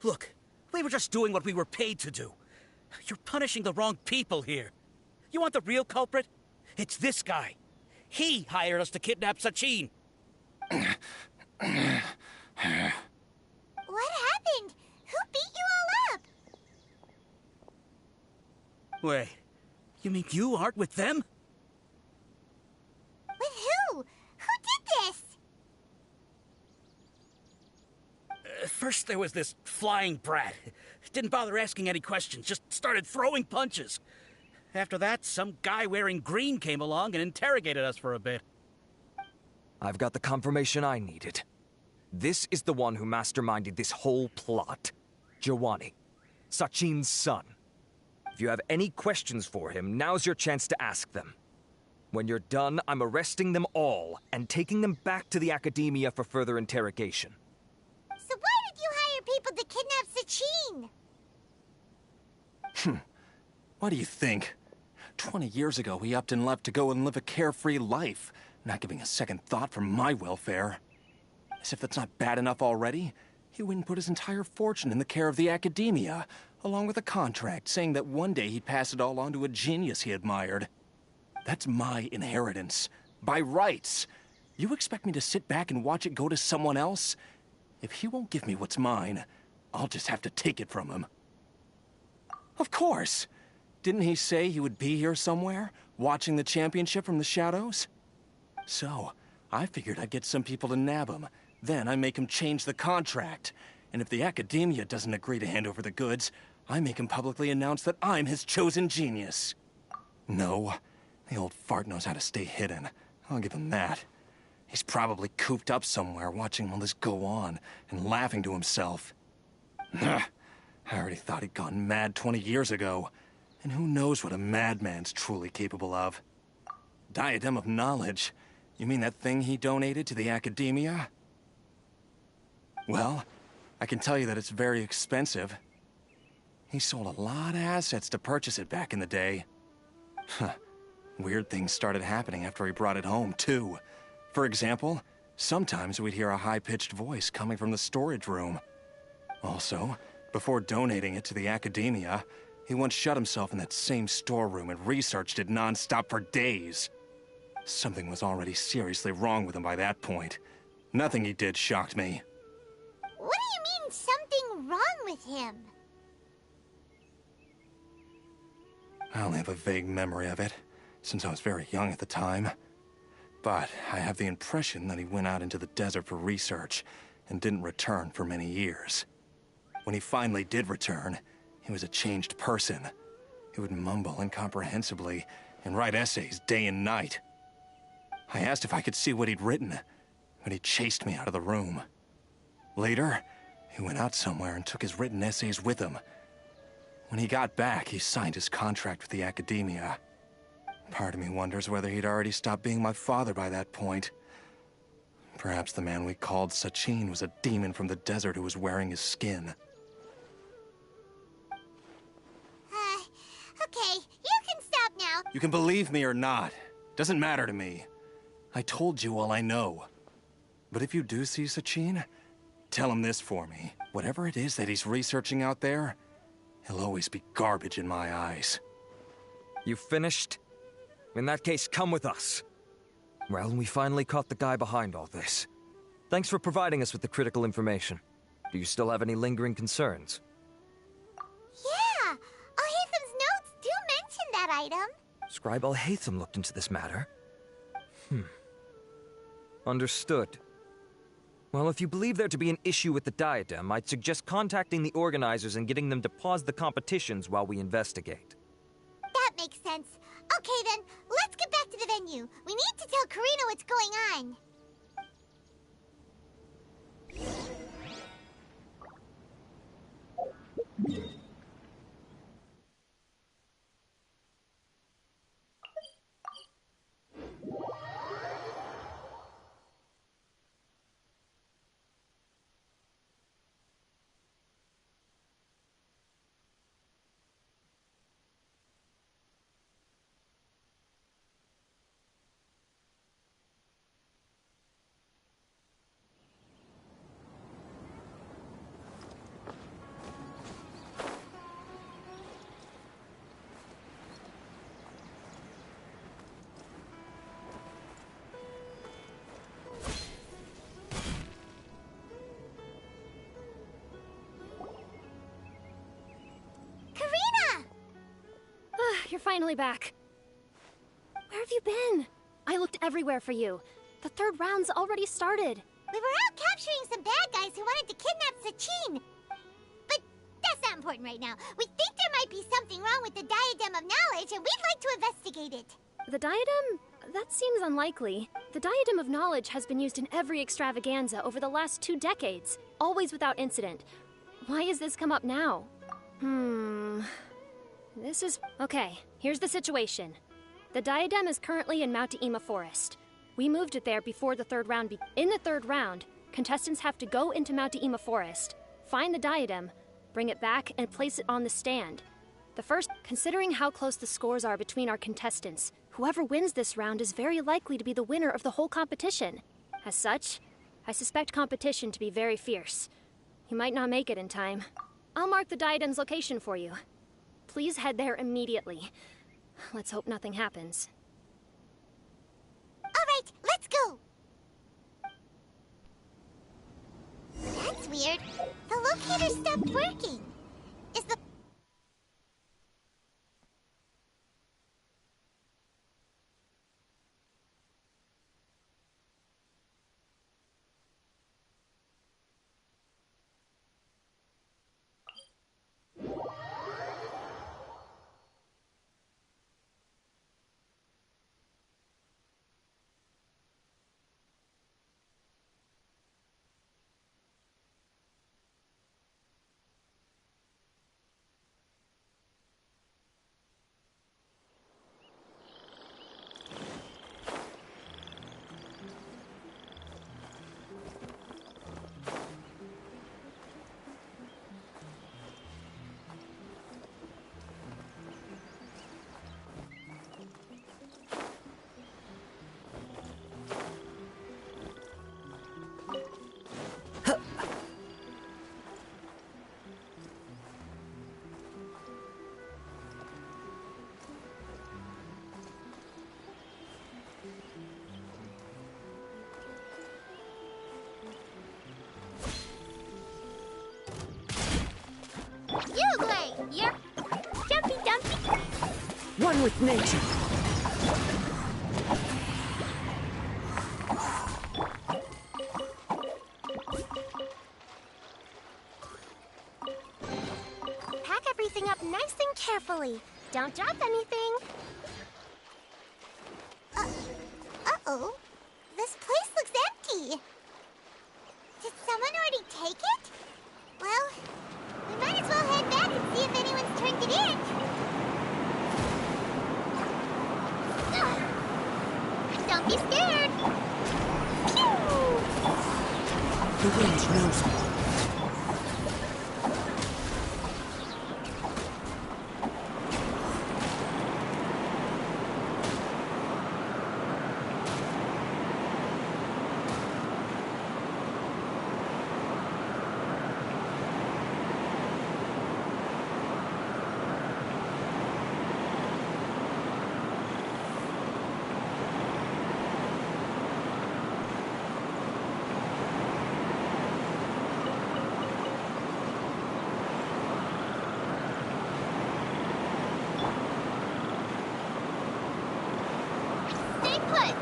[SPEAKER 20] Look, we were just doing what we were paid to do. You're punishing the wrong people here. You want the real culprit? It's this guy. He hired us to kidnap Sachin.
[SPEAKER 13] What happened? Who beat you all up?
[SPEAKER 20] Wait, you mean you aren't with them?
[SPEAKER 13] With who? Who did this?
[SPEAKER 20] First there was this flying brat. Didn't bother asking any questions, just started throwing punches. After that, some guy wearing green came along and interrogated us for a bit.
[SPEAKER 18] I've got the confirmation I needed. This is the one who masterminded this whole plot. Jawani, Sachin's son. If you have any questions for him, now's your chance to ask them. When you're done, I'm arresting them all and taking them back to the Academia for further interrogation.
[SPEAKER 13] So why did you hire people to kidnap Sachin?
[SPEAKER 21] What do you think? 20 years ago, he upped and left to go and live a carefree life, not giving a second thought for my welfare. As if that's not bad enough already, he went and put his entire fortune in the care of the Academia, along with a contract saying that one day he'd pass it all on to a genius he admired. That's my inheritance, by rights. You expect me to sit back and watch it go to someone else? If he won't give me what's mine, I'll just have to take it from him. Of course! Didn't he say he would be here somewhere, watching the championship from the shadows? So, I figured I'd get some people to nab him. Then I make him change the contract. And if the Academia doesn't agree to hand over the goods, I make him publicly announce that I'm his chosen genius. No, the old fart knows how to stay hidden. I'll give him that. He's probably cooped up somewhere watching all this go on and laughing to himself. I already thought he'd gone mad 20 years ago. And who knows what a madman's truly capable of? Diadem of knowledge? You mean that thing he donated to the Academia? Well, I can tell you that it's very expensive. He sold a lot of assets to purchase it back in the day. Weird things started happening after he brought it home, too. For example, sometimes we'd hear a high-pitched voice coming from the storage room. Also, before donating it to the Academia, he once shut himself in that same storeroom and researched it non-stop for days. Something was already seriously wrong with him by that point. Nothing he did shocked me.
[SPEAKER 13] What do you mean, something wrong with him?
[SPEAKER 21] I only have a vague memory of it, since I was very young at the time. But I have the impression that he went out into the desert for research and didn't return for many years. When he finally did return, he was a changed person. He would mumble incomprehensibly and write essays day and night. I asked if I could see what he'd written, but he chased me out of the room. Later, he went out somewhere and took his written essays with him. When he got back, he signed his contract with the Academia. Part of me wonders whether he'd already stopped being my father by that point. Perhaps the man we called Sachin was a demon from the desert who was wearing his skin.
[SPEAKER 13] Okay, you can stop now.
[SPEAKER 21] You can believe me or not. Doesn't matter to me. I told you all I know. But if you do see Sachin, tell him this for me. Whatever it is that he's researching out there, he'll always be garbage in my eyes.
[SPEAKER 18] You finished? In that case, come with us. Well, we finally caught the guy behind all this. Thanks for providing us with the critical information. Do you still have any lingering concerns?
[SPEAKER 13] Yeah! Al-Haytham's notes do mention that item.
[SPEAKER 18] Scribe Al-Haytham looked into this matter. Understood. Well, if you believe there to be an issue with the diadem, I'd suggest contacting the organizers and getting them to pause the competitions while we investigate.
[SPEAKER 13] That makes sense. Okay then, let's get back to the venue. We need to tell Karina what's going on.
[SPEAKER 2] You're finally back. Where have you been? I looked everywhere for you. The third round's already started.
[SPEAKER 13] We were out capturing some bad guys who wanted to kidnap Sachin. But that's not important right now. We think there might be something wrong with the Diadem of Knowledge, and we'd like to investigate it.
[SPEAKER 2] The diadem? That seems unlikely. The Diadem of Knowledge has been used in every extravaganza over the last 2 decades, always without incident. Why has this come up now? Okay, here's the situation. The diadem is currently in Mount Ima Forest. We moved it there before the third round In the third round, contestants have to go into Mount Ima Forest, find the diadem, bring it back, and place it on the stand. Considering how close the scores are between our contestants, whoever wins this round is very likely to be the winner of the whole competition. As such, I suspect competition to be very fierce. You might not make it in time. I'll mark the diadem's location for you. Please head there immediately. Let's hope nothing happens.
[SPEAKER 13] All right, let's go! That's weird. The locator stopped working. Is the...
[SPEAKER 9] You're Jumpy Dumpy.
[SPEAKER 5] One with nature.
[SPEAKER 9] Pack everything up nice and carefully. Don't drop anything.
[SPEAKER 13] Uh-oh. This place looks empty. Did someone already take it? Well, we might as well head back and see if anyone's turned it in. Don't be scared. Pew!
[SPEAKER 12] The wind knows me.
[SPEAKER 13] Stay put.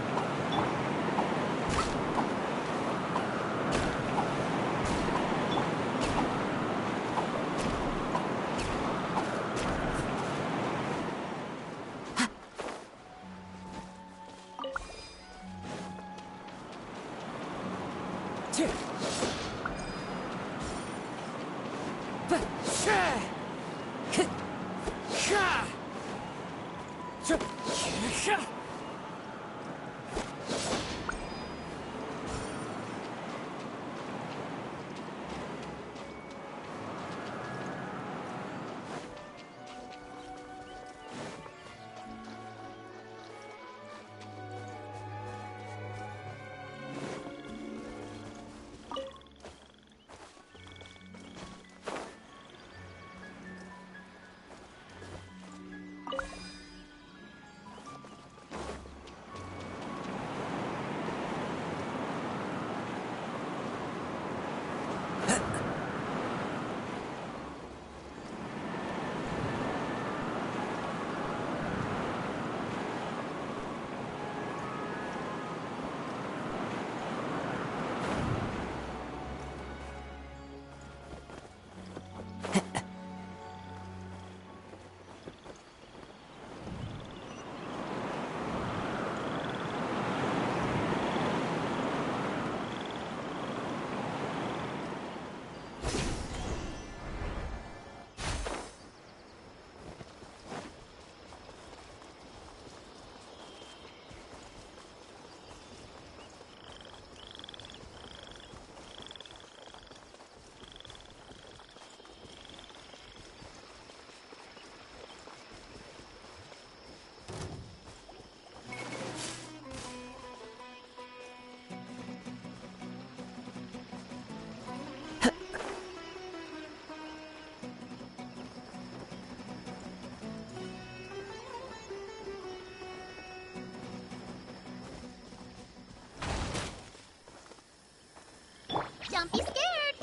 [SPEAKER 13] Don't be scared.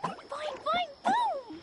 [SPEAKER 13] Boing, boing, boom.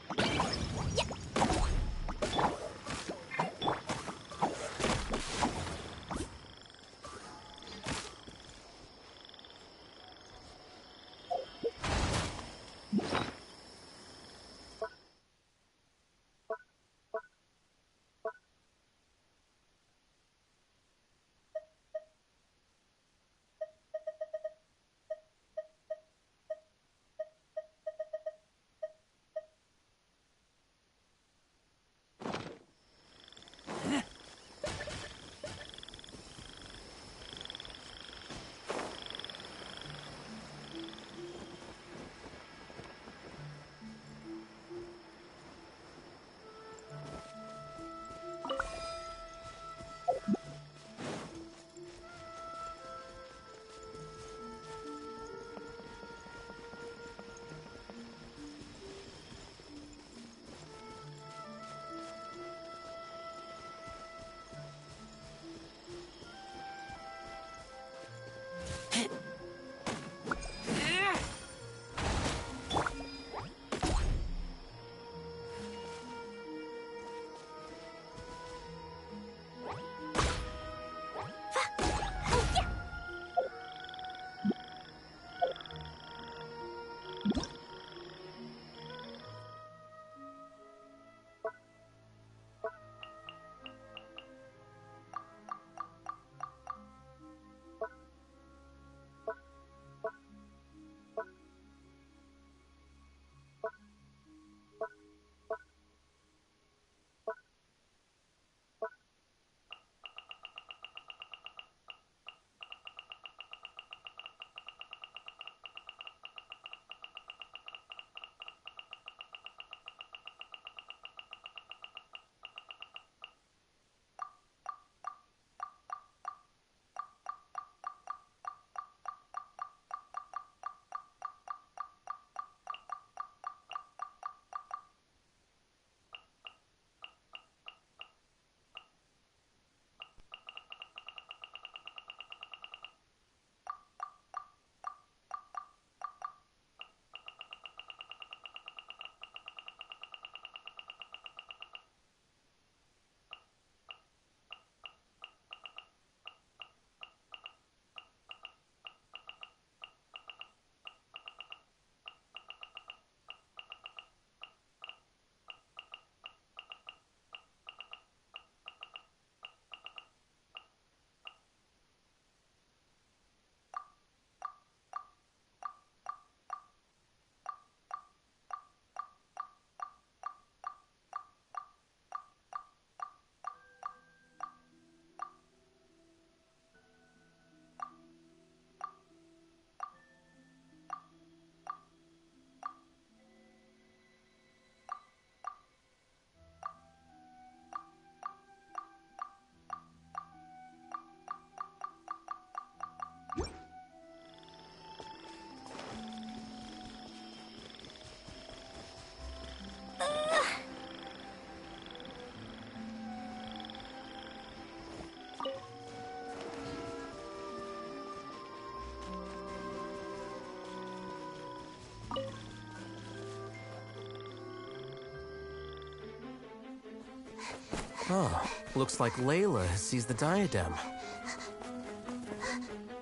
[SPEAKER 8] Oh, looks like Layla has seized the diadem.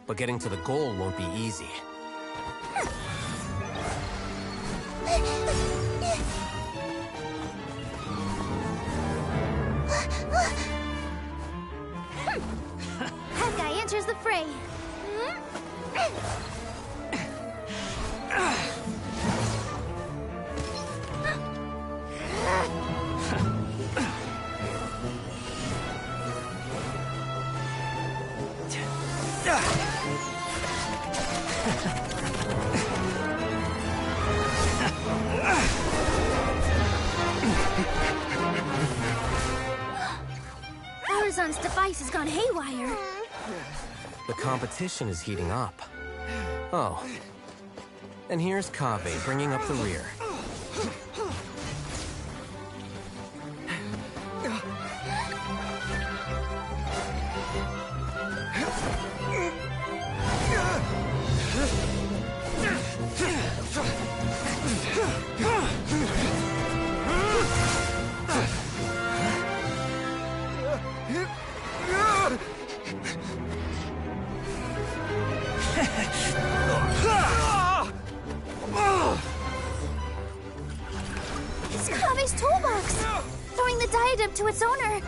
[SPEAKER 8] But getting to the goal won't be easy.
[SPEAKER 10] That guy enters the fray. Horizon's device has gone haywire.
[SPEAKER 8] The competition is heating up. Oh. And here's Kaveh bringing up the rear.
[SPEAKER 10] It's Kaveh's toolbox! Throwing the diadem to its owner!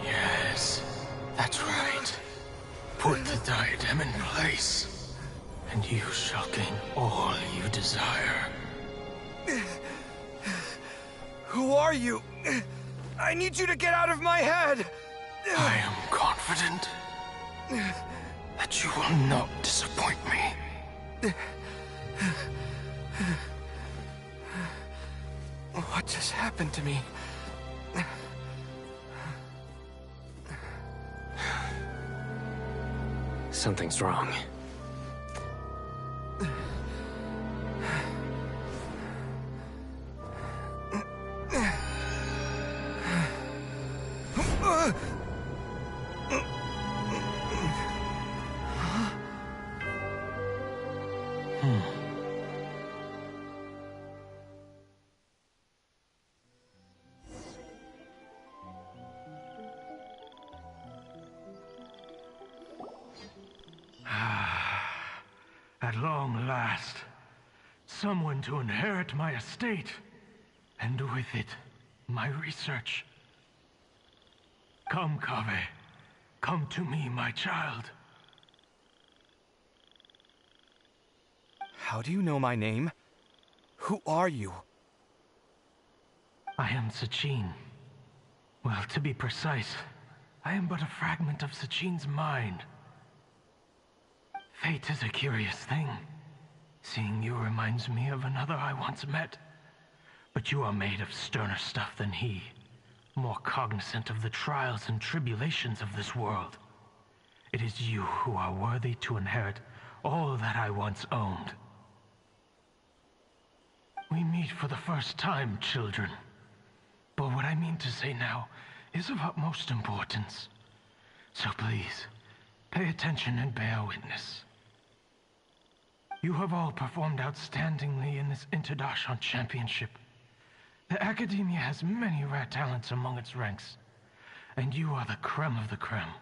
[SPEAKER 19] Yes, that's right. Put the diadem in place, and you shall gain all you desire.
[SPEAKER 22] Who are you? I need you to get out of my head!
[SPEAKER 19] I am confident that you will not disappoint me.
[SPEAKER 22] What just happened to me?
[SPEAKER 11] Something's wrong.
[SPEAKER 19] At long last, someone to inherit my estate, and with it, my research. Come, Kaveh. Come to me, my child.
[SPEAKER 7] How do you know my name? Who are you?
[SPEAKER 19] I am Sachin. Well, to be precise, I am but a fragment of Sachin's mind. Fate is a curious thing. Seeing you reminds me of another I once met. But you are made of sterner stuff than he, more cognizant of the trials and tribulations of this world. It is you who are worthy to inherit all that I once owned. We meet for the first time, children. But what I mean to say now is of utmost importance. So please, pay attention and bear witness. You have all performed outstandingly in this Interdashon Championship. The Academia has many rare talents among its ranks, and you are the creme of the creme.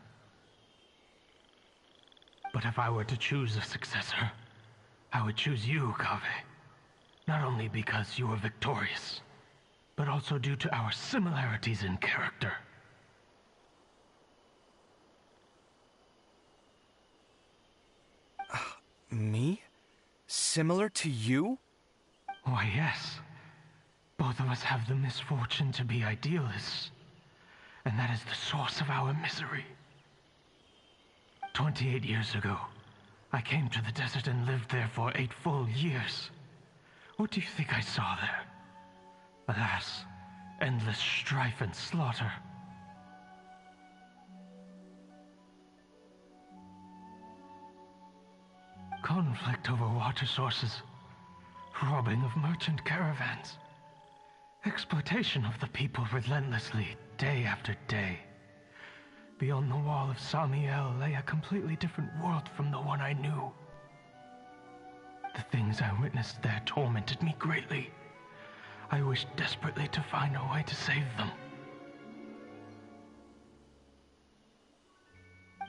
[SPEAKER 19] But if I were to choose a successor, I would choose you, Kaveh. Not only because you were victorious, but also due to our similarities in character.
[SPEAKER 7] Me? Similar to you?
[SPEAKER 19] Why, yes. Both of us have the misfortune to be idealists, and that is the source of our misery. 28 years ago, I came to the desert and lived there for 8 full years. What do you think I saw there? Alas, endless strife and slaughter. Conflict over water sources, robbing of merchant caravans, exploitation of the people relentlessly, day after day. beyond the wall of Samiel lay a completely different world from the one I knew. The things I witnessed there tormented me greatly. I wished desperately to find a way to save them.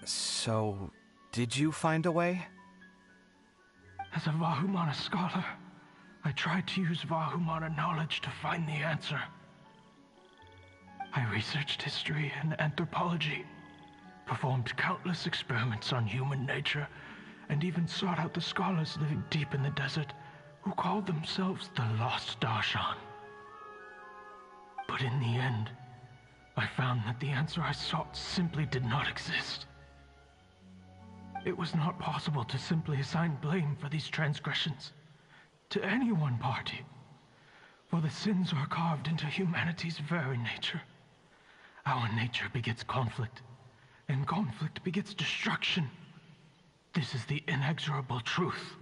[SPEAKER 7] So, did you find a way?
[SPEAKER 19] As a Vahumana scholar, I tried to use Vahumana knowledge to find the answer. I researched history and anthropology, performed countless experiments on human nature, and even sought out the scholars living deep in the desert who called themselves the Lost Darshan. But in the end, I found that the answer I sought simply did not exist. It was not possible to simply assign blame for these transgressions to any one party, for the sins are carved into humanity's very nature. Our nature begets conflict, and conflict begets destruction. This is the inexorable truth.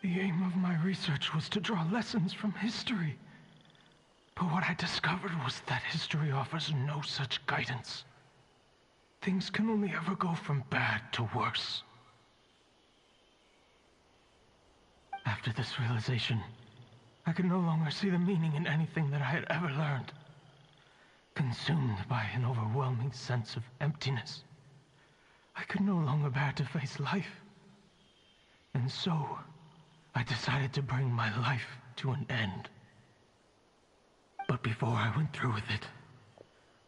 [SPEAKER 19] The aim of my research was to draw lessons from history. But what I discovered was that history offers no such guidance. Things can only ever go from bad to worse. After this realization, I could no longer see the meaning in anything that I had ever learned. Consumed by an overwhelming sense of emptiness, I could no longer bear to face life. And so, I decided to bring my life to an end. But before I went through with it,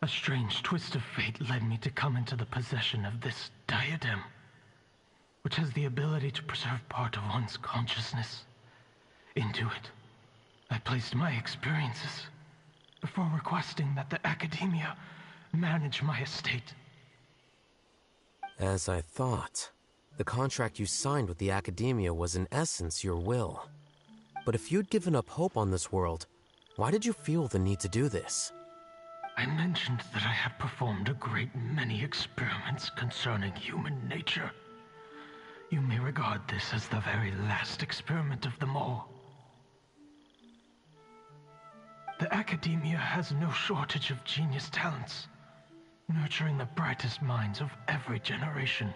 [SPEAKER 19] a strange twist of fate led me to come into the possession of this diadem, which has the ability to preserve part of one's consciousness. Into it, I placed my experiences before requesting that the Academia manage my estate.
[SPEAKER 8] As I thought, the contract you signed with the Academia was in essence your will. But if you'd given up hope on this world, why did you feel the need to do this?
[SPEAKER 19] I mentioned that I had performed a great many experiments concerning human nature. You may regard this as the very last experiment of them all. The Academia has no shortage of genius talents, nurturing the brightest minds of every generation.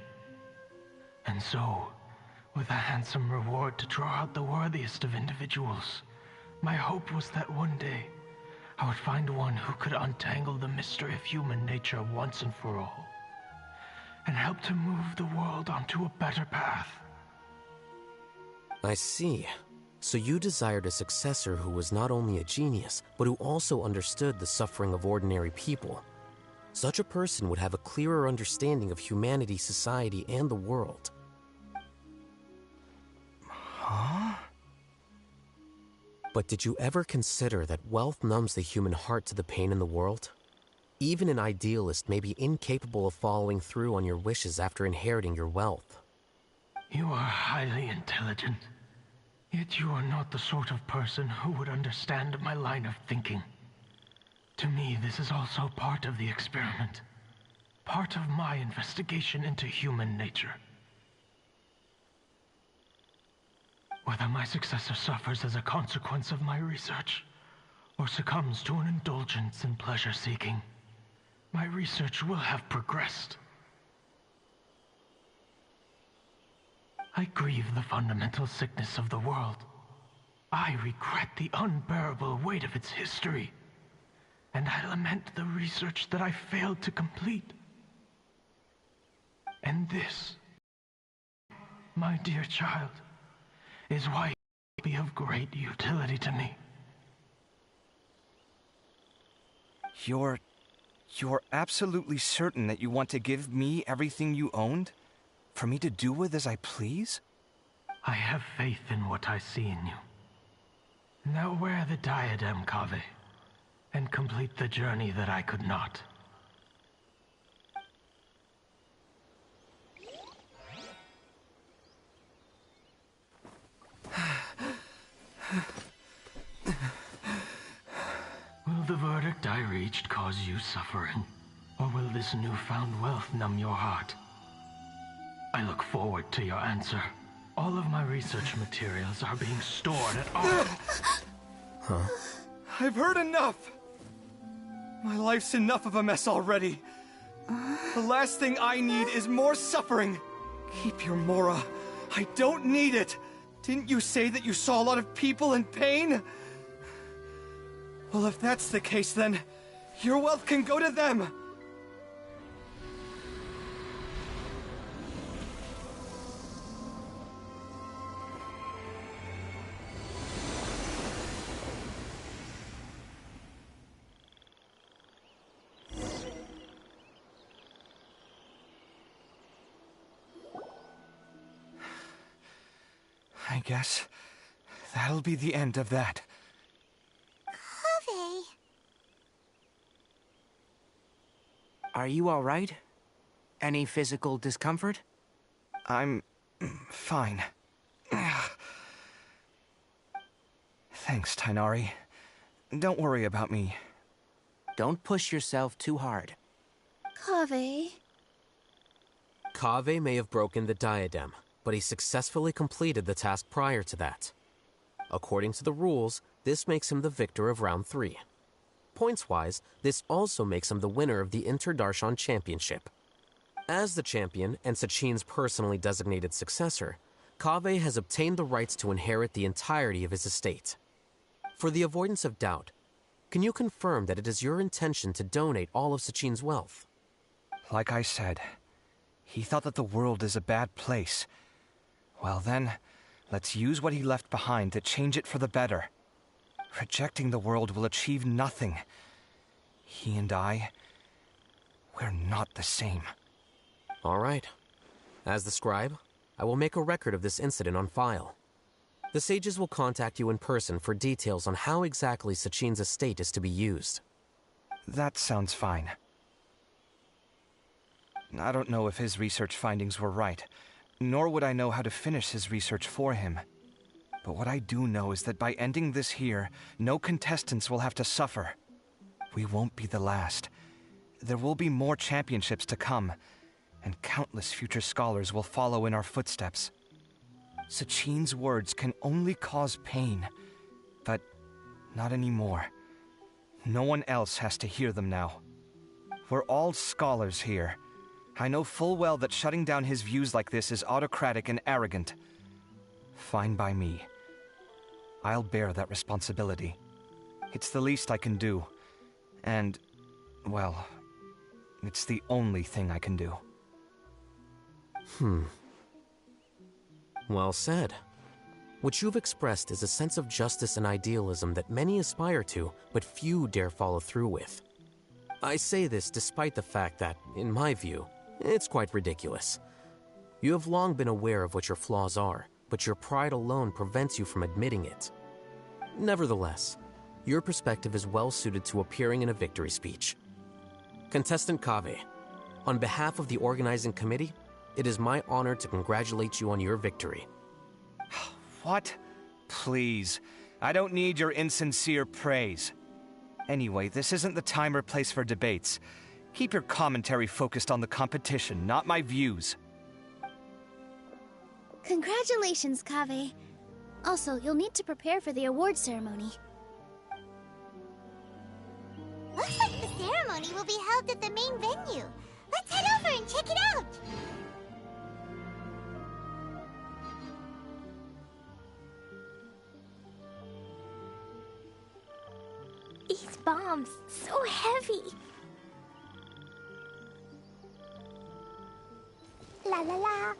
[SPEAKER 19] And so, with a handsome reward to draw out the worthiest of individuals, my hope was that one day I would find one who could untangle the mystery of human nature once and for all, and help to move the world onto a better path.
[SPEAKER 8] I see. So you desired a successor who was not only a genius, but who also understood the suffering of ordinary people. Such a person would have a clearer understanding of humanity, society, and the world.
[SPEAKER 7] Huh?
[SPEAKER 8] But did you ever consider that wealth numbs the human heart to the pain in the world? Even an idealist may be incapable of following through on your wishes after inheriting your wealth.
[SPEAKER 19] You are highly intelligent. Yet you are not the sort of person who would understand my line of thinking. To me, this is also part of the experiment. Part of my investigation into human nature. Whether my successor suffers as a consequence of my research, or succumbs to an indulgence in pleasure-seeking, my research will have progressed. I grieve the fundamental sickness of the world. I regret the unbearable weight of its history. And I lament the research that I failed to complete. And this, my dear child, is why it will be of great utility to me.
[SPEAKER 7] You're absolutely certain that you want to give me everything you owned? For me to do with as I please?
[SPEAKER 19] I have faith in what I see in you. Now wear the diadem, Kaveh, and complete the journey that I could not. Will the verdict I reached cause you suffering? Or will this newfound wealth numb your heart? I look forward to your answer. All of my research materials are being stored at our...
[SPEAKER 8] Huh?
[SPEAKER 22] I've heard enough! My life's enough of a mess already. The last thing I need is more suffering. Keep your Mora. I don't need it. Didn't you say that you saw a lot of people in pain? Well, if that's the case, then your wealth can go to them. I guess that'll be the end of that.
[SPEAKER 13] Kaveh.
[SPEAKER 6] Are you all right? Any physical discomfort?
[SPEAKER 7] I'm fine. Thanks, Tainari. Don't worry about me.
[SPEAKER 6] Don't push yourself too hard.
[SPEAKER 10] Kaveh.
[SPEAKER 8] Kaveh may have broken the diadem, but he successfully completed the task prior to that. According to the rules, this makes him the victor of Round 3. Points-wise, this also makes him the winner of the Inter-Darshan Championship. As the champion and Sachin's personally designated successor, Kaveh has obtained the rights to inherit the entirety of his estate. For the avoidance of doubt, can you confirm that it is your intention to donate all of Sachin's wealth?
[SPEAKER 7] Like I said, he thought that the world is a bad place. Well then, let's use what he left behind to change it for the better. Rejecting the world will achieve nothing. He and I, we're not the same.
[SPEAKER 8] All right. As the scribe, I will make a record of this incident on file. The sages will contact you in person for details on how exactly Sachin's estate is to be used.
[SPEAKER 7] That sounds fine. I don't know if his research findings were right, nor would I know how to finish his research for him. But what I do know is that by ending this here, no contestants will have to suffer. We won't be the last. There will be more championships to come, and countless future scholars will follow in our footsteps. Sachin's words can only cause pain, but not anymore. No one else has to hear them now. We're all scholars here. I know full well that shutting down his views like this is autocratic and arrogant. Fine by me. I'll bear that responsibility. It's the least I can do. And, well, it's the only thing I can do.
[SPEAKER 8] Well said. What you've expressed is a sense of justice and idealism that many aspire to, but few dare follow through with. I say this despite the fact that, in my view, it's quite ridiculous. You have long been aware of what your flaws are, but your pride alone prevents you from admitting it. Nevertheless, your perspective is well suited to appearing in a victory speech. Contestant Kaveh, on behalf of the organizing committee, it is my honor to congratulate you on your victory.
[SPEAKER 7] What? Please. I don't need your insincere praise. Anyway, this isn't the time or place for debates. Keep your commentary focused on the competition, not my views.
[SPEAKER 10] Congratulations, Kaveh. Also, you'll need to prepare for the award ceremony.
[SPEAKER 13] Looks like the ceremony will be held at the main venue. Let's head over and check it out.
[SPEAKER 9] These bombs, so heavy. La la la.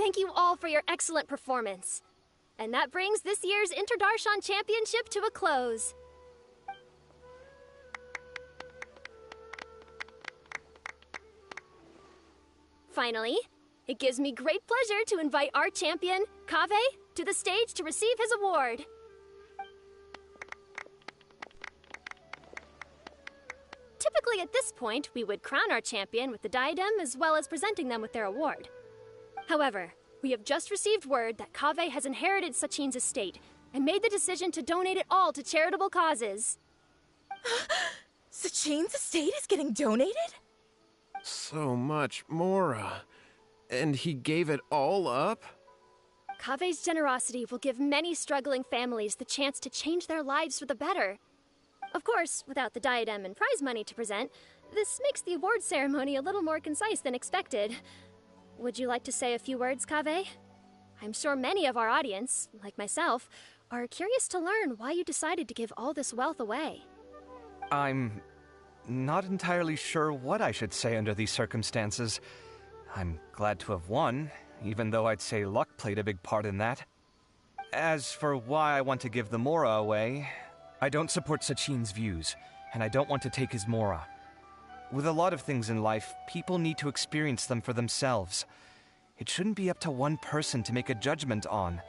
[SPEAKER 2] thank you all for your excellent performance. And that brings this year's Interdarshan Championship to a close. Finally, it gives me great pleasure to invite our champion, Kaveh, to the stage to receive his award. Typically at this point, we would crown our champion with the diadem as well as presenting them with their award. However, we have just received word that Kaveh has inherited Sachin's estate and made the decision to donate it all to charitable causes.
[SPEAKER 1] Sachin's estate is getting donated?
[SPEAKER 14] So much, Mora. And he gave it all up?
[SPEAKER 2] Kaveh's generosity will give many struggling families the chance to change their lives for the better. Of course, without the diadem and prize money to present, this makes the award ceremony a little more concise than expected. Would you like to say a few words, Kaveh? I'm sure many of our audience, like myself, are curious to learn why you decided to give all this wealth away.
[SPEAKER 7] I'm not entirely sure what I should say under these circumstances. I'm glad to have won, even though I'd say luck played a big part in that. As for why I want to give the Mora away, I don't support Sachin's views, and I don't want to take his Mora. With a lot of things in life, people need to experience them for themselves. It shouldn't be up to one person to make a judgment on.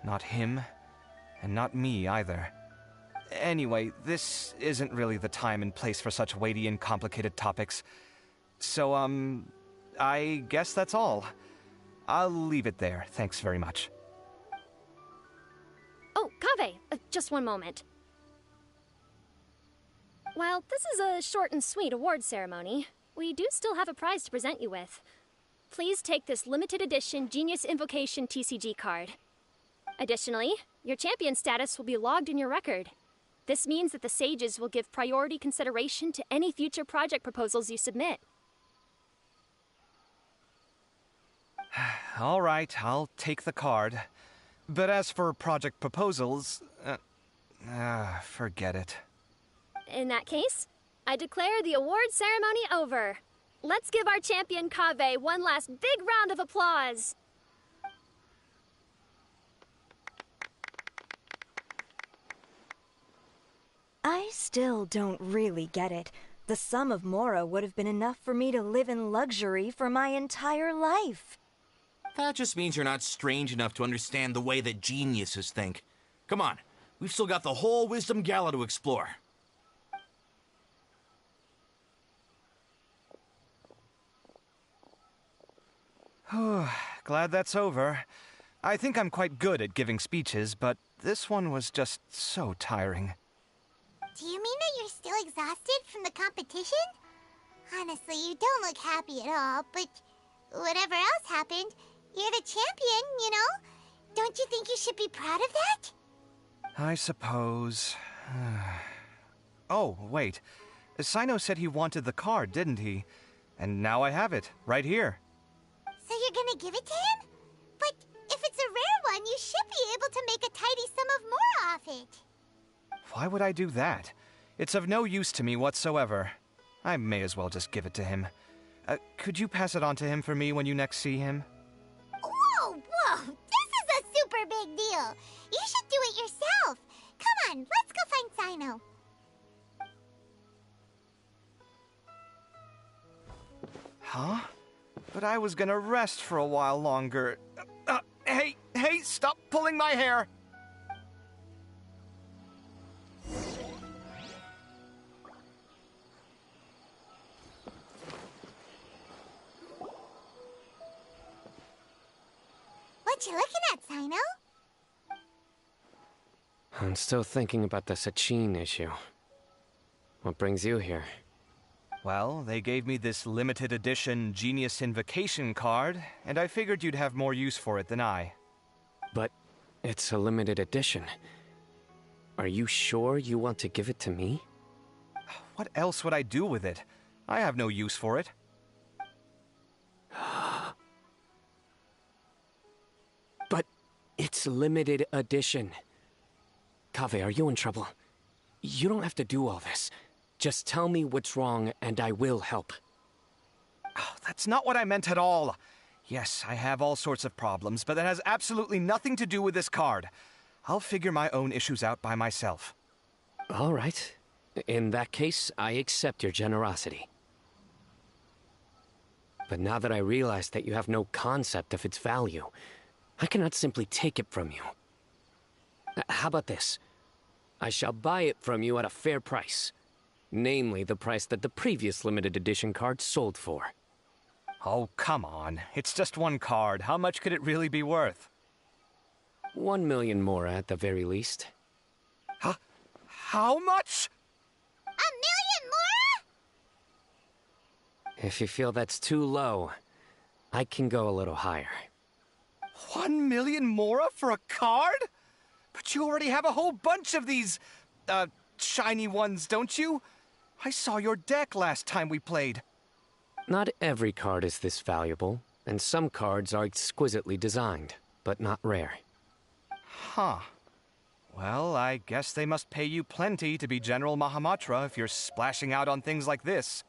[SPEAKER 7] Not him, and not me either. Anyway, this isn't really the time and place for such weighty and complicated topics. So, I guess that's all. I'll leave it there. Thanks very much.
[SPEAKER 2] Oh, Kaveh, just one moment. While this is a short and sweet award ceremony, we do still have a prize to present you with. Please take this limited edition Genius Invocation TCG card. Additionally, your champion status will be logged in your record. This means that the Sages will give priority consideration to any future project proposals you submit.
[SPEAKER 7] All right, I'll take the card. But as for project proposals, forget it.
[SPEAKER 2] In that case, I declare the award ceremony over. Let's give our champion Kaveh one last big round of applause.
[SPEAKER 1] I still don't really get it. The sum of Mora would have been enough for me to live in luxury for my entire life.
[SPEAKER 23] That just means you're not strange enough to understand the way that geniuses think. Come on, we've still got the whole Wisdom Gala to explore.
[SPEAKER 7] Glad that's over. I think I'm quite good at giving speeches, but this one was just so tiring.
[SPEAKER 13] Do you mean that you're still exhausted from the competition? Honestly, you don't look happy at all, but whatever else happened, you're the champion, you know? Don't you think you should be proud of that?
[SPEAKER 7] I suppose. Oh, wait. Sino said he wanted the card, didn't he? And now I have it, right here.
[SPEAKER 13] So you're gonna give it to him? But if it's a rare one, you should be able to make a tidy sum of Mora off it.
[SPEAKER 7] Why would I do that? It's of no use to me whatsoever. I may as well just give it to him. Could you pass it on to him for me when you next see him?
[SPEAKER 13] Whoa, whoa! This is a super big deal! You should do it yourself! Come on, let's go find Sino.
[SPEAKER 7] Huh? But I was gonna rest for a while longer. Hey, stop pulling my hair!
[SPEAKER 13] What you looking at, Sino?
[SPEAKER 11] I'm still thinking about the Sachin issue. What brings you here?
[SPEAKER 7] Well, they gave me this limited edition Genius Invocation card, and I figured you'd have more use for it than I.
[SPEAKER 11] But it's a limited edition. Are you sure you want to give it to me?
[SPEAKER 7] What else would I do with it? I have no use for it.
[SPEAKER 11] But it's limited edition. Kaveh, are you in trouble? You don't have to do all this. Just tell me what's wrong and I will help.
[SPEAKER 7] Oh, that's not what I meant at all. Yes, I have all sorts of problems, but that has absolutely nothing to do with this card. I'll figure my own issues out by myself.
[SPEAKER 11] All right. In that case, I accept your generosity. But now that I realize that you have no concept of its value, I cannot simply take it from you. How about this? I shall buy it from you at a fair price. Namely, the price that the previous limited edition card sold for.
[SPEAKER 7] Oh, come on. It's just one card. How much could it really be worth?
[SPEAKER 11] 1 million more at the very least.
[SPEAKER 7] Huh? How much?
[SPEAKER 13] 1 million more?
[SPEAKER 11] If you feel that's too low, I can go a little higher.
[SPEAKER 7] 1 million mora for a card? But you already have a whole bunch of these, shiny ones, don't you? I saw your deck last time we played.
[SPEAKER 11] Not every card is this valuable, and some cards are exquisitely designed, but not rare.
[SPEAKER 7] Huh. Well, I guess they must pay you plenty to be General Mahamatra if you're splashing out on things like this.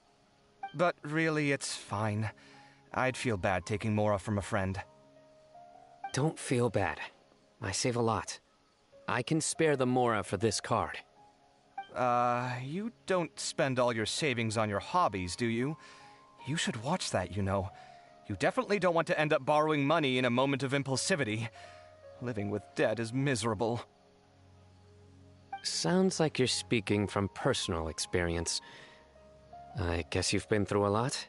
[SPEAKER 7] But really, it's fine. I'd feel bad taking mora from a friend.
[SPEAKER 11] Don't feel bad. I save a lot. I can spare the mora for this card.
[SPEAKER 7] You don't spend all your savings on your hobbies, do you? You should watch that, you know. You definitely don't want to end up borrowing money in a moment of impulsivity. Living with debt is miserable.
[SPEAKER 11] Sounds like you're speaking from personal experience. I guess you've been through a lot?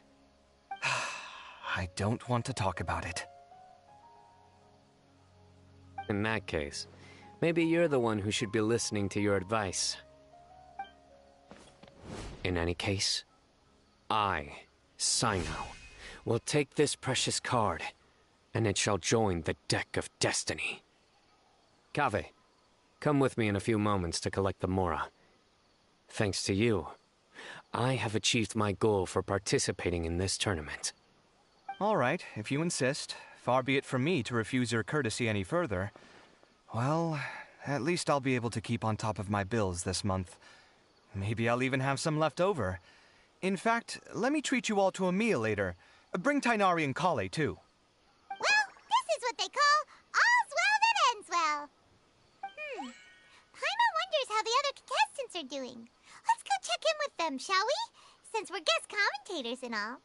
[SPEAKER 7] I don't want to talk about it.
[SPEAKER 11] In that case, maybe you're the one who should be listening to your advice. In any case, I, Sino, will take this precious card, and it shall join the deck of destiny. Kaveh, come with me in a few moments to collect the mora. Thanks to you, I have achieved my goal for participating in this tournament.
[SPEAKER 7] All right, if you insist. Far be it from me to refuse your courtesy any further. Well, at least I'll be able to keep on top of my bills this month. Maybe I'll even have some left over. In fact, let me treat you all to a meal later. Bring Tainari and Kale, too.
[SPEAKER 13] Well, this is what they call all's well that ends well. Paimon wonders how the other contestants are doing. Let's go check in with them, shall we? Since we're guest commentators and all.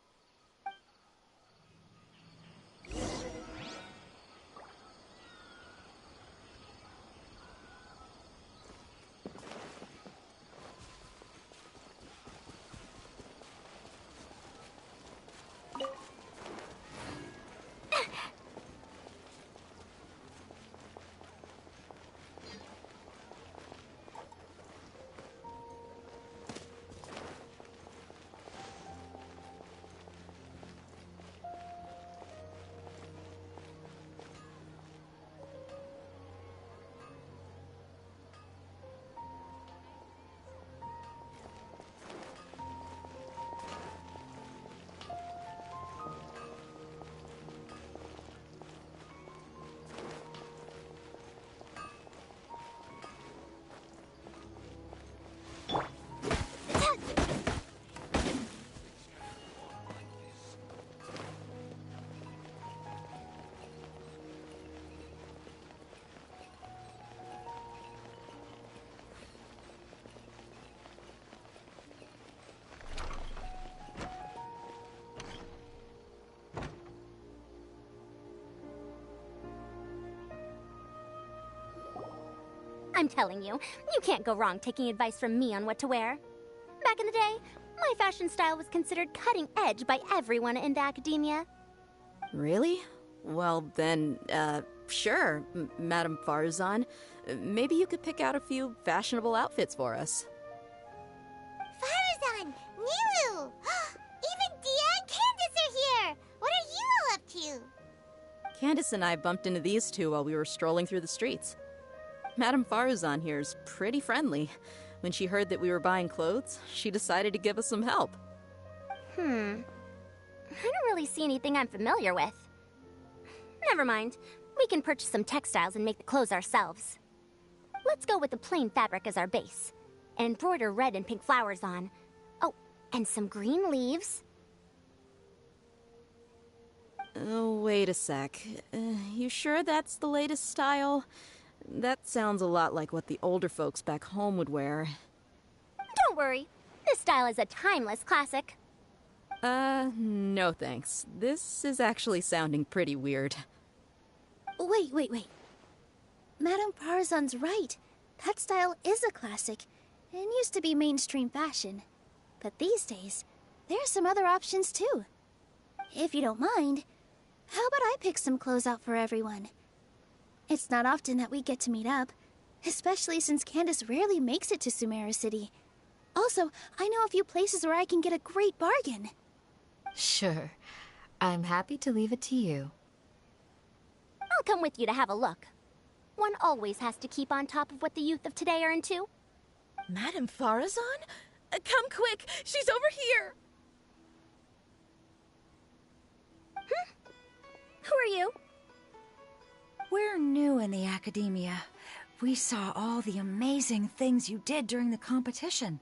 [SPEAKER 9] I'm telling you, you can't go wrong taking advice from me on what to wear. Back in the day, my fashion style was considered cutting edge by everyone in the academia.
[SPEAKER 4] Really? Well, then, sure, Madame Farzan. Maybe you could pick out a few fashionable outfits for us.
[SPEAKER 13] Farzan! Nilu! Even Dia and Candace are here! What are you all up to?
[SPEAKER 4] Candace and I bumped into these two while we were strolling through the streets. Madame Farzan here's pretty friendly. When she heard that we were buying clothes, she decided to give us some help.
[SPEAKER 9] I don't really see anything I'm familiar with. Never mind. We can purchase some textiles and make the clothes ourselves. Let's go with the plain fabric as our base, and embroider red and pink flowers on. Oh, and some green leaves.
[SPEAKER 4] Wait a sec. You sure that's the latest style? That sounds a lot like what the older folks back home would wear.
[SPEAKER 9] Don't worry. This style is a timeless classic.
[SPEAKER 4] No thanks. This is actually sounding pretty weird.
[SPEAKER 10] Wait. Madame Farazan's right. That style is a classic, and used to be mainstream fashion. But these days, there are some other options too. If you don't mind, how about I pick some clothes out for everyone? It's not often that we get to meet up, especially since Candace rarely makes it to Sumeru City. Also, I know a few places where I can get a great bargain.
[SPEAKER 15] Sure. I'm happy to leave it to you.
[SPEAKER 9] I'll come with you to have a look. One always has to keep on top of what the youth of today are into.
[SPEAKER 16] Madame Farazan? Come quick! She's over here!
[SPEAKER 9] Who are you?
[SPEAKER 17] We're new in the academia. We saw all the amazing things you did during the competition.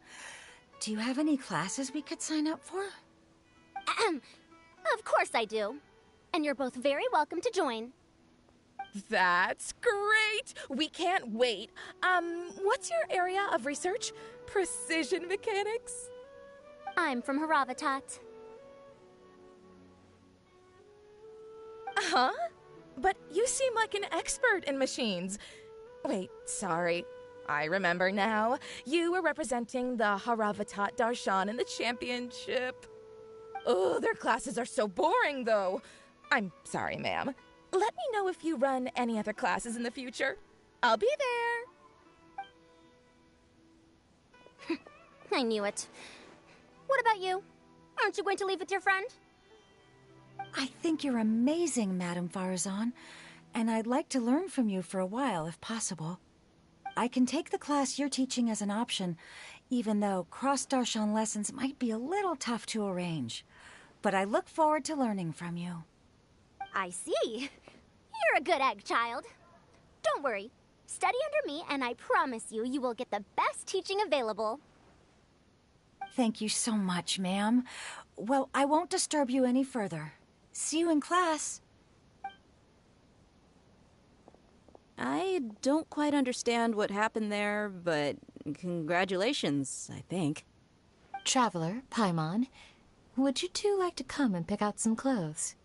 [SPEAKER 17] Do you have any classes we could sign up for?
[SPEAKER 9] Of course I do. And you're both very welcome to join.
[SPEAKER 16] That's great! We can't wait. What's your area of research? Precision mechanics?
[SPEAKER 9] I'm from Haravatat.
[SPEAKER 16] Huh? But you seem like an expert in machines. Wait, sorry. I remember now. You were representing the Haravatat Darshan in the championship. Oh, their classes are so boring, though. I'm sorry, ma'am. Let me know if you run any other classes in the future. I'll be there.
[SPEAKER 9] I knew it. What about you? Aren't you going to leave with your friend?
[SPEAKER 17] I think you're amazing, Madame Farazan, and I'd like to learn from you for a while, if possible. I can take the class you're teaching as an option, even though cross-Darshan lessons might be a little tough to arrange. But I look forward to learning from you.
[SPEAKER 9] I see. You're a good egg, child. Don't worry. Study under me, and I promise you, you will get the best teaching available.
[SPEAKER 17] Thank you so much, ma'am. Well, I won't disturb you any further. See you in class.
[SPEAKER 4] I don't quite understand what happened there, but congratulations, I think.
[SPEAKER 15] Traveler, Paimon, would you two like to come and pick out some clothes?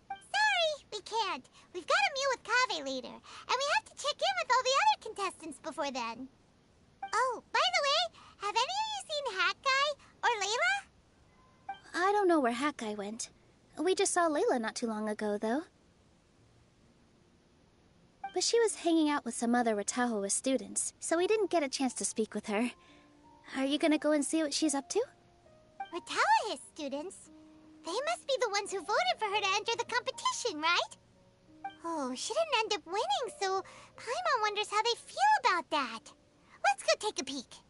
[SPEAKER 13] Sorry, we can't. We've got a meal with Kaveh later, and we have to check in with all the other contestants before then. Oh, by the way, have any of you seen Hat Guy or Layla?
[SPEAKER 10] I don't know where Hat Guy went. We just saw Layla not too long ago, though. But she was hanging out with some other Ratahoa students, so we didn't get a chance to speak with her. Are you gonna go and see what she's up to?
[SPEAKER 13] Ratahoa students? They must be the ones who voted for her to enter the competition, right? Oh, she didn't end up winning, so Paimon wonders how they feel about that. Let's go take a peek.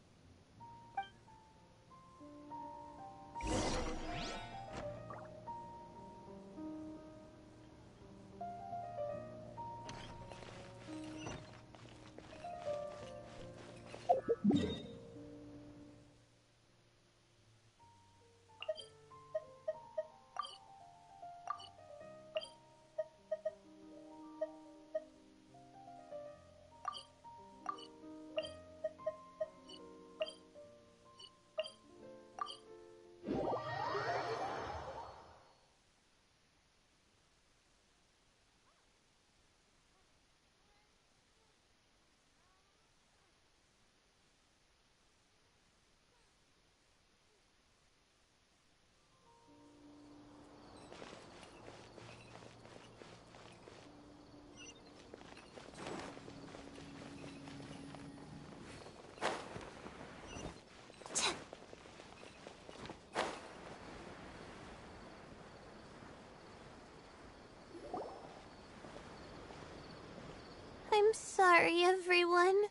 [SPEAKER 24] I'm sorry, everyone.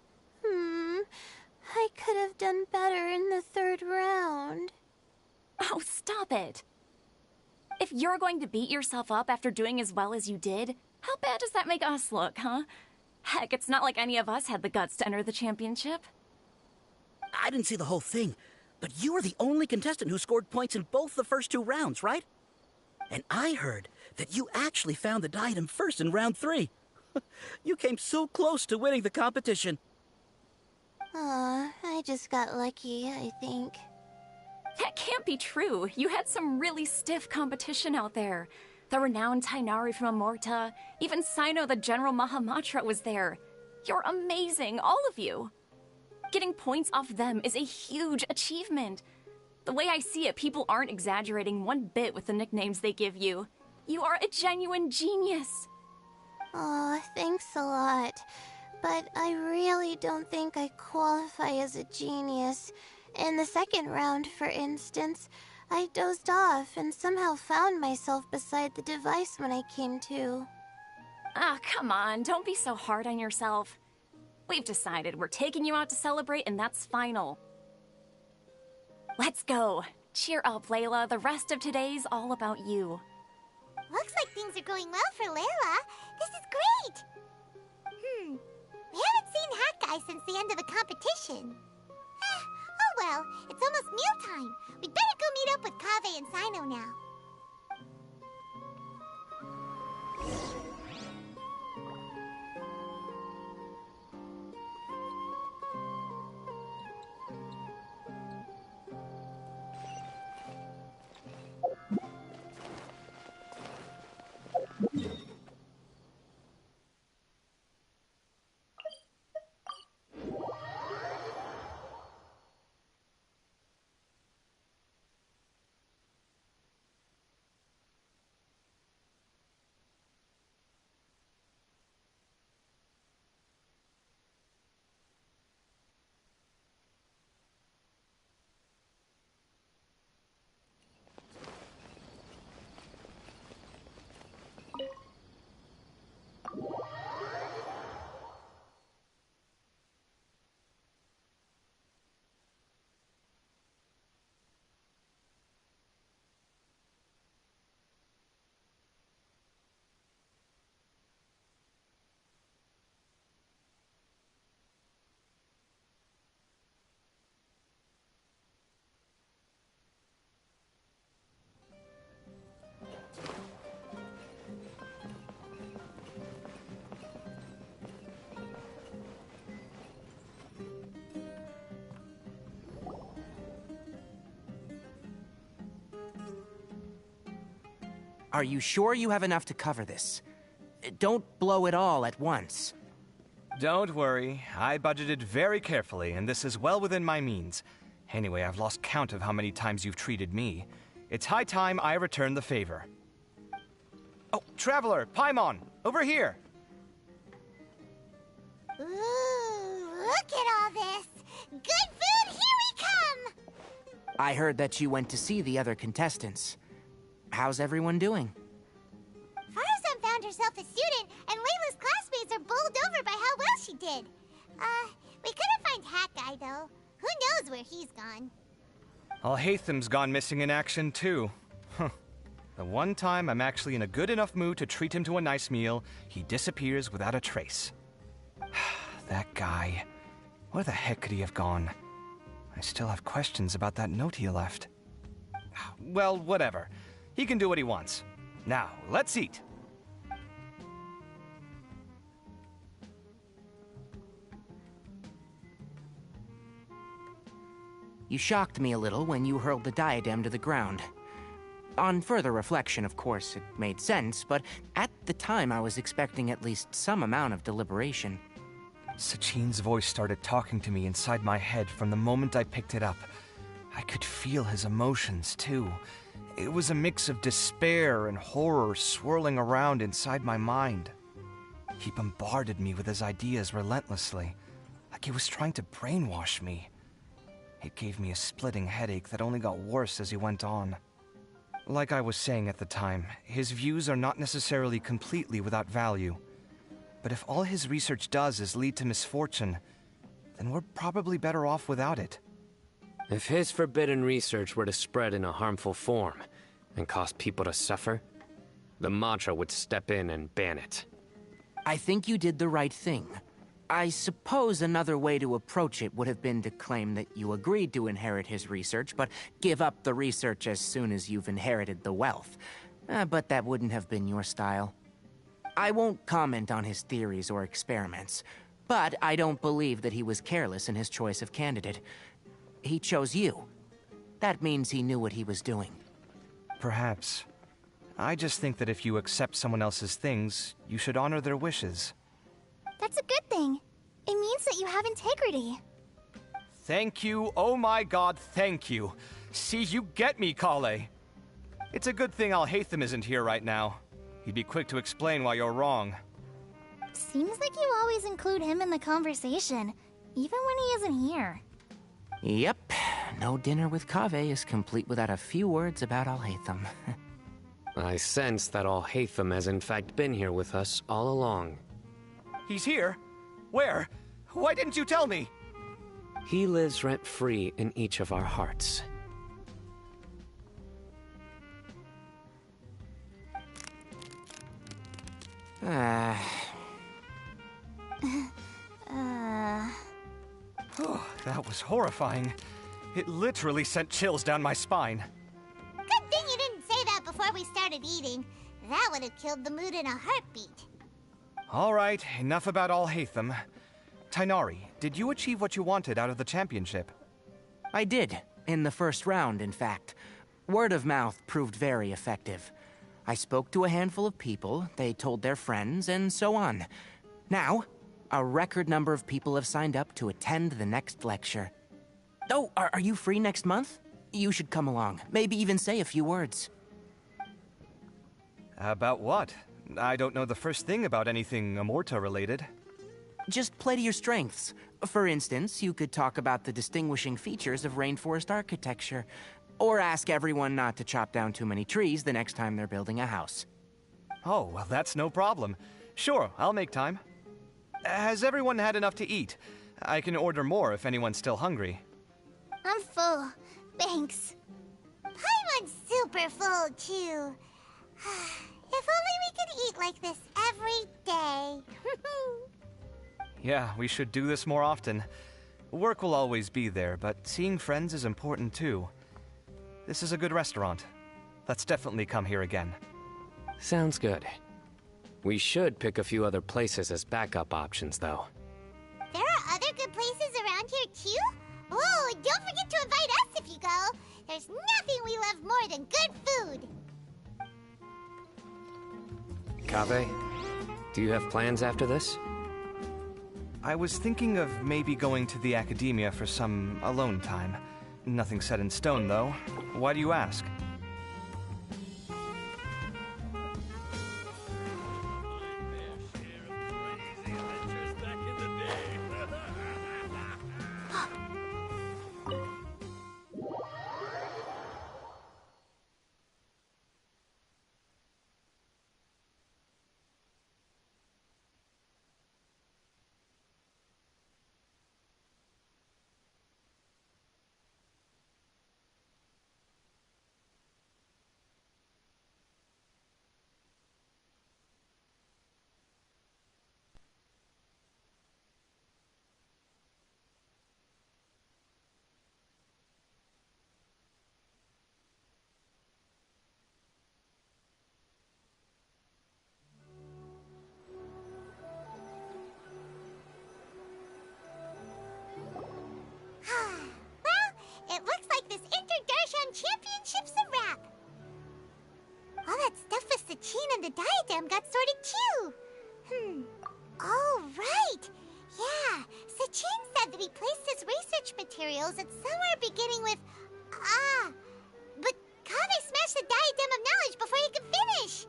[SPEAKER 24] I could have done better in the third round.
[SPEAKER 25] Oh, stop it. If you're going to beat yourself up after doing as well as you did, how bad does that make us look, huh? Heck, it's not like any of us had the guts to enter the championship.
[SPEAKER 20] I didn't see the whole thing, but you were the only contestant who scored points in both the first two rounds, right? And I heard that you actually found the diadem first in round 3. You came so close to winning the competition.
[SPEAKER 24] Aw, I just got lucky, I think.
[SPEAKER 25] That can't be true. You had some really stiff competition out there. The renowned Tainari from Amorta, even Sino the General Mahamatra was there. You're amazing, all of you. Getting points off them is a huge achievement. The way I see it, people aren't exaggerating one bit with the nicknames they give you. You are a genuine genius.
[SPEAKER 24] Aw, thanks a lot. But I really don't think I qualify as a genius. In the second round, for instance, I dozed off and somehow found myself beside the device when I came to.
[SPEAKER 25] Ah, come on, don't be so hard on yourself. We've decided we're taking you out to celebrate, and that's final. Let's go. Cheer up, Layla. The rest of today's all about you.
[SPEAKER 13] Looks like things are going well for Layla. This is great! We haven't seen Hat Guy since the end of the competition. Oh well, it's almost mealtime. We'd better go meet up with Kaveh and Sino now.
[SPEAKER 6] Are you sure you have enough to cover this? Don't blow it all at once.
[SPEAKER 7] Don't worry. I budgeted very carefully, and this is well within my means. Anyway, I've lost count of how many times you've treated me. It's high time I return the favor. Oh, Traveler, Paimon, over here!
[SPEAKER 13] Ooh, look at all this! Good food, here we come!
[SPEAKER 6] I heard that you went to see the other contestants. How's everyone doing?
[SPEAKER 13] Farazan found herself a student, and Layla's classmates are bowled over by how well she did. We couldn't find Hat Guy, though. Who knows where he's gone?
[SPEAKER 7] Alhaitham's gone missing in action, too. Huh. The one time I'm actually in a good enough mood to treat him to a nice meal, he disappears without a trace. That guy. Where the heck could he have gone? I still have questions about that note he left. Well, whatever. He can do what he wants. Now, let's eat.
[SPEAKER 6] You shocked me a little when you hurled the diadem to the ground. On further reflection, of course, it made sense, but at the time I was expecting at least some amount of deliberation.
[SPEAKER 7] Sachin's voice started talking to me inside my head from the moment I picked it up. I could feel his emotions, too. It was a mix of despair and horror swirling around inside my mind. He bombarded me with his ideas relentlessly, like he was trying to brainwash me. It gave me a splitting headache that only got worse as he went on. Like I was saying at the time, his views are not necessarily completely without value. But if all his research does is lead to misfortune, then we're probably better off without it.
[SPEAKER 11] If his forbidden research were to spread in a harmful form and cause people to suffer, the Matra would step in and ban it.
[SPEAKER 6] I think you did the right thing. I suppose another way to approach it would have been to claim that you agreed to inherit his research, but give up the research as soon as you've inherited the wealth. But that wouldn't have been your style. I won't comment on his theories or experiments, but I don't believe that he was careless in his choice of candidate. He chose you. That means he knew what he was doing.
[SPEAKER 7] Perhaps. I just think that if you accept someone else's things, you should honor their wishes.
[SPEAKER 24] That's a good thing. It means that you have integrity.
[SPEAKER 7] Thank you, oh my god, thank you. See, you get me, Kale. It's a good thing Alhaitham isn't here right now. He'd be quick to explain why you're wrong.
[SPEAKER 24] Seems like you always include him in the conversation, even when he isn't here.
[SPEAKER 6] Yep. No dinner with Kaveh is complete without a few words about Alhaitham.
[SPEAKER 11] I sense that Alhaitham has in fact been here with us all along.
[SPEAKER 7] He's here? Where? Why didn't you tell me?
[SPEAKER 11] He lives rent-free in each of our hearts.
[SPEAKER 7] Oh, that was horrifying. It literally sent chills down my spine.
[SPEAKER 13] Good thing you didn't say that before we started eating. That would have killed the mood in a heartbeat.
[SPEAKER 7] All right, enough about Alhaitham. Tainari, did you achieve what you wanted out of the championship?
[SPEAKER 6] I did. In the first round, in fact. Word of mouth proved very effective. I spoke to a handful of people, they told their friends, and so on. Now, a record number of people have signed up to attend the next lecture. Oh, are you free next month? You should come along. Maybe even say a few words.
[SPEAKER 7] About what? I don't know the first thing about anything Amorta-related.
[SPEAKER 6] Just play to your strengths. For instance, you could talk about the distinguishing features of rainforest architecture, or ask everyone not to chop down too many trees the next time they're building a house.
[SPEAKER 7] Oh, well, that's no problem. Sure, I'll make time. Has everyone had enough to eat? I can order more if anyone's still hungry.
[SPEAKER 13] I'm full. Thanks. Paimon's super full, too. If only we could eat like this every day.
[SPEAKER 7] Yeah, we should do this more often. Work will always be there, but seeing friends is important too. This is a good restaurant. Let's definitely come here again.
[SPEAKER 11] Sounds good. We should pick a few other places as backup options, though.
[SPEAKER 13] There are other good places around here, too? Oh, and don't forget to invite us if you go. There's nothing we love more than good food.
[SPEAKER 11] Kaveh, do you have plans after this?
[SPEAKER 7] I was thinking of maybe going to the academia for some alone time. Nothing set in stone, though. Why do you ask?
[SPEAKER 13] It looks like this Inter-Darshan Championship's a wrap. All that stuff with Sachin and the diadem got sorted too. Oh, right. Yeah, Sachin said that he placed his research materials at somewhere beginning with but Kaveh smashed the diadem of knowledge before he could finish.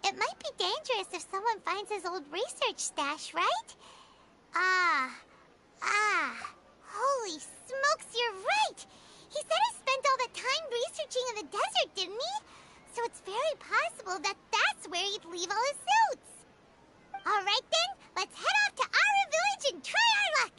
[SPEAKER 13] It might be dangerous if someone finds his old research stash, right? Holy smokes, you're right! He said he spent all that time researching in the desert, didn't he? So it's very possible that that's where he'd leave all his suits. Alright then, let's head off to Aru Village and try our luck!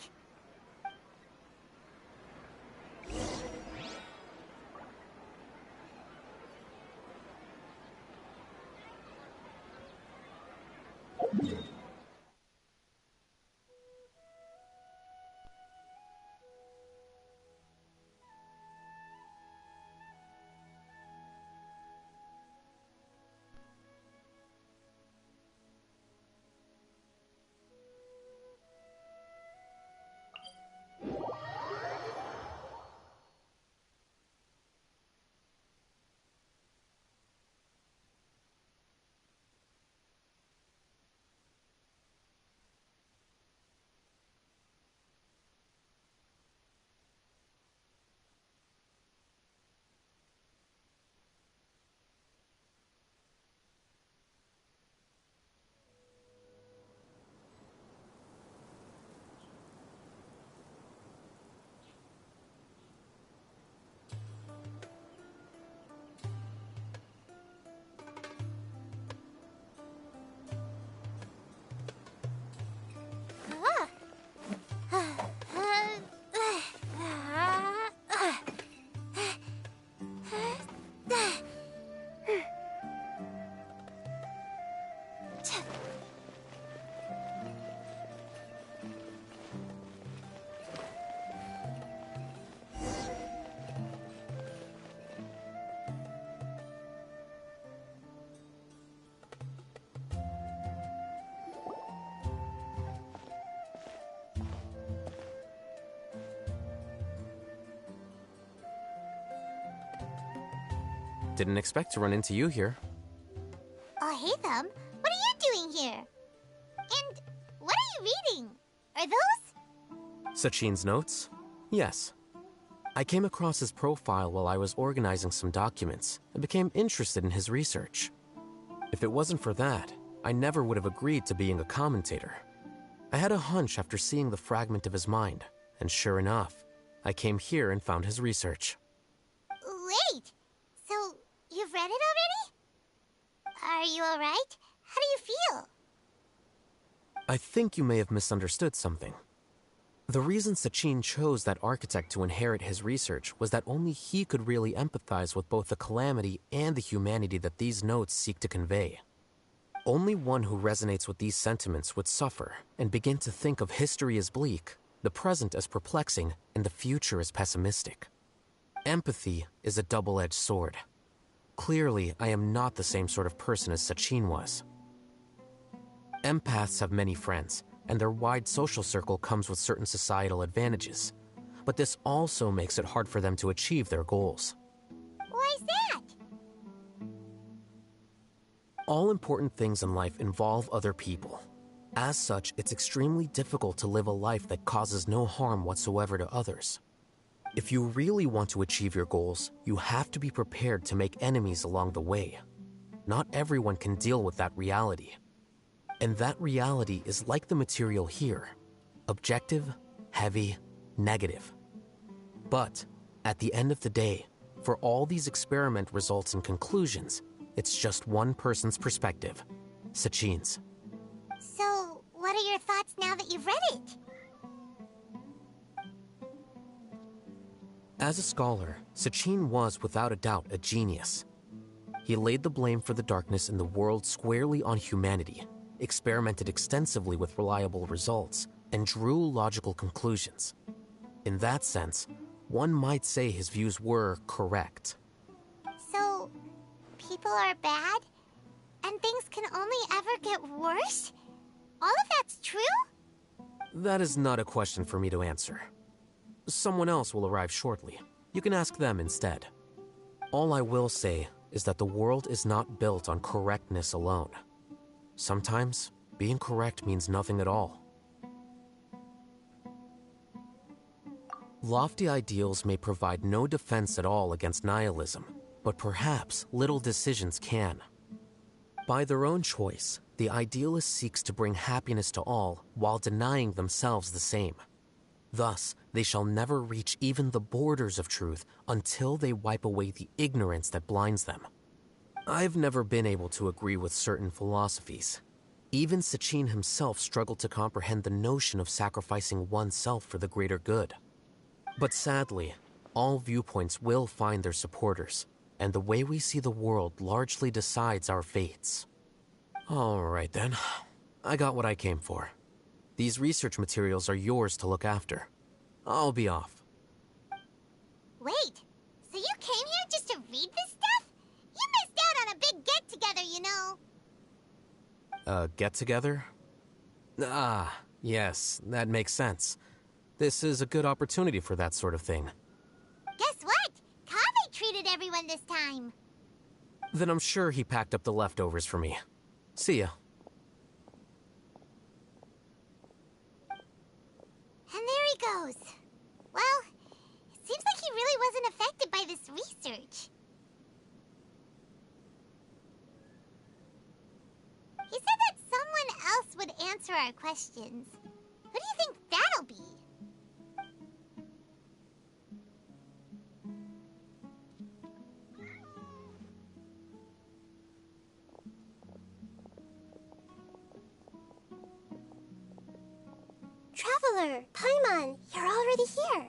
[SPEAKER 8] Didn't expect to run into you here.
[SPEAKER 13] Oh, hey, Thumb. What are you doing here? And what are you reading? Are those?
[SPEAKER 8] Sachin's notes? Yes. I came across his profile while I was organizing some documents and became interested in his research. If it wasn't for that, I never would have agreed to being a commentator. I had a hunch after seeing the fragment of his mind, and sure enough, I came here and found his research.
[SPEAKER 13] Wait! So, you've read it already? Are you alright? How do you feel?
[SPEAKER 8] I think you may have misunderstood something. The reason Sachin chose that architect to inherit his research was that only he could really empathize with both the calamity and the humanity that these notes seek to convey. Only one who resonates with these sentiments would suffer and begin to think of history as bleak, the present as perplexing, and the future as pessimistic. Empathy is a double-edged sword. Clearly, I am not the same sort of person as Sachin was. Empaths have many friends, and their wide social circle comes with certain societal advantages. But this also makes it hard for them to achieve their goals.
[SPEAKER 13] Why's that?
[SPEAKER 8] All important things in life involve other people. As such, it's extremely difficult to live a life that causes no harm whatsoever to others. If you really want to achieve your goals, you have to be prepared to make enemies along the way. Not everyone can deal with that reality. And that reality is like the material here. Objective, heavy, negative. But, at the end of the day, for all these experiment results and conclusions, it's just one person's perspective, Sachin's.
[SPEAKER 13] So, what are your thoughts now that you've read it?
[SPEAKER 8] As a scholar, Sachin was without a doubt a genius. He laid the blame for the darkness in the world squarely on humanity, experimented extensively with reliable results, and drew logical conclusions. In that sense, one might say his views were correct.
[SPEAKER 13] So, people are bad? And things can only ever get worse? All of that's true?
[SPEAKER 8] That is not a question for me to answer. Someone else will arrive shortly. You can ask them instead. All I will say is that the world is not built on correctness alone. Sometimes, being correct means nothing at all. Lofty ideals may provide no defense at all against nihilism, but perhaps little decisions can. By their own choice, the idealist seeks to bring happiness to all while denying themselves the same. Thus, they shall never reach even the borders of truth until they wipe away the ignorance that blinds them. I've never been able to agree with certain philosophies. Even Sachin himself struggled to comprehend the notion of sacrificing oneself for the greater good. But sadly, all viewpoints will find their supporters, and the way we see the world largely decides our fates. All right then, I got what I came for. These research materials are yours to look after. I'll be off.
[SPEAKER 13] Wait, so you came here just to read this stuff? You missed out on a big get-together, you know.
[SPEAKER 8] Get-together? Ah, yes, that makes sense. This is a good opportunity for that sort of thing.
[SPEAKER 13] Guess what? Kaveh treated everyone this time.
[SPEAKER 8] Then I'm sure he packed up the leftovers for me. See ya.
[SPEAKER 13] And there he goes. Well, it seems like he really wasn't affected by this research. He said that someone else would answer our questions. Who do you think that'll be?
[SPEAKER 24] Traveler, Paimon, you're already here.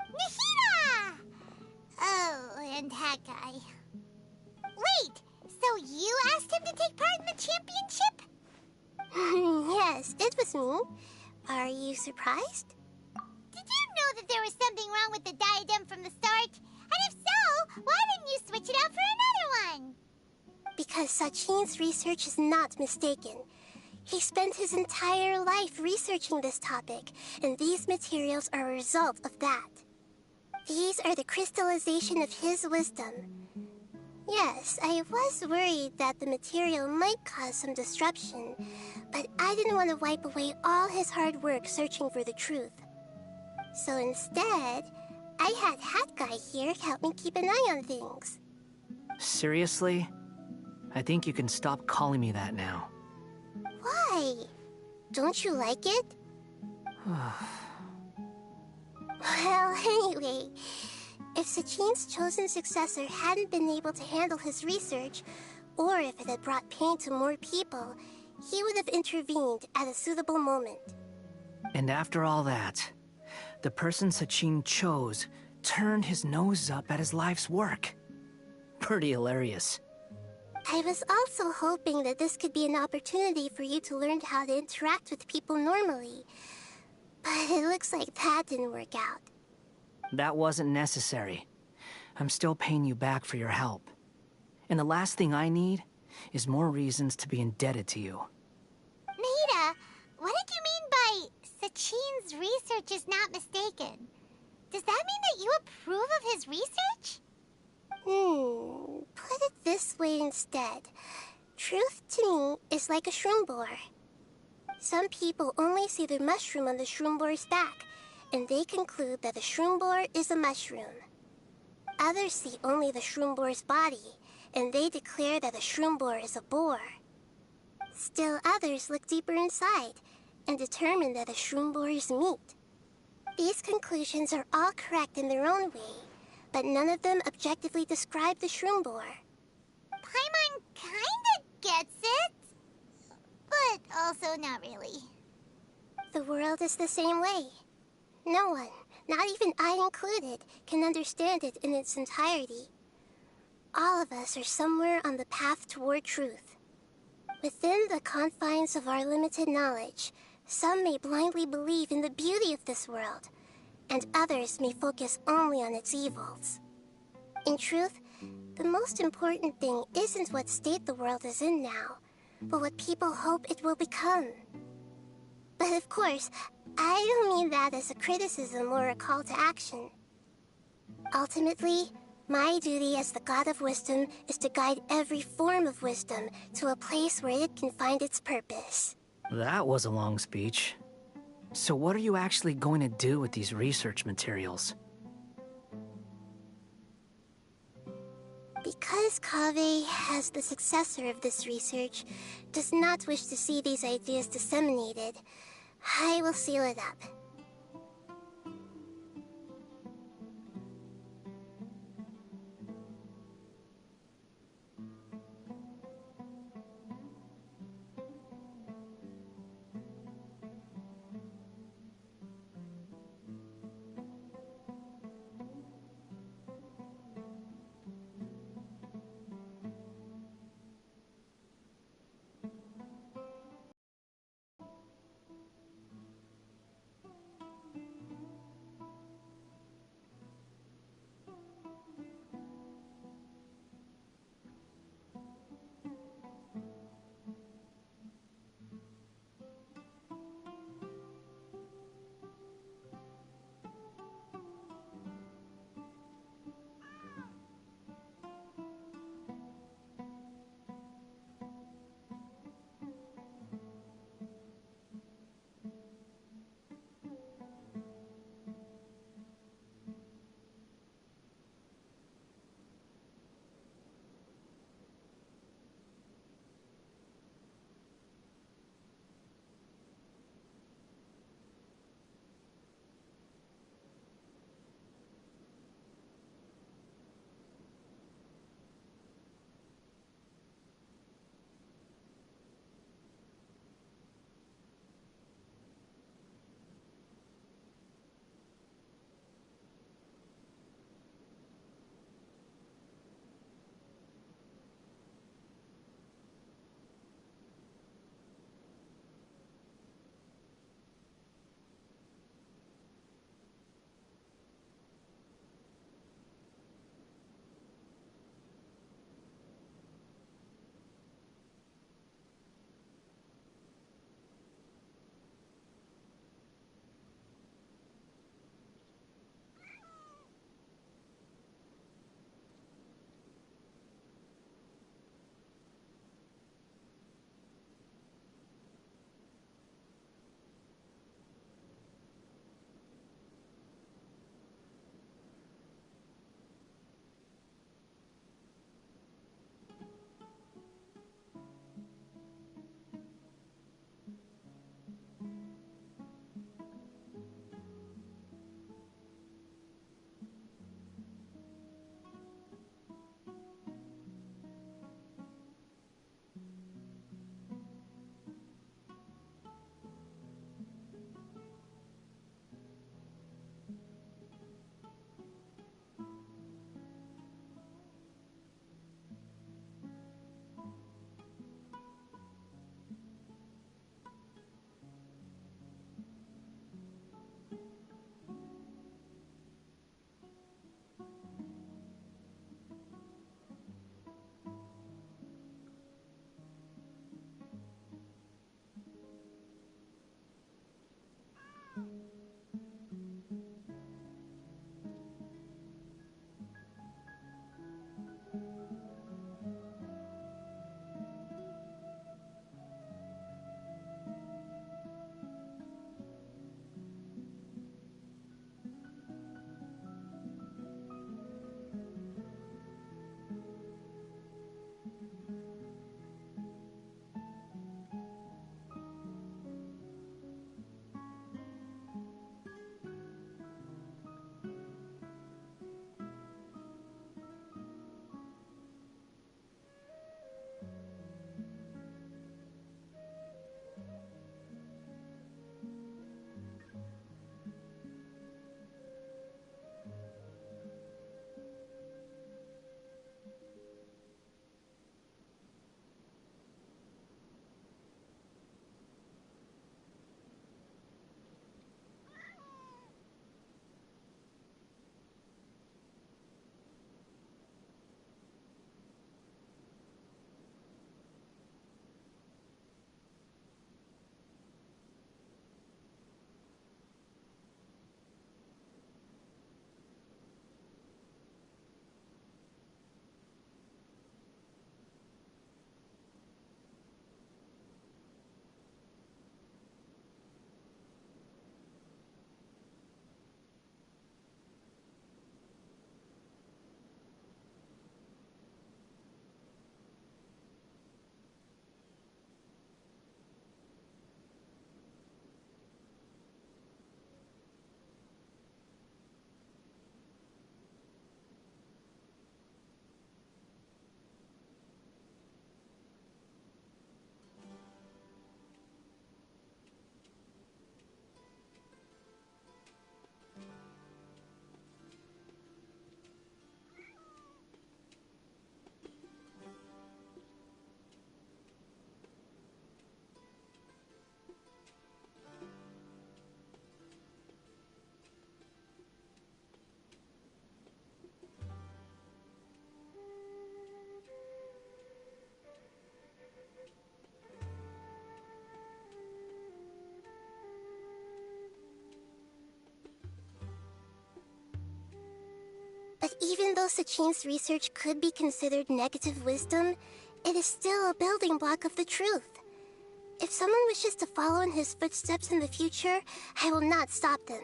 [SPEAKER 13] Nahida! Oh, and that guy. Wait, so you asked him to take part in the championship?
[SPEAKER 24] Yes, it was me. Are you surprised?
[SPEAKER 13] Did you know that there was something wrong with the diadem from the start? And if so, why didn't you switch it out for another one?
[SPEAKER 24] Because Sachin's research is not mistaken. He spent his entire life researching this topic, and these materials are a result of that. These are the crystallization of his wisdom. Yes, I was worried that the material might cause some disruption, but I didn't want to wipe away all his hard work searching for the truth. So instead, I had Hat Guy here help me keep an eye on things.
[SPEAKER 3] Seriously? I think you can stop calling me that now.
[SPEAKER 24] Why? Don't you like it? Well, anyway, if Sachin's chosen successor hadn't been able to handle his research, or if it had brought pain to more people, he would have intervened at a suitable moment.
[SPEAKER 3] And after all that, the person Sachin chose turned his nose up at his life's work. Pretty hilarious.
[SPEAKER 24] I was also hoping that this could be an opportunity for you to learn how to interact with people normally. But it looks like that didn't work out.
[SPEAKER 3] That wasn't necessary. I'm still paying you back for your help. And the last thing I need is more reasons to be indebted to you.
[SPEAKER 13] Nahida, what did you mean by Sachin's research is not mistaken? Does that mean that you approve of his research?
[SPEAKER 24] Put it this way instead. Truth to me is like a shroom boar. Some people only see the mushroom on the shroom boar's back, and they conclude that the shroom boar is a mushroom. Others see only the shroom boar's body, and they declare that the shroom boar is a boar. Still others look deeper inside, and determine that the shroom boar is meat. These conclusions are all correct in their own way, but none of them objectively describe the shroom boar.
[SPEAKER 13] Paimon kinda gets it, but also not really.
[SPEAKER 24] The world is the same way. No one, not even I included, can understand it in its entirety. All of us are somewhere on the path toward truth. Within the confines of our limited knowledge, some may blindly believe in the beauty of this world, and others may focus only on its evils. In truth, the most important thing isn't what state the world is in now, but what people hope it will become. But of course, I don't mean that as a criticism or a call to action. Ultimately, my duty as the God of Wisdom is to guide every form of wisdom to a place where it can find its purpose.
[SPEAKER 3] That was a long speech. So what are you actually going to do with these research materials?
[SPEAKER 24] Because Miss Cave, as the successor of this research, does not wish to see these ideas disseminated, I will seal it up. Even though Sachin's research could be considered negative wisdom, it is still a building block of the truth. If someone wishes to follow in his footsteps in the future, I will not stop them.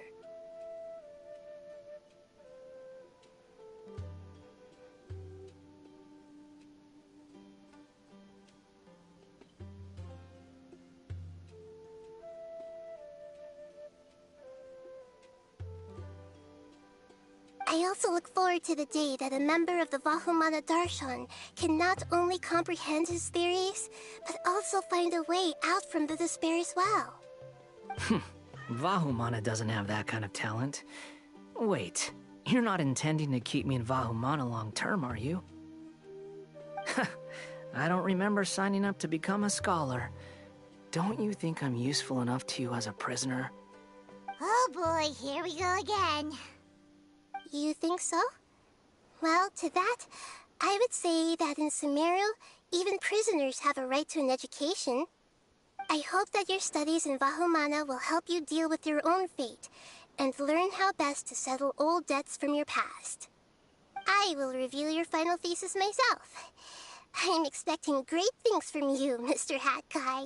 [SPEAKER 24] I also look forward to the day that a member of the Vahumana Darshan can not only comprehend his theories, but also find a way out from the despair as well.
[SPEAKER 3] Vahumana doesn't have that kind of talent. Wait, you're not intending to keep me in Vahumana long term, are you? I don't remember signing up to become a scholar. Don't you think I'm useful enough to you as a prisoner?
[SPEAKER 13] Oh boy, here we go again.
[SPEAKER 24] You think so? Well, to that, I would say that in Sumeru, even prisoners have a right to an education. I hope that your studies in Vahumana will help you deal with your own fate, and learn how best to settle old debts from your past. I will review your final thesis myself. I'm expecting great things from you, Mr. Hat Guy.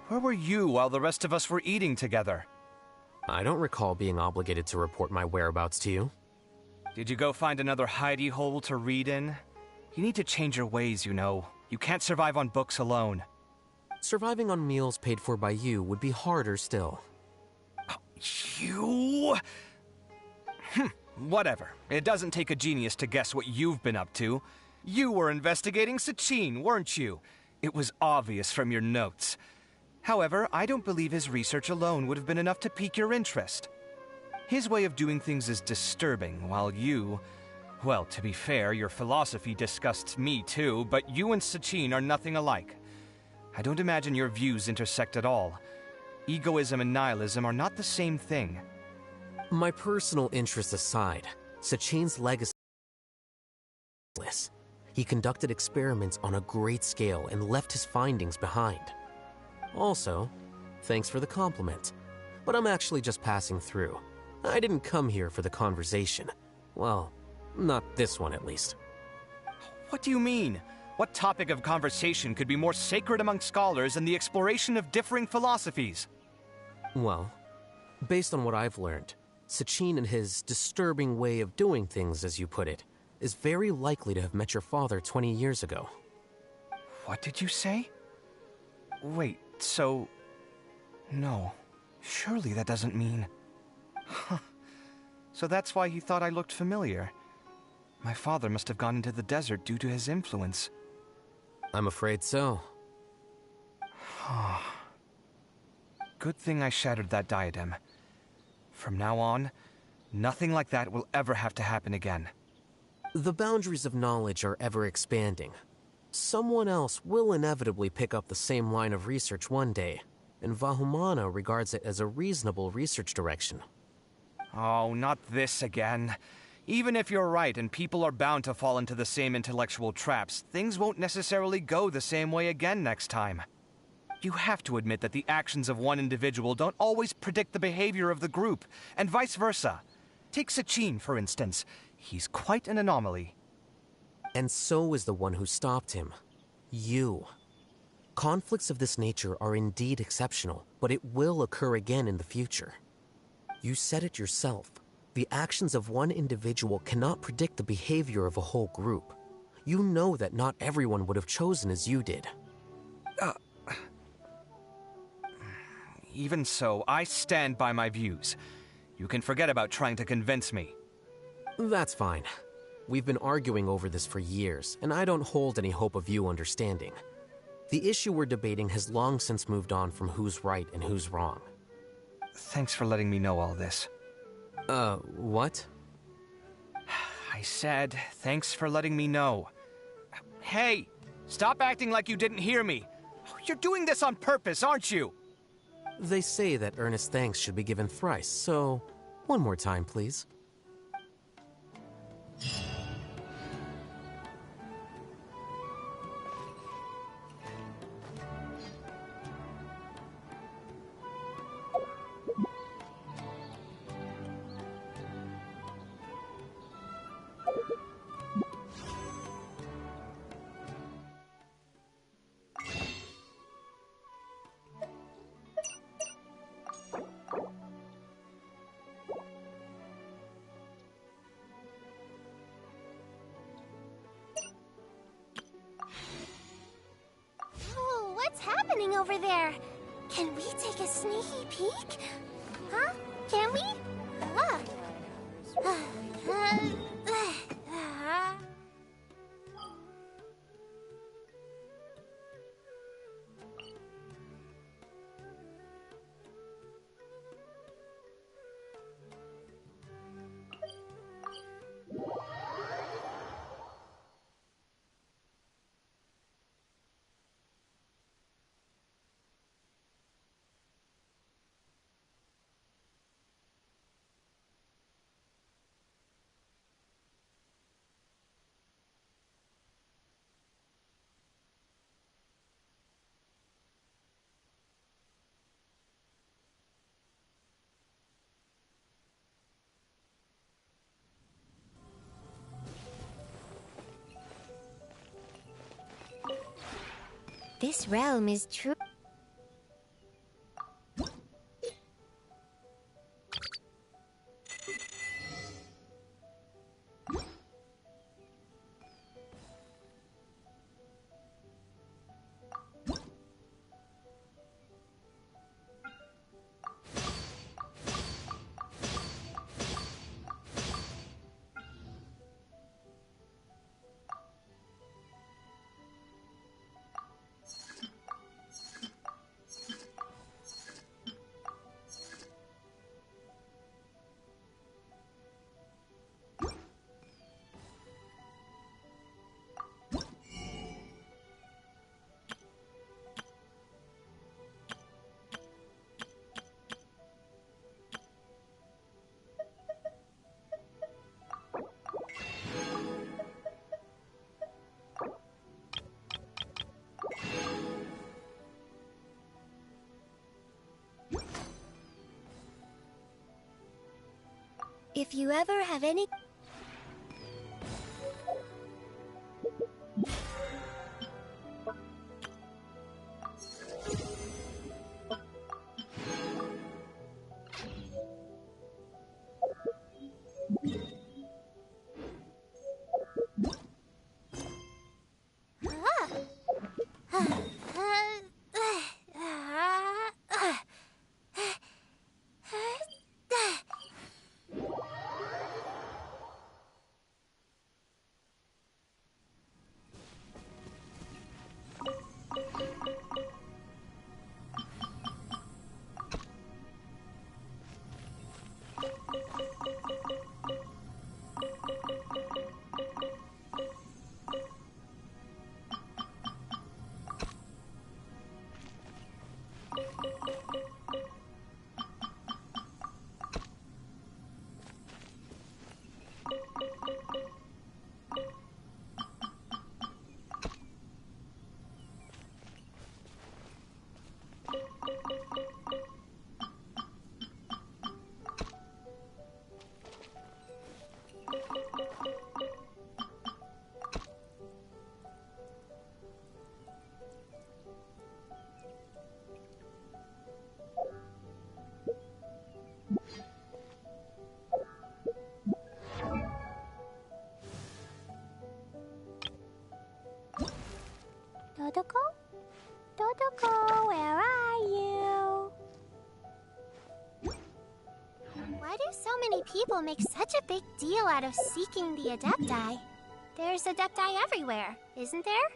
[SPEAKER 7] Where were you while the rest of us were eating together?
[SPEAKER 8] I don't recall being obligated to report my whereabouts to you.
[SPEAKER 7] Did you go find another hidey hole to read in? You need to change your ways, you know. You can't survive on books alone.
[SPEAKER 8] Surviving on meals paid for by you would be harder still.
[SPEAKER 7] You? Whatever. It doesn't take a genius to guess what you've been up to. You were investigating Sachin, weren't you? It was obvious from your notes. However, I don't believe his research alone would have been enough to pique your interest. His way of doing things is disturbing, while you... Well, to be fair, your philosophy disgusts me too, but you and Sachin are nothing alike. I don't imagine your views intersect at all. Egoism and nihilism are not the same thing.
[SPEAKER 8] My personal interests aside, Sachin's legacy... He conducted experiments on a great scale and left his findings behind. Also, thanks for the compliment, but I'm actually just passing through. I didn't come here for the conversation. Well, not this one at least.
[SPEAKER 7] What do you mean? What topic of conversation could be more sacred among scholars than the exploration of differing philosophies?
[SPEAKER 8] Well, based on what I've learned, Sachin and his disturbing way of doing things, as you put it, is very likely to have met your father 20 years ago.
[SPEAKER 7] What did you say? Wait, so... No. Surely that doesn't mean... Huh. So that's why he thought I looked familiar. My father must have gone into the desert due to his influence.
[SPEAKER 8] I'm afraid so.
[SPEAKER 7] Good thing I shattered that diadem. From now on, nothing like that will ever have to happen again.
[SPEAKER 8] The boundaries of knowledge are ever expanding. Someone else will inevitably pick up the same line of research one day, and Vahumana regards it as a reasonable research direction.
[SPEAKER 7] Oh, not this again. Even if you're right and people are bound to fall into the same intellectual traps, things won't necessarily go the same way again next time. You have to admit that the actions of one individual don't always predict the behavior of the group, and vice versa. Take Sachin, for instance. He's quite an anomaly.
[SPEAKER 8] And so is the one who stopped him. You. Conflicts of this nature are indeed exceptional, but it will occur again in the future. You said it yourself. The actions of one individual cannot predict the behavior of a whole group. You know that not everyone would have chosen as you did.
[SPEAKER 7] Even so, I stand by my views. You can forget about trying to convince me.
[SPEAKER 8] That's fine. We've been arguing over this for years, and I don't hold any hope of you understanding. The issue we're debating has long since moved on from who's right and who's wrong.
[SPEAKER 7] Thanks for letting me know all this.
[SPEAKER 8] What?
[SPEAKER 7] I said, thanks for letting me know. Hey, stop acting like you didn't hear me. You're doing this on purpose, aren't you?
[SPEAKER 8] They say that earnest thanks should be given thrice, so one more time, please.
[SPEAKER 9] Oh, what's happening over there? Can we take a sneaky peek? Huh? Can we? This realm is true. If you ever have any...
[SPEAKER 24] Why do so many people make such a big deal out of seeking the Adepti? There's Adepti everywhere, isn't there?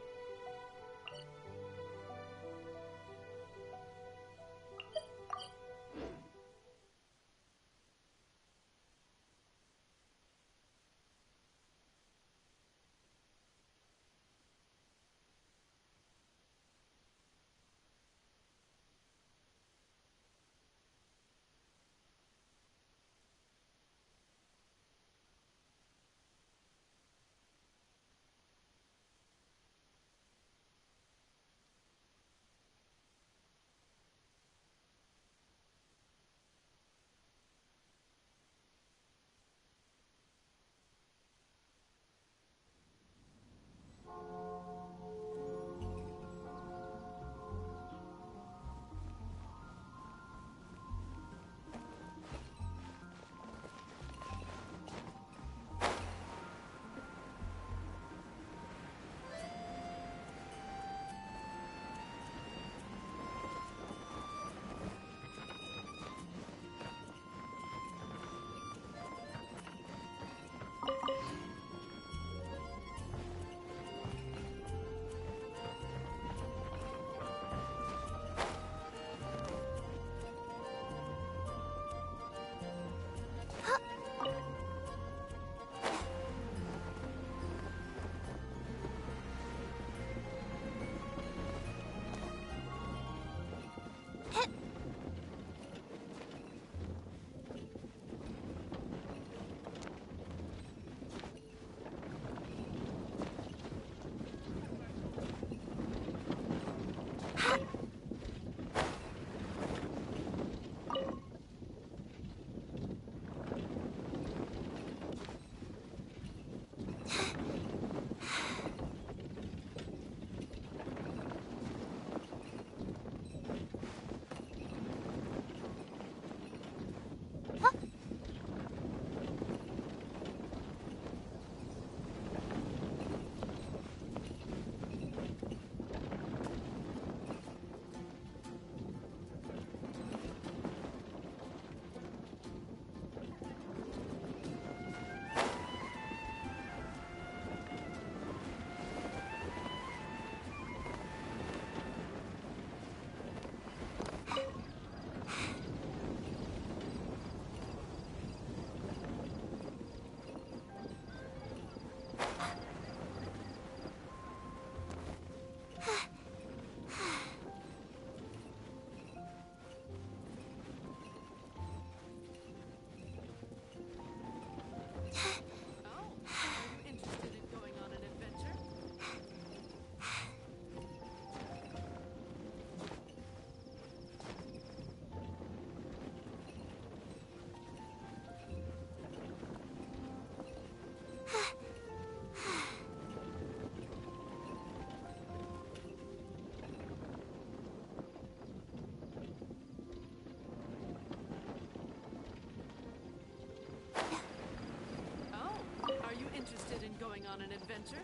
[SPEAKER 5] Interested in going on an adventure?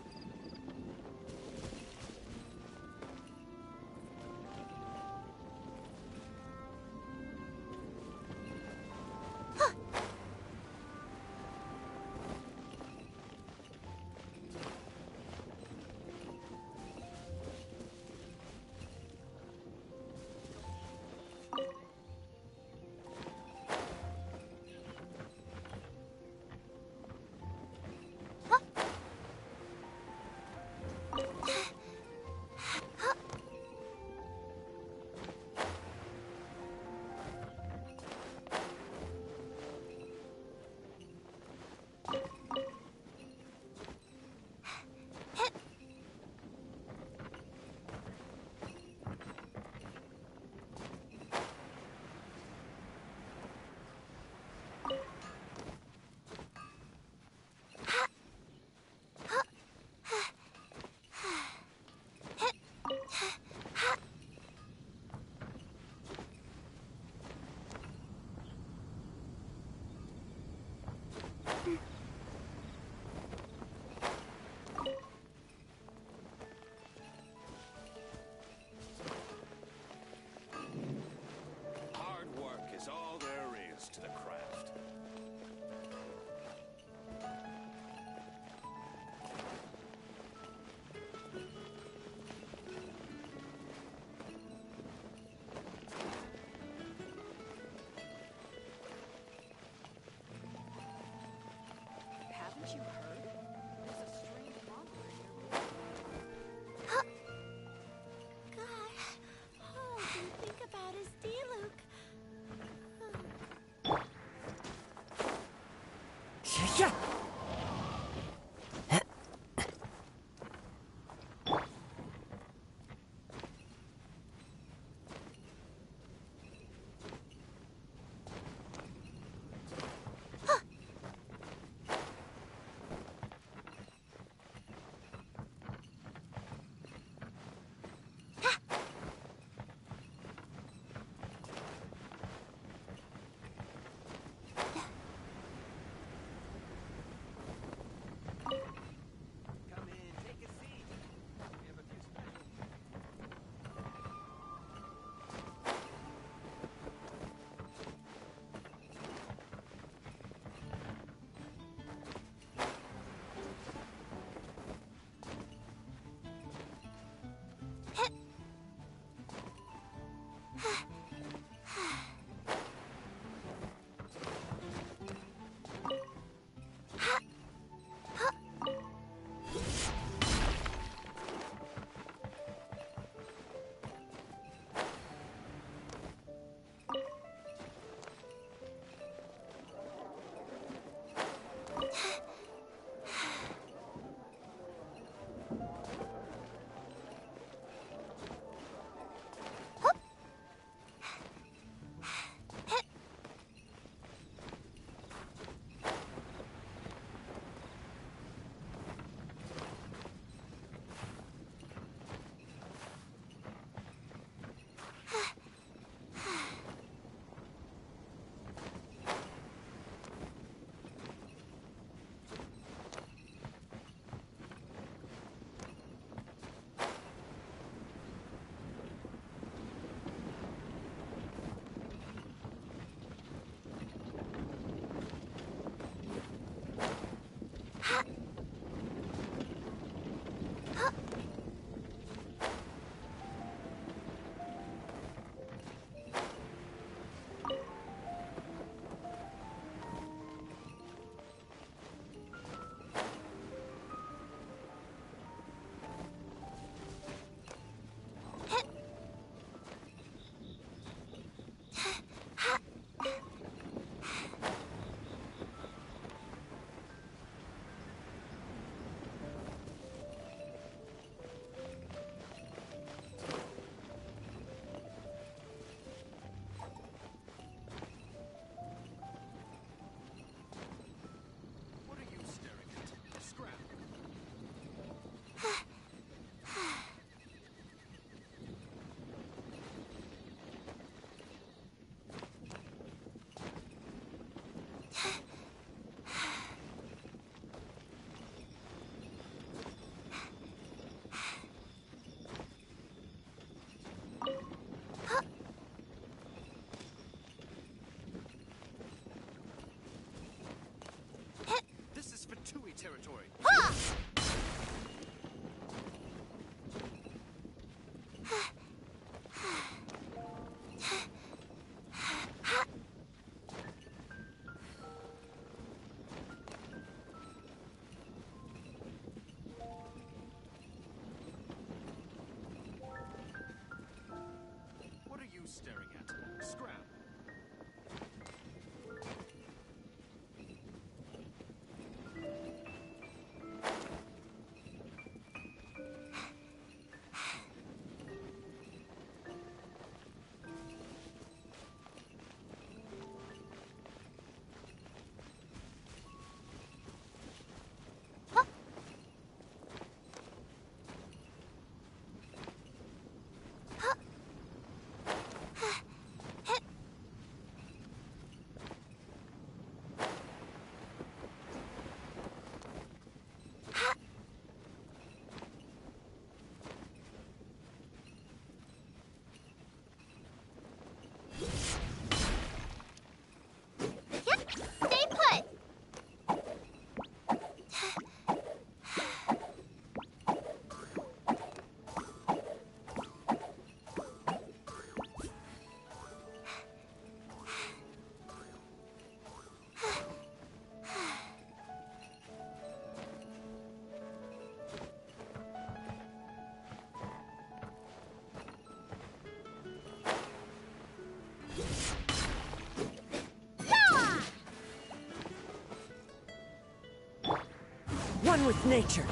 [SPEAKER 12] One with nature.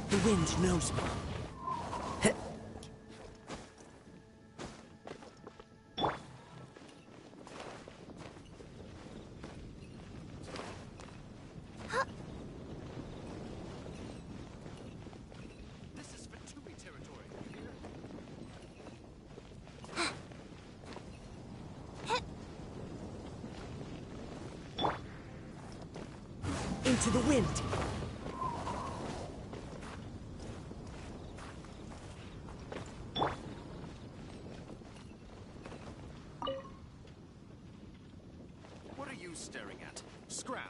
[SPEAKER 12] The wind knows me. Into the wind.
[SPEAKER 14] What are you staring at? Scram.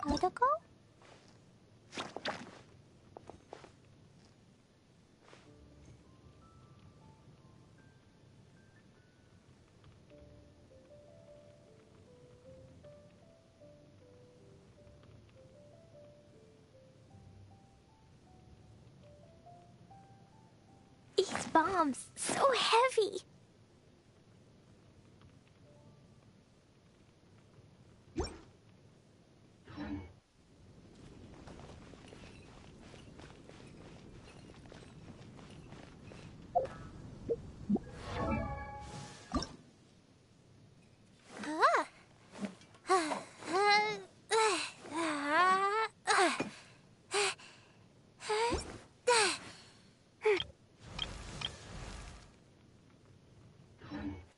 [SPEAKER 24] Medical? These bombs, so heavy.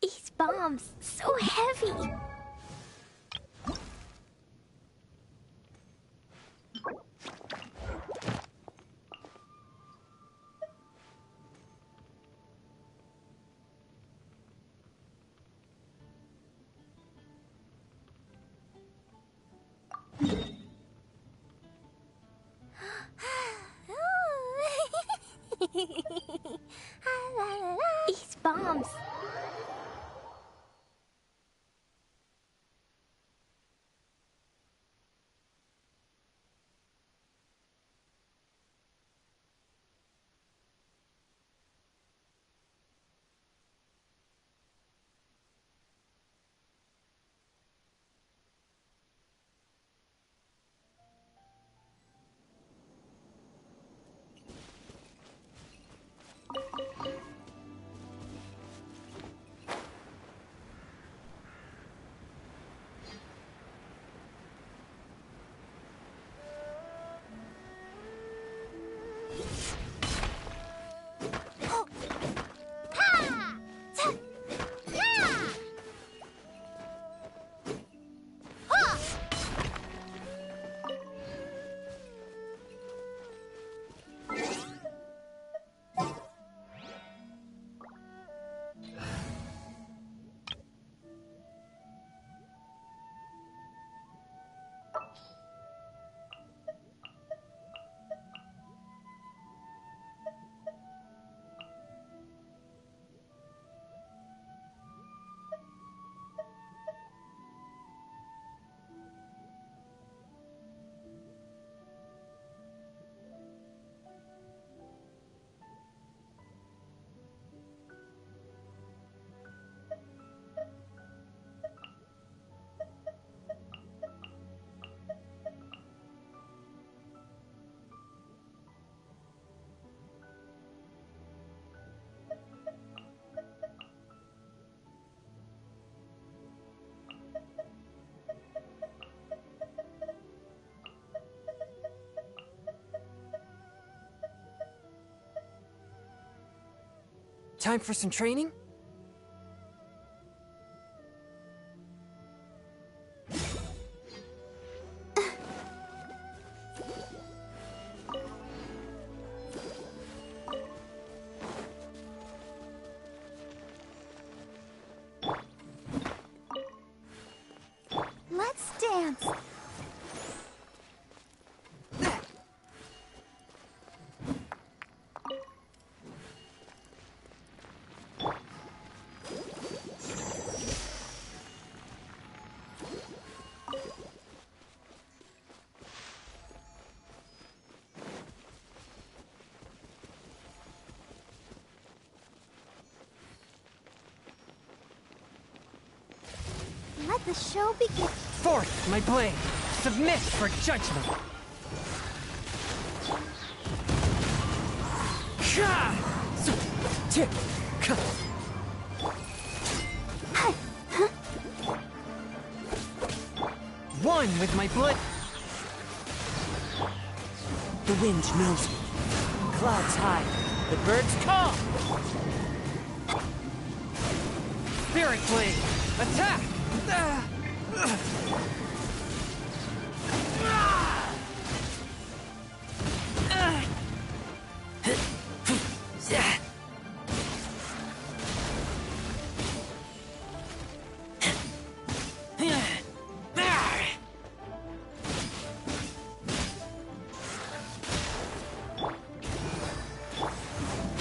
[SPEAKER 24] These bombs, so heavy. These bombs.
[SPEAKER 6] Time for some training?
[SPEAKER 24] Let's dance. The show begins.
[SPEAKER 6] Forth, my blade! Submit for judgment! One with my blood.
[SPEAKER 12] The wind knows me. Clouds high, the birds call!
[SPEAKER 6] Spirit blade, attack!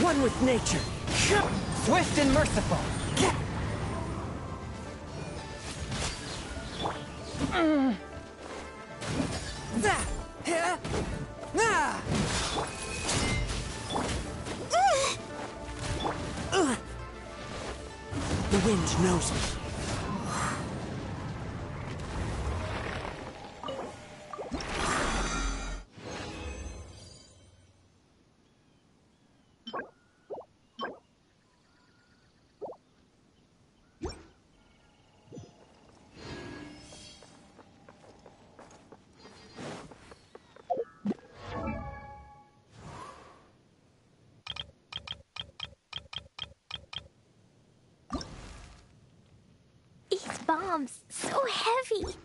[SPEAKER 12] One with nature.
[SPEAKER 6] Swift and merciful.
[SPEAKER 12] The wind knows me.
[SPEAKER 24] These bombs, so heavy.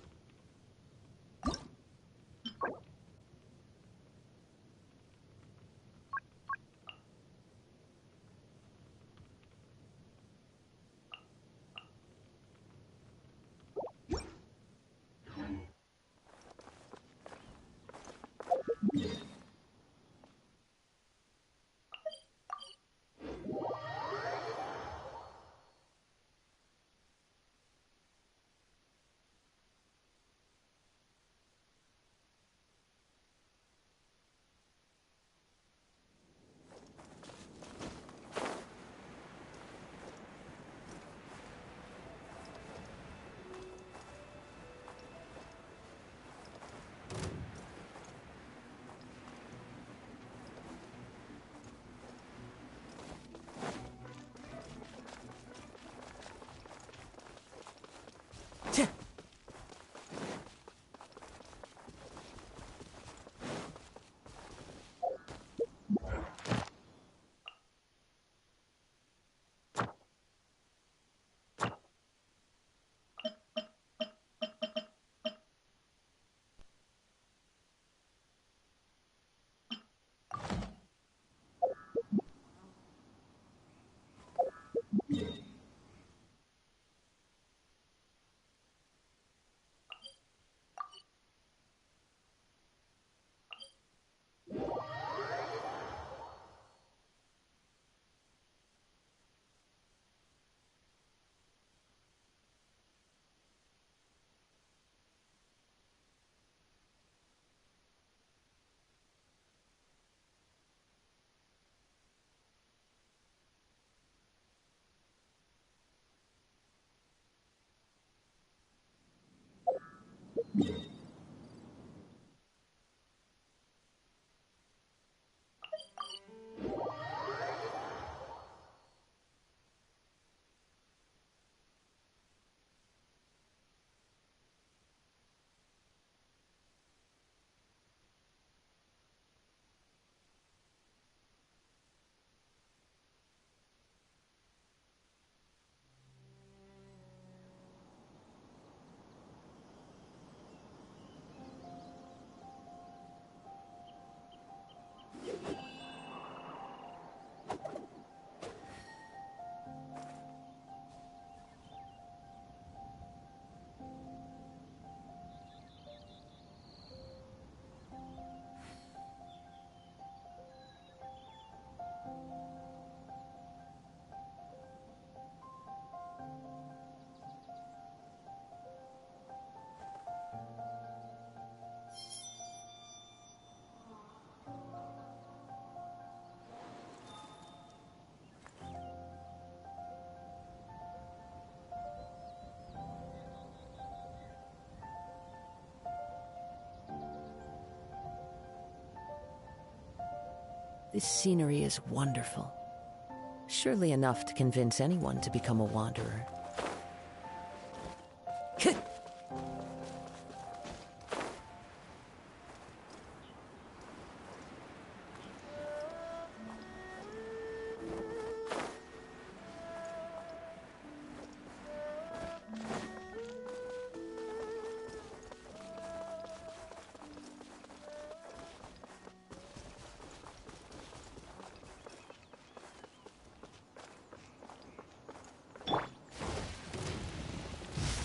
[SPEAKER 12] This scenery is wonderful. Surely enough to convince anyone to become a wanderer.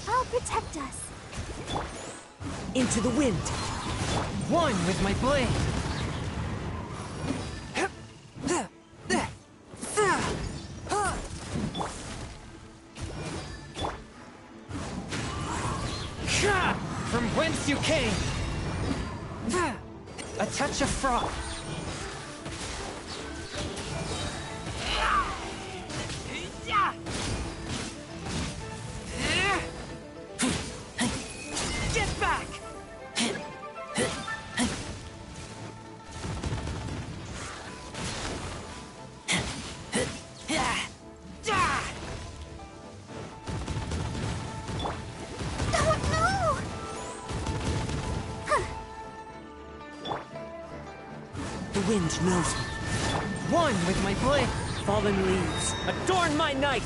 [SPEAKER 9] I'll protect us.
[SPEAKER 12] Into the wind!
[SPEAKER 3] One with my blade! From whence you came! A touch of froth! Get back!
[SPEAKER 12] The wind knows me.
[SPEAKER 3] One with my blade!
[SPEAKER 12] Fallen leaves, adorn my night!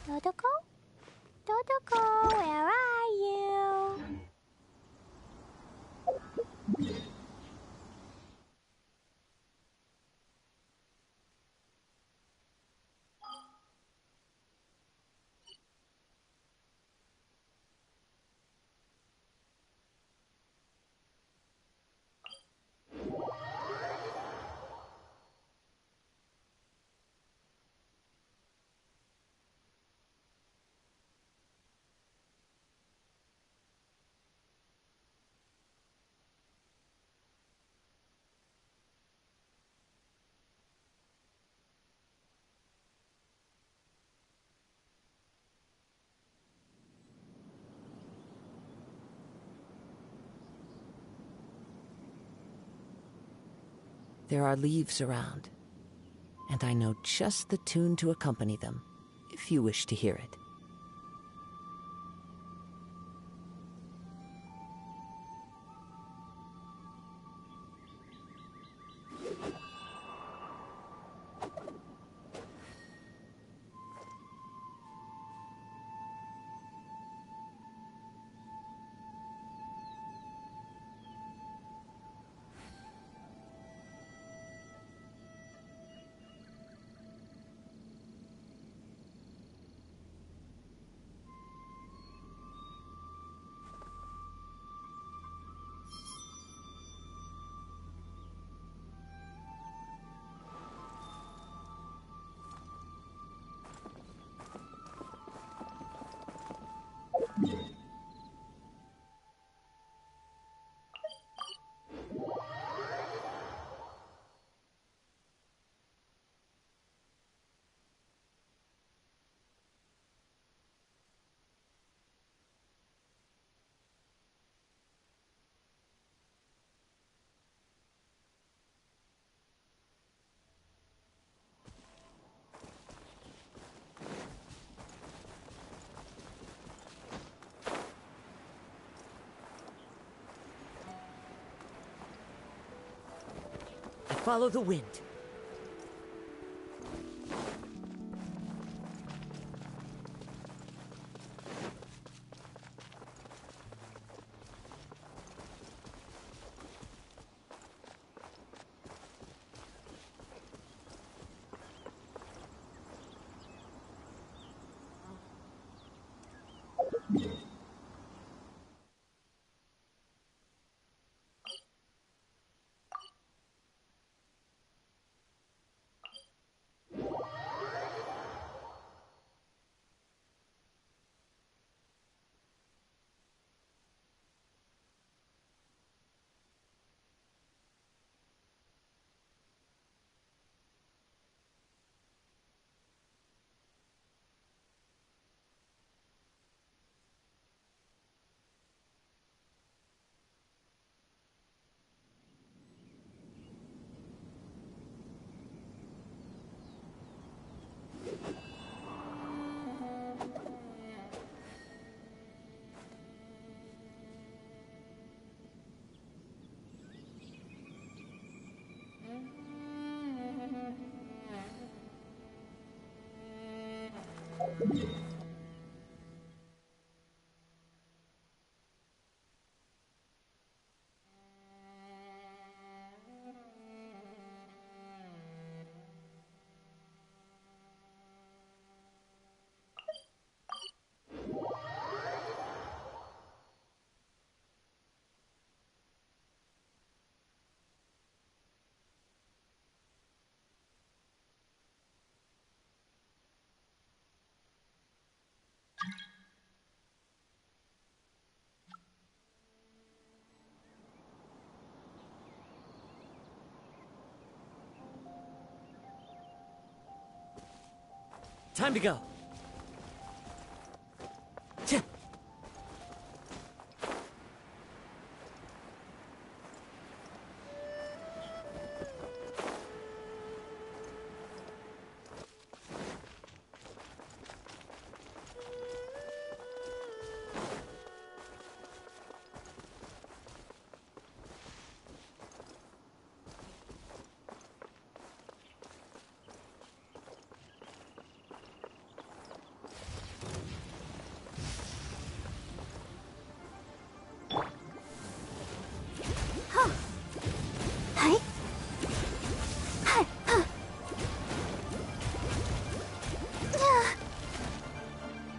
[SPEAKER 9] Dodoko? Dodoko, where are you?
[SPEAKER 12] There are leaves around, and I know just the tune to accompany them, if you wish to hear it. Follow the wind.
[SPEAKER 2] Time to go.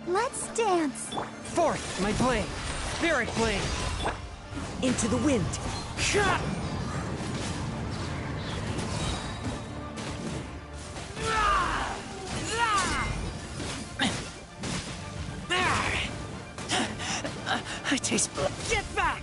[SPEAKER 1] Let's dance.
[SPEAKER 2] Forth, my blade. Spirit blade. Into the wind. Shot! I taste blood. Get back!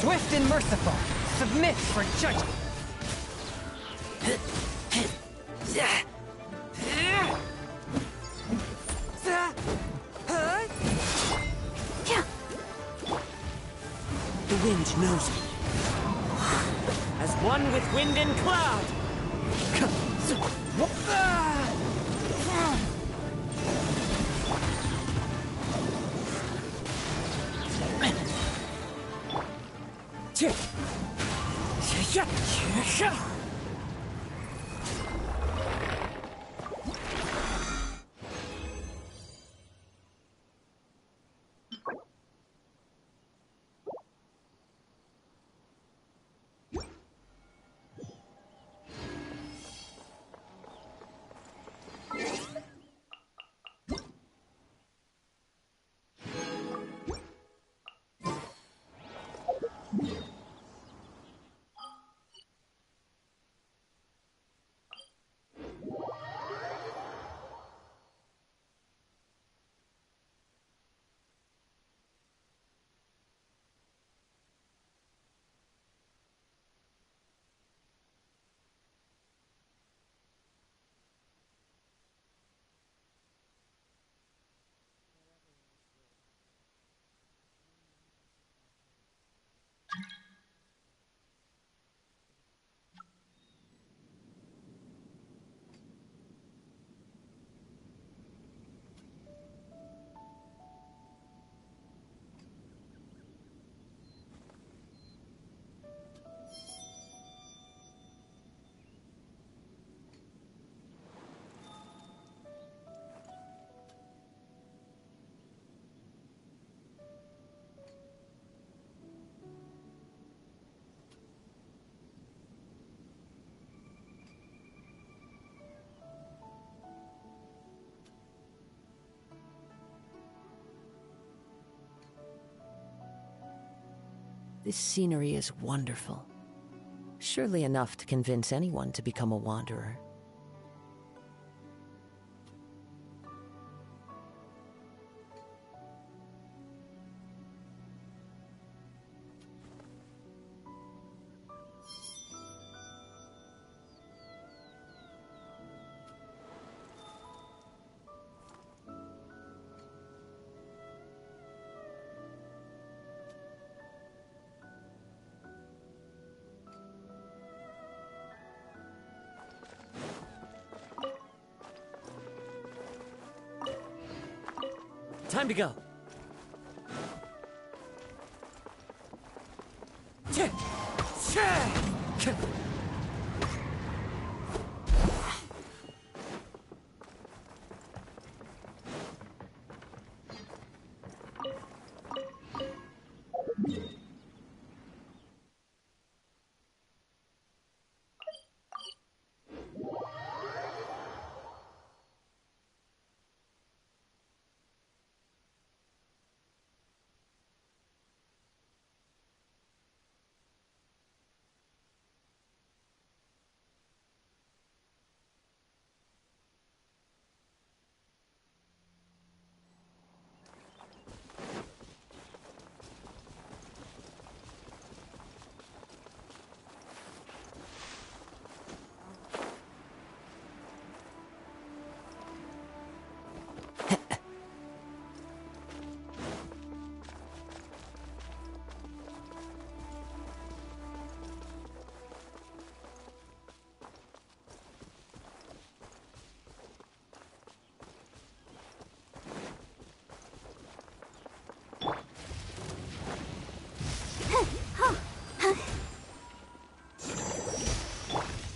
[SPEAKER 2] Swift and merciful, submit for judgment. The wind knows me. As one with wind and cloud.
[SPEAKER 12] This scenery is wonderful. Surely enough to convince anyone to become a wanderer.
[SPEAKER 2] Time to go.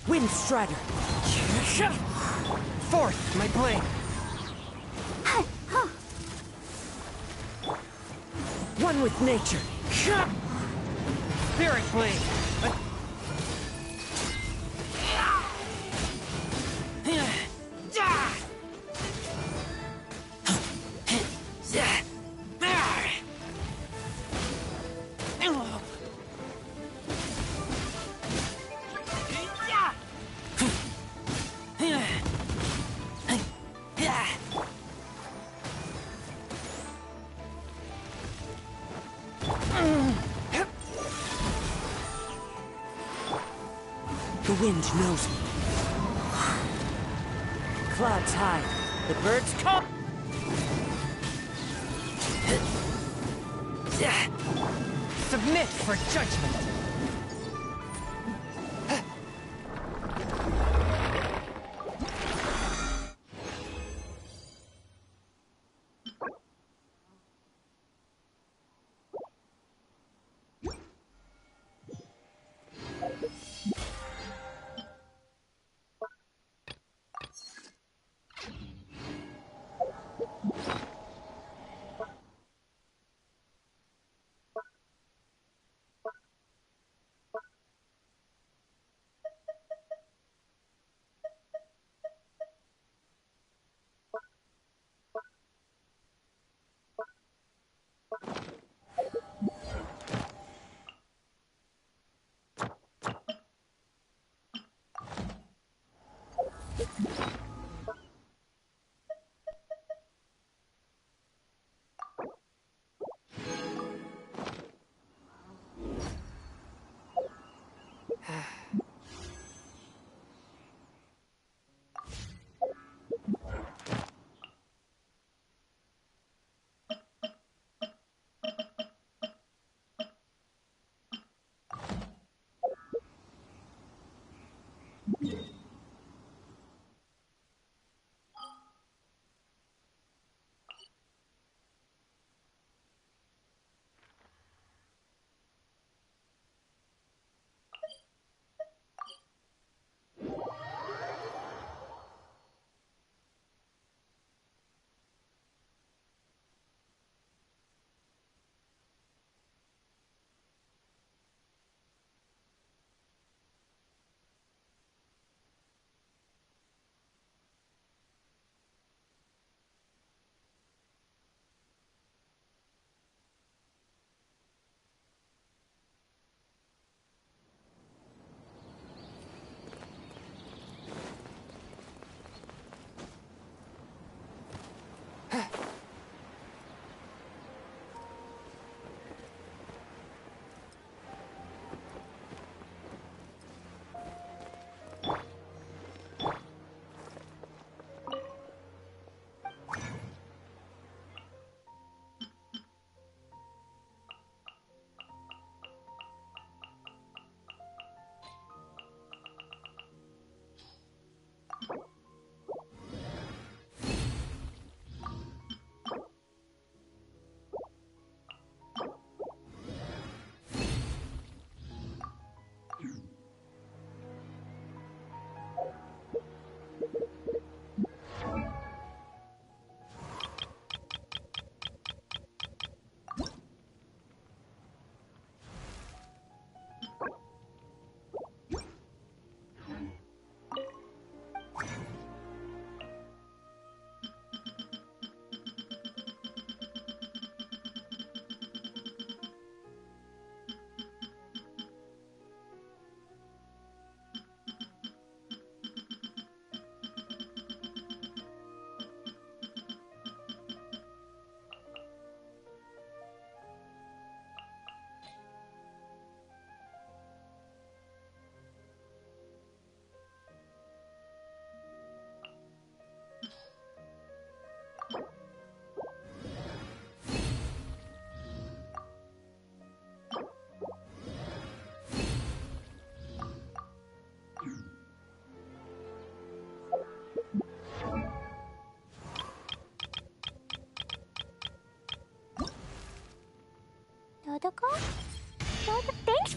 [SPEAKER 2] Wind Strider! Fourth, my blade! One with nature! Spirit Blade! The wind knows me. Clouds high. The birds come. Submit for judgment.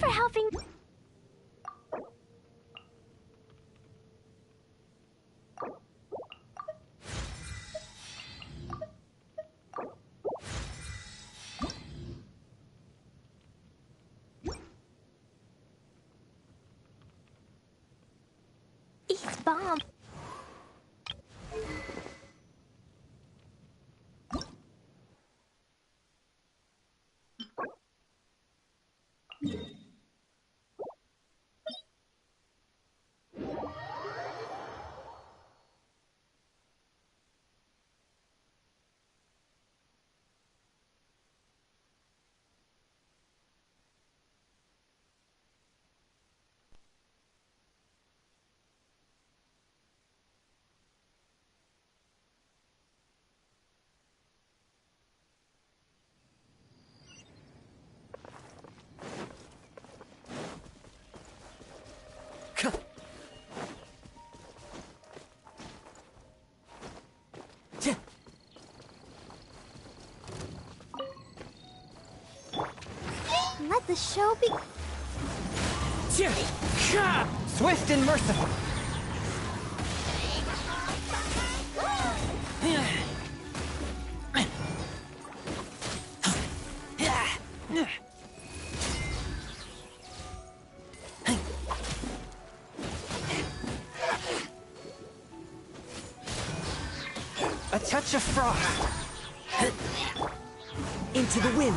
[SPEAKER 9] for helping. Eat bomb. Let the show be.
[SPEAKER 2] Swift and merciful. A touch of frost. Into the wind.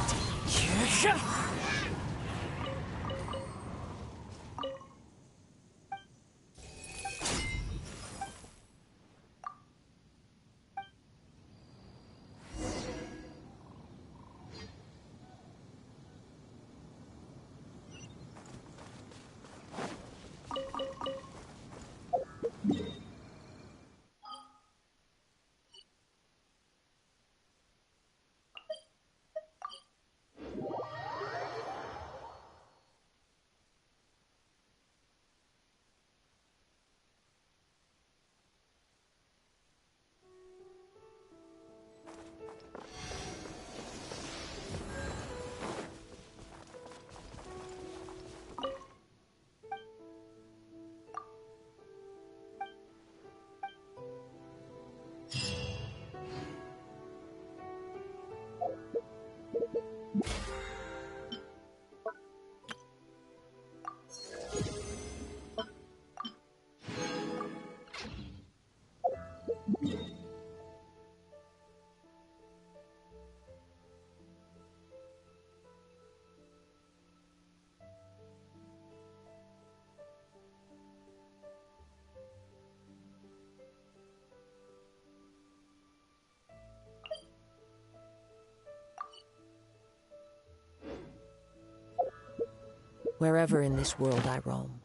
[SPEAKER 12] Wherever in this world I roam.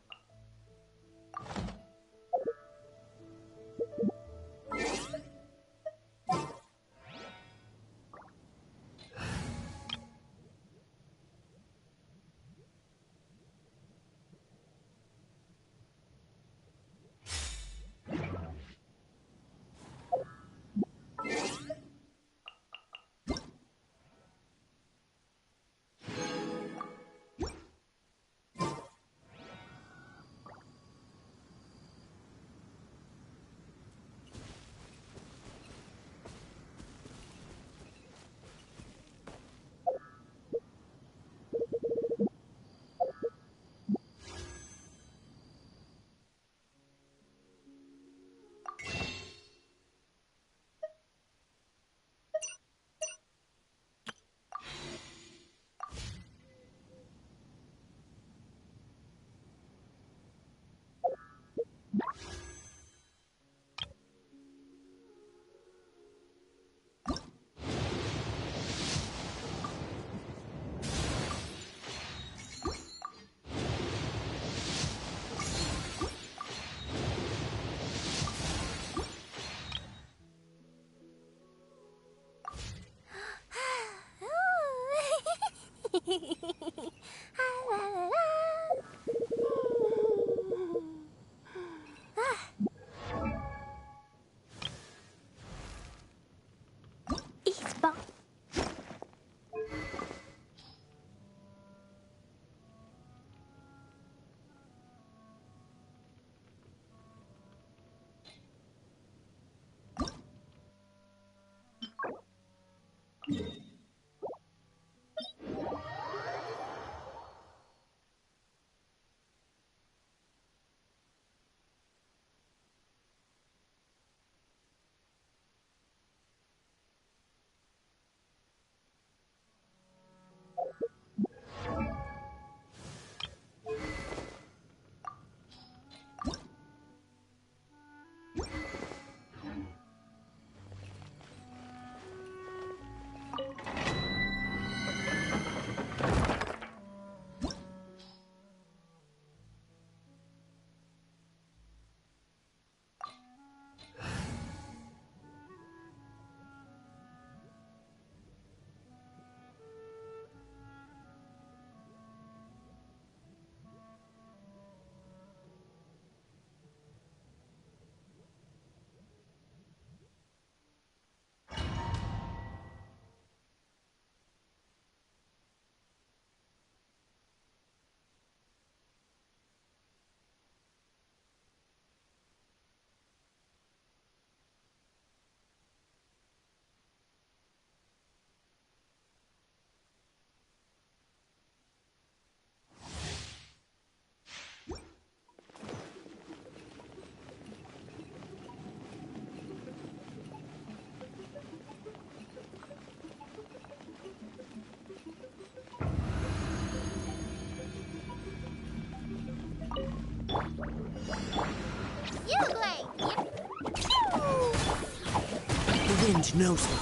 [SPEAKER 2] wind knows me.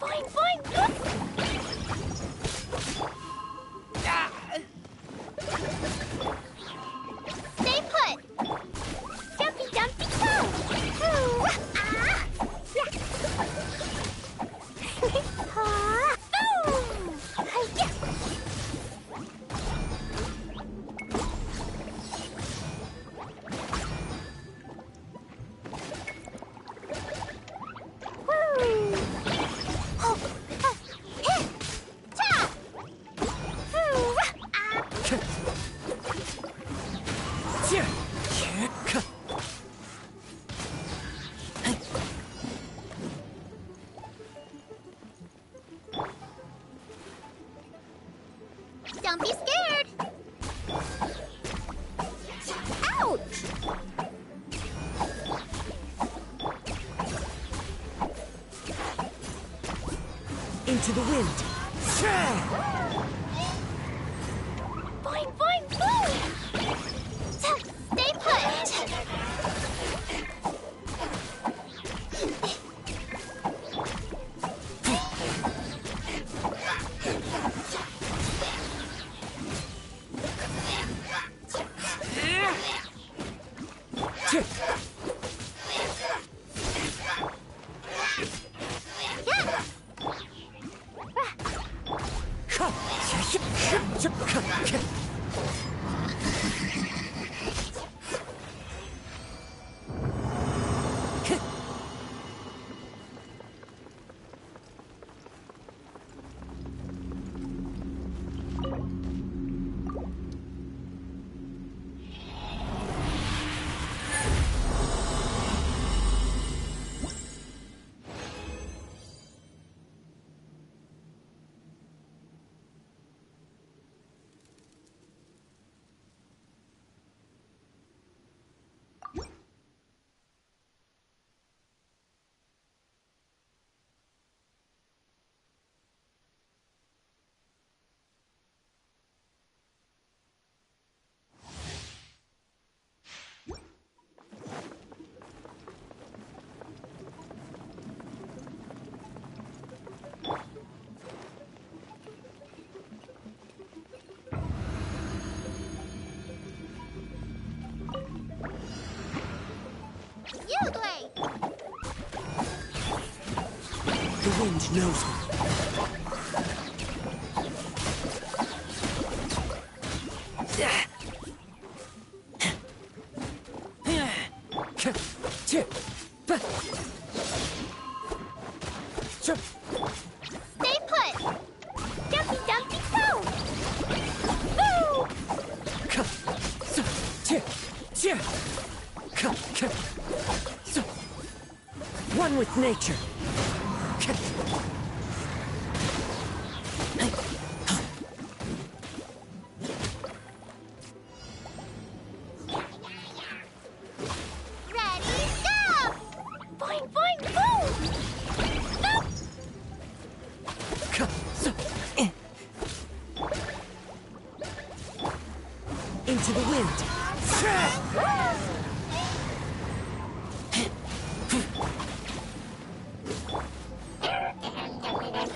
[SPEAKER 9] Boing, boing! Stay put! Jumpy, jumpy, go! Ooh, ah! Yeah. Ah, ooh! Hi-ya! Woo! Oh, heh, cha! Ooh, ah! Don't be scared! Ouch!
[SPEAKER 2] Into the wind.
[SPEAKER 9] Boing, boing, boing! Stay put! You play!
[SPEAKER 2] The wind knows me.
[SPEAKER 9] Stay put! Jumpy, jumpy, go! Woo!
[SPEAKER 2] One with nature.
[SPEAKER 9] Ready, go! Boing, boing, boom! Nope.
[SPEAKER 2] Into the wind.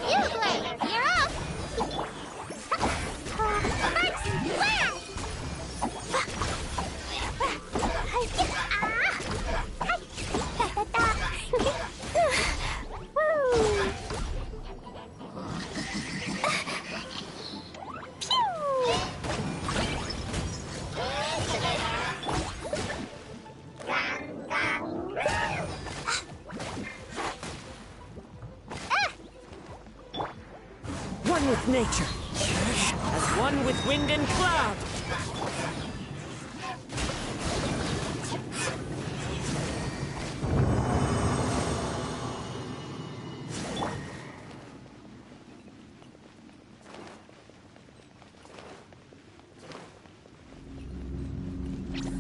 [SPEAKER 9] You play! You're up! First, splash! Woo!
[SPEAKER 2] One with nature. As one with wind and cloud.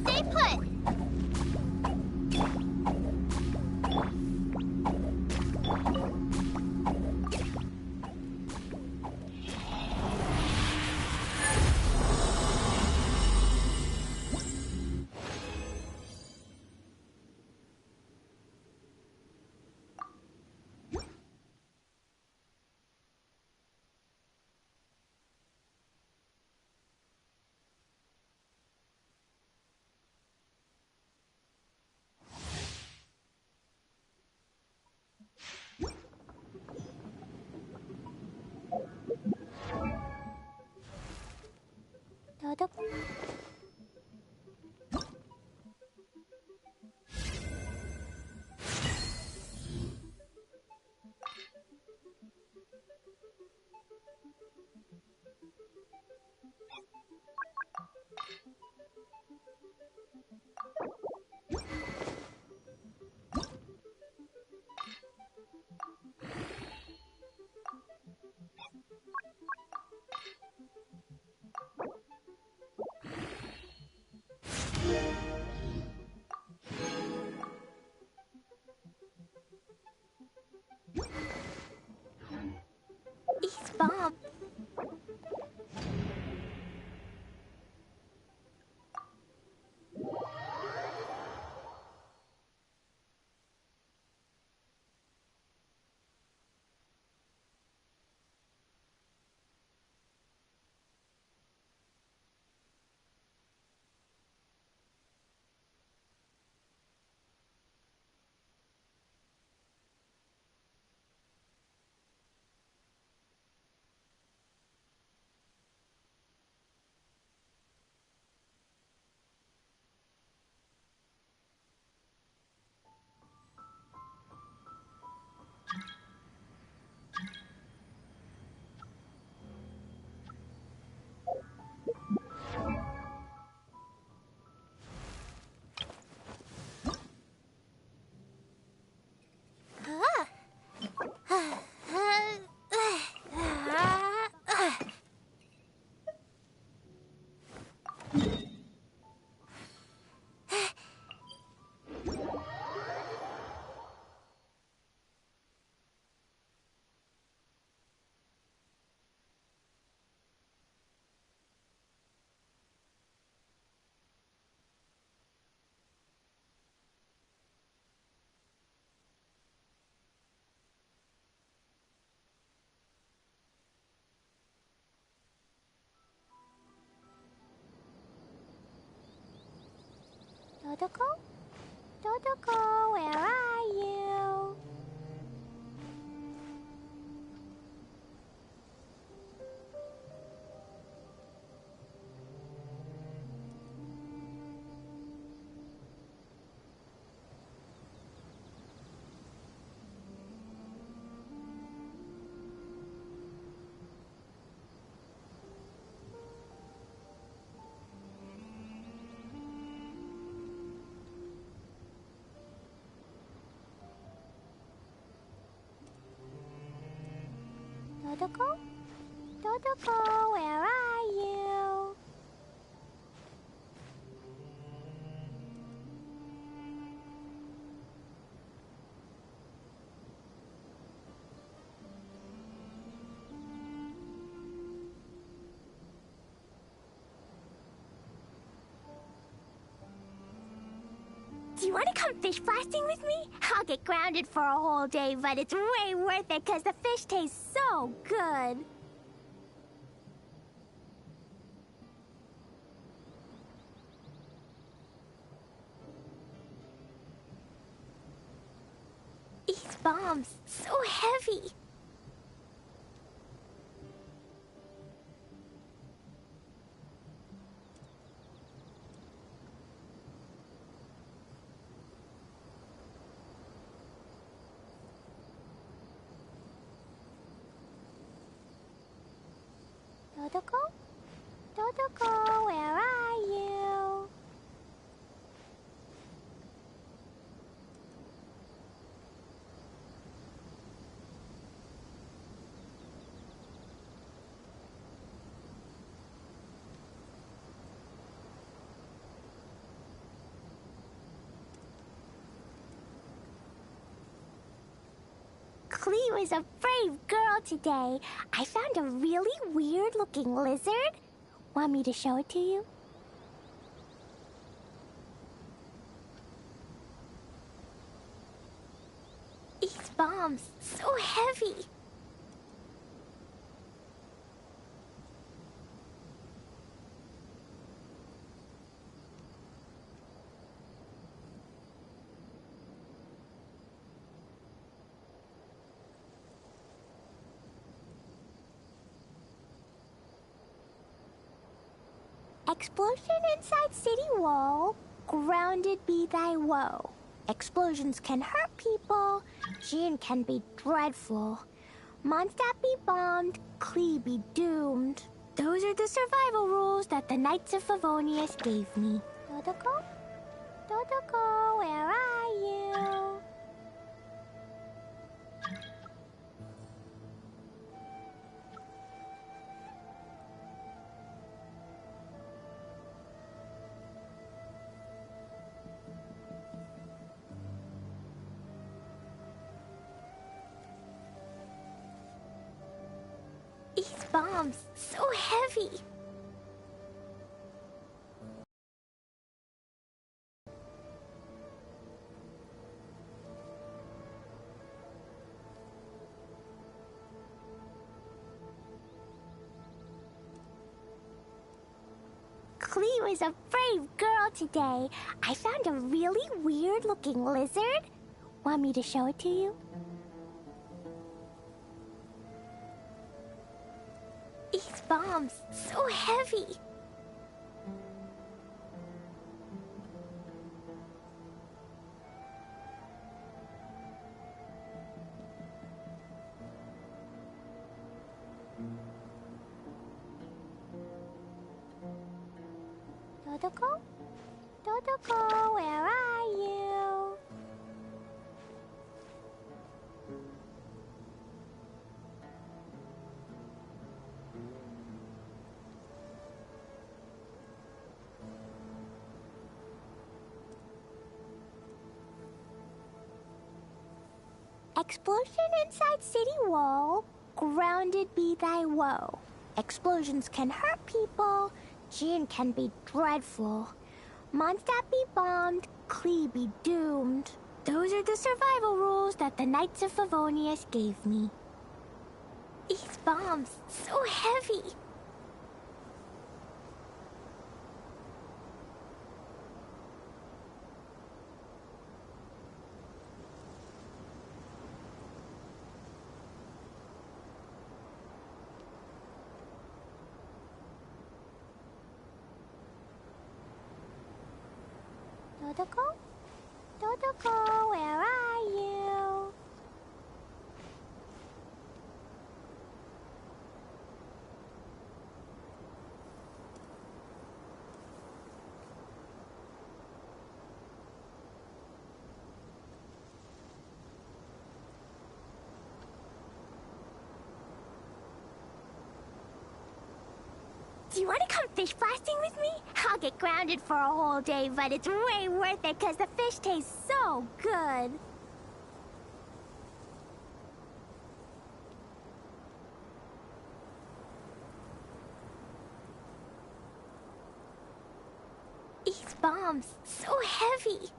[SPEAKER 9] Stay put! East bomb. Dodoko? Dodoko, where are you? Dodoko? Dodoko, where are you? Do you want to come fish blasting with me? I'll get grounded for a whole day, but it's way worth it because the fish taste so good. These bombs, so heavy. Dodoko? Dodoko, where are you? Clee was a brave girl today. I found a really weird-looking lizard. Want me to show it to you? These bombs, so heavy. Explosion inside city wall. Grounded be thy woe. Explosions can hurt people. Gin can be dreadful. Mondstadt be bombed. Klee be doomed. Those are the survival rules that the Knights of Favonius gave me. Dodoko? Dodoko, where are you? These bombs, so heavy. Klee was a brave girl today. I found a really weird-looking lizard. Want me to show it to you? These bombs, so heavy. Dodoko? Dodoko, where are you? Explosion inside city wall. Grounded be thy woe. Explosions can hurt people. Gin can be dreadful. Mondstadt be bombed. Klee be doomed. Those are the survival rules that the Knights of Favonius gave me. These bombs, so heavy. Dodoko? Dodoko, where are you? Do you want to come fish blasting with me? I'll get grounded for a whole day, but it's way worth it because the fish tastes so good. These bombs, so heavy.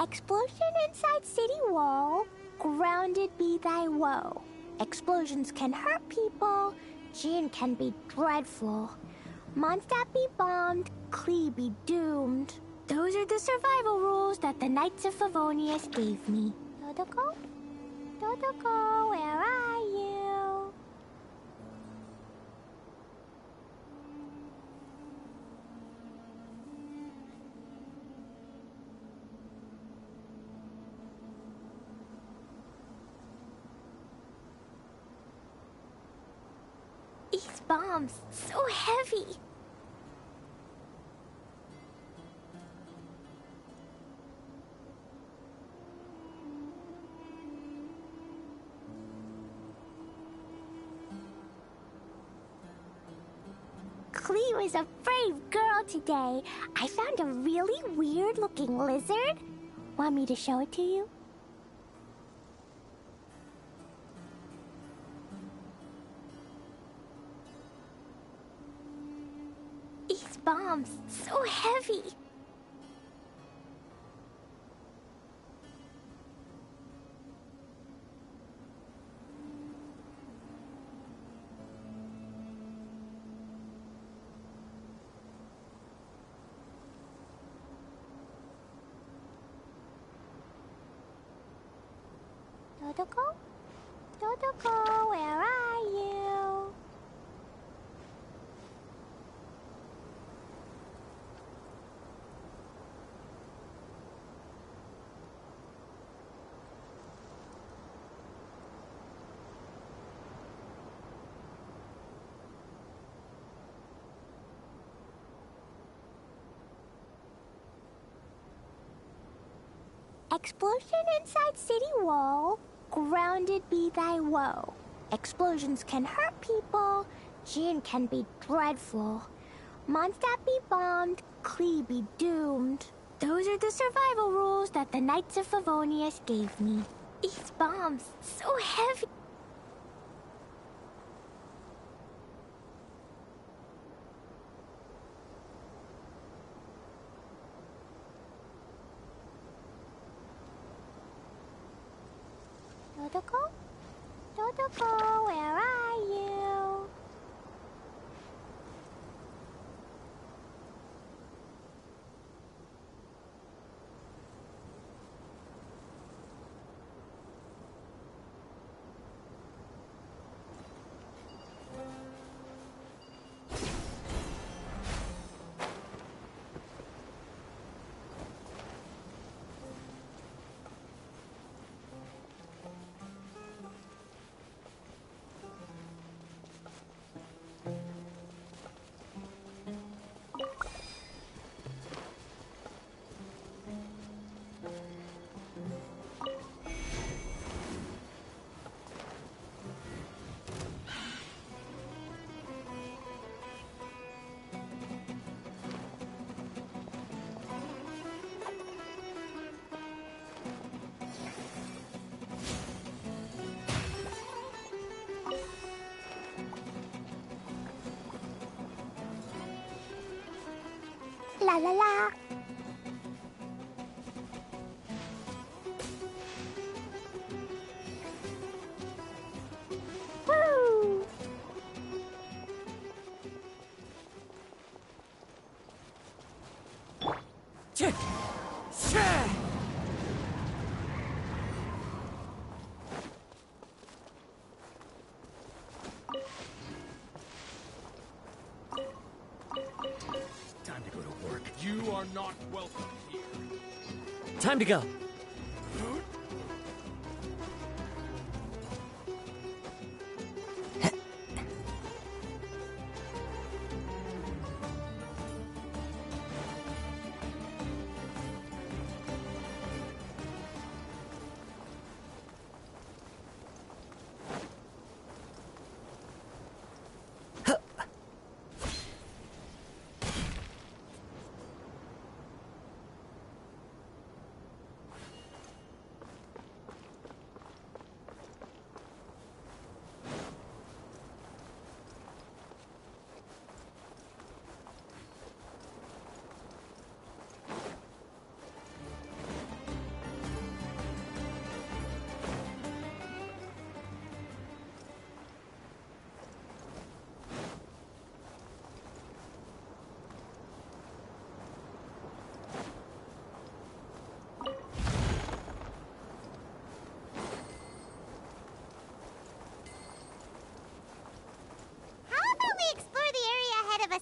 [SPEAKER 9] Explosion inside city wall. Grounded be thy woe. Explosions can hurt people. Gin can be dreadful. Mondstadt be bombed. Klee be doomed. Those are the survival rules that the Knights of Favonius gave me. Dodoko? Dodoko, where are you? These bombs, so heavy. Klee was a brave girl today. I found a really weird-looking lizard. Want me to show it to you? These bombs, so heavy. Dodoko? Dodoko, where are you? Explosion inside city wall. Grounded be thy woe. Explosions can hurt people. Jean can be dreadful. Mondstadt be bombed. Klee be doomed. Those are the survival rules that the Knights of Favonius gave me. These bombs, so heavy. Dodoko? Dodoko, where are you? La la la. Woo!
[SPEAKER 20] Time to go to work. You are not welcome here.
[SPEAKER 2] Time to go.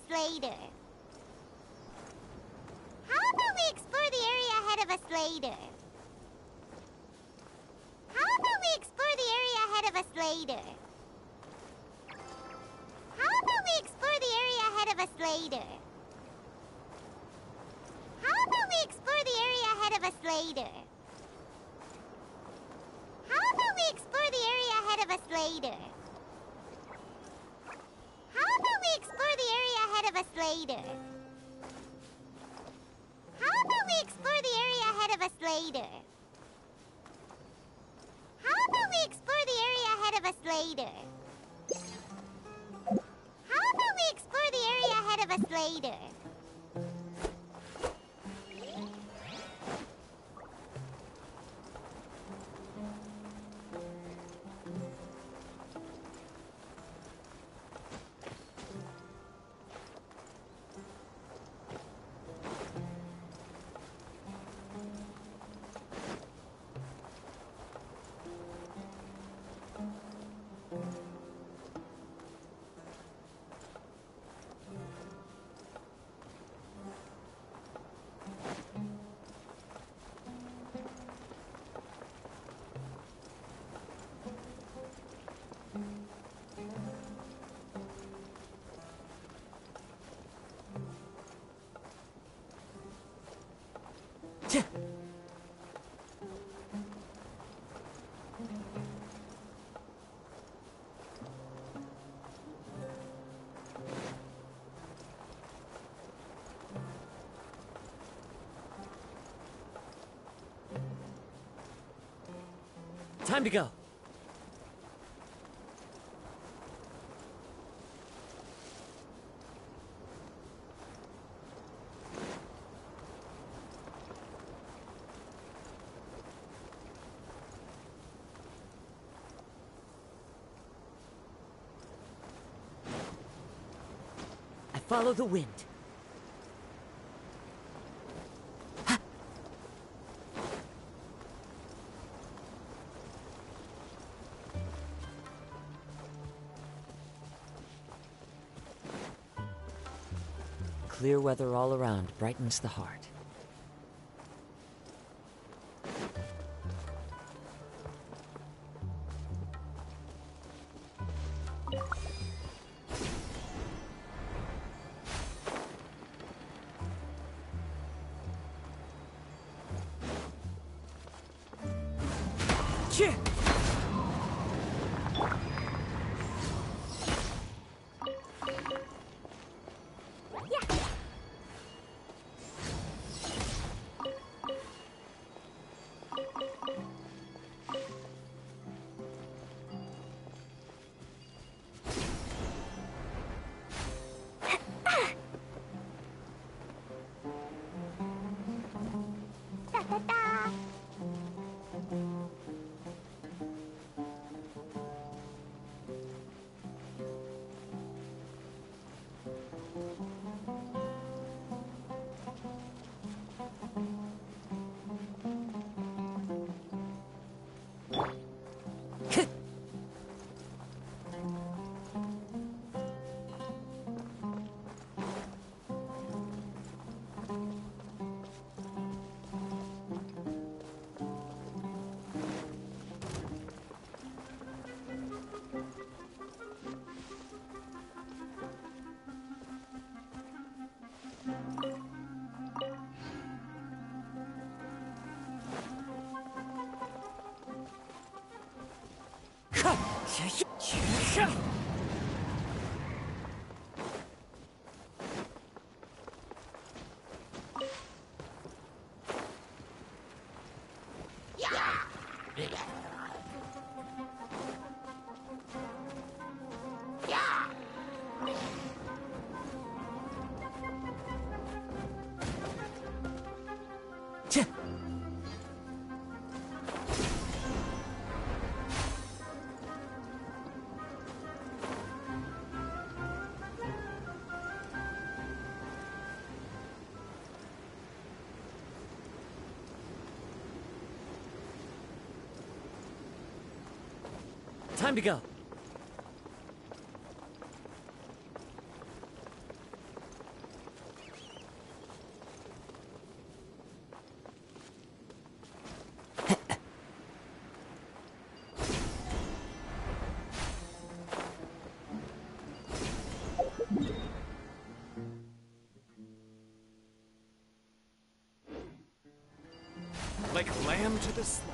[SPEAKER 13] Later. How about we explore the area ahead of us later? How about we explore the area ahead of us later? How about we explore the area ahead of us later? How about we explore the area ahead of us later? How about we explore the area ahead of us later? How about we explore the area ahead of us later? How about we explore the area ahead of us later? How about we explore the area ahead of us later? How about we explore the area ahead of us later?
[SPEAKER 2] Time to go. I follow the wind. Clear weather all around brightens the heart. Time to go.
[SPEAKER 14] Like a lamb to the slaughter.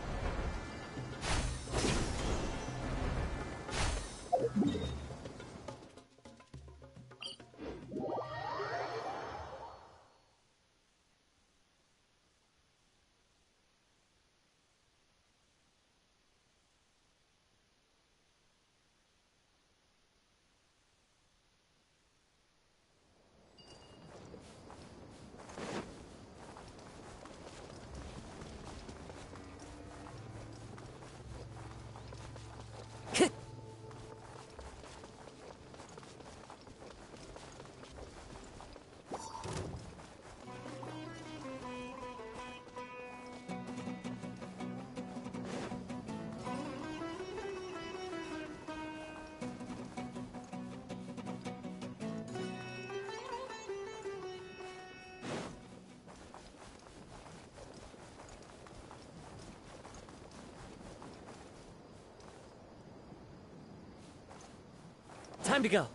[SPEAKER 2] Time to go.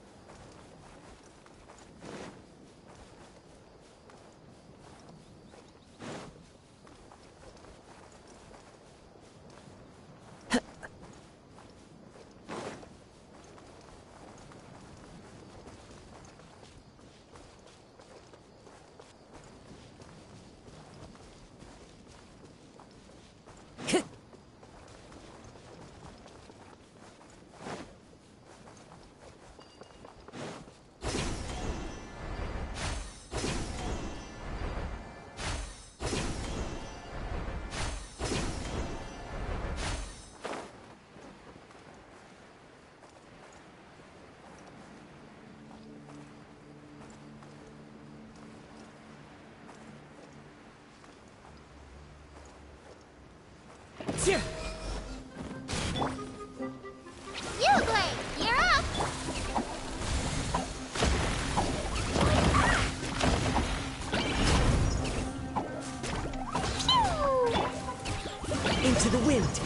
[SPEAKER 2] Into the wind!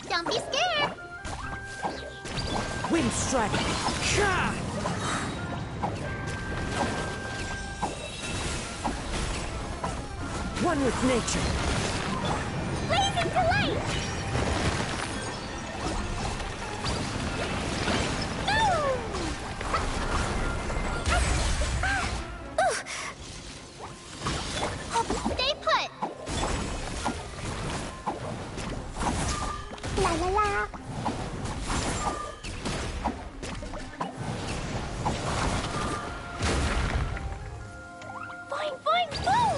[SPEAKER 13] Don't be scared!
[SPEAKER 2] Wind strike! One with nature!
[SPEAKER 13] Blaze into light! Stay put! La la la! Boing, boing, boom!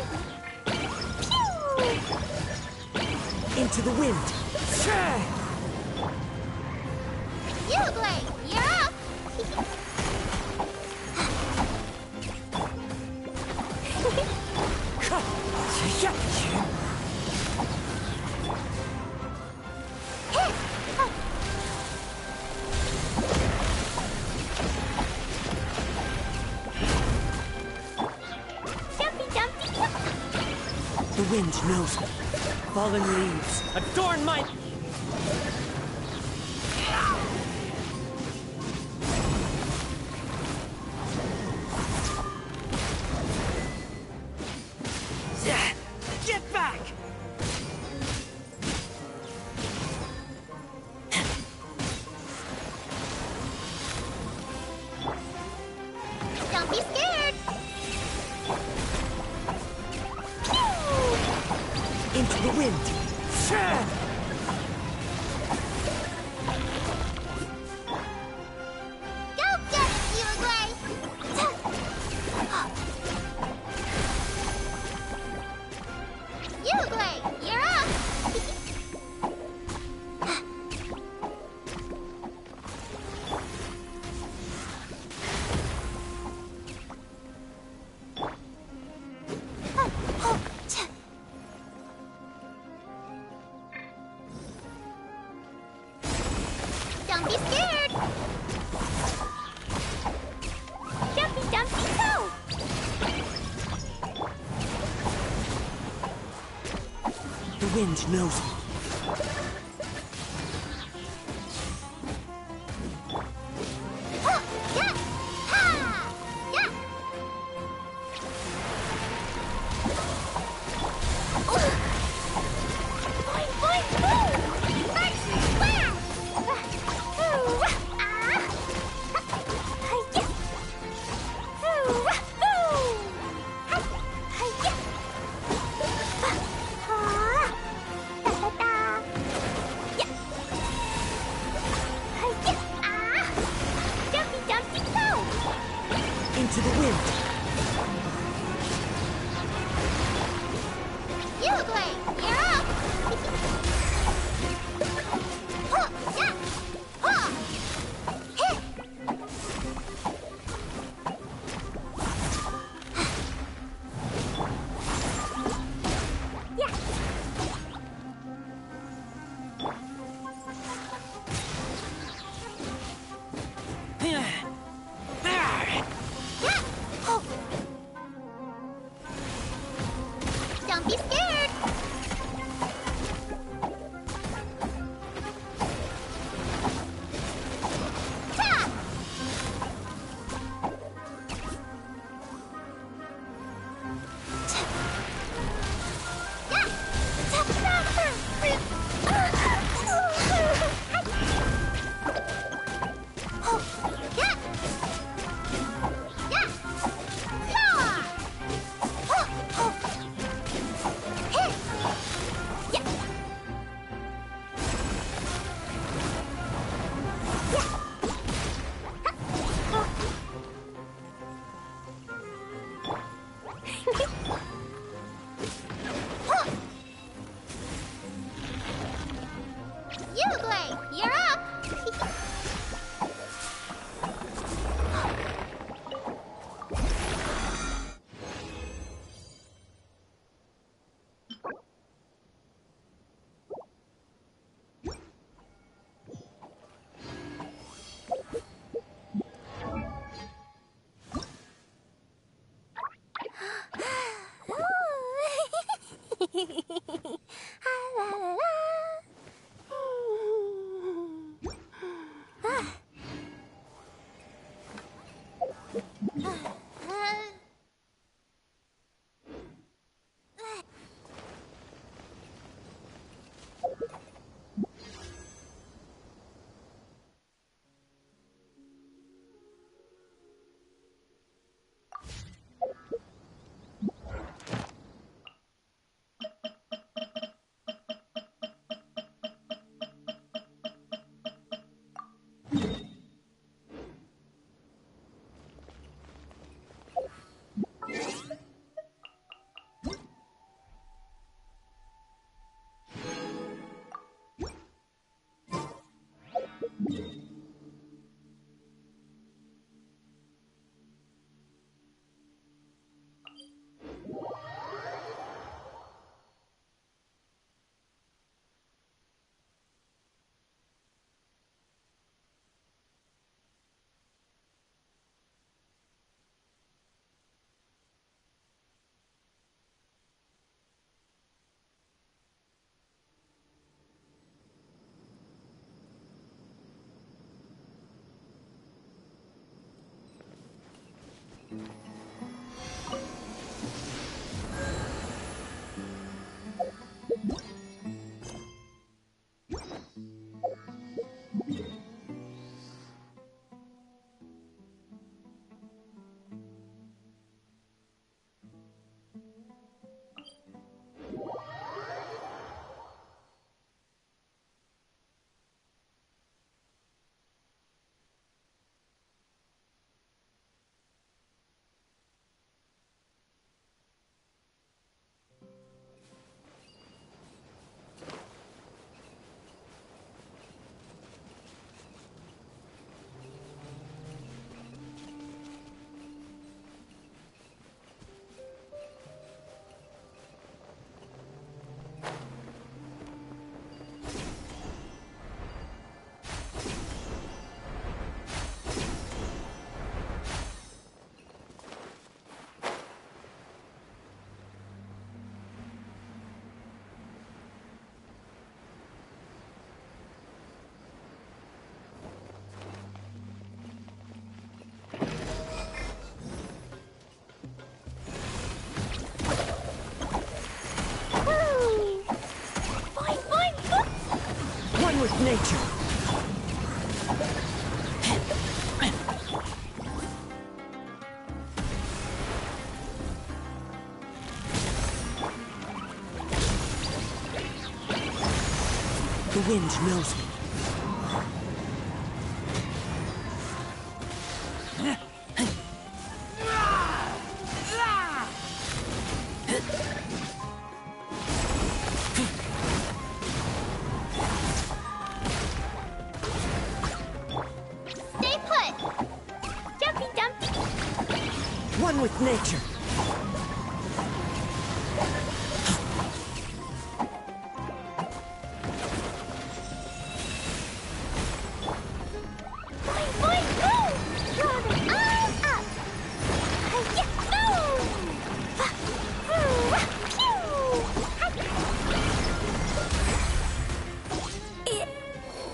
[SPEAKER 2] Into the wind!
[SPEAKER 13] You, Blake! You're up! Jumpy, jumpy, jump!
[SPEAKER 2] The wind knows me. Fallen leaves, adorn my... Get back!
[SPEAKER 13] Don't be scared!
[SPEAKER 2] Into the wind!
[SPEAKER 13] Go get it, Uruguay! Uruguay, you're up! Don't be scared! Jumpy, jumpy, go!
[SPEAKER 2] The wind knows me.
[SPEAKER 13] Huh, yeah! Ha! Yeah! Boing, boing, boom! First splash! Ooh, ah! Hi-ya! Ooh, boom! Hi-ya! Ah! Da-da-da! Yeah! Hi-ya! Ah! Jumpy, jumpy, go!
[SPEAKER 2] Into the wind!
[SPEAKER 13] Uruguay, you're up! Huh, yeah! Huh! Hit! Yeah! Yeah! Oh!
[SPEAKER 2] One with nature. The wind knows me.
[SPEAKER 13] Stay put! Jumpy Dumpy!
[SPEAKER 2] One with nature.
[SPEAKER 13] Boing, boing, boom! Draw them all up! Hi-ya, boom!
[SPEAKER 10] It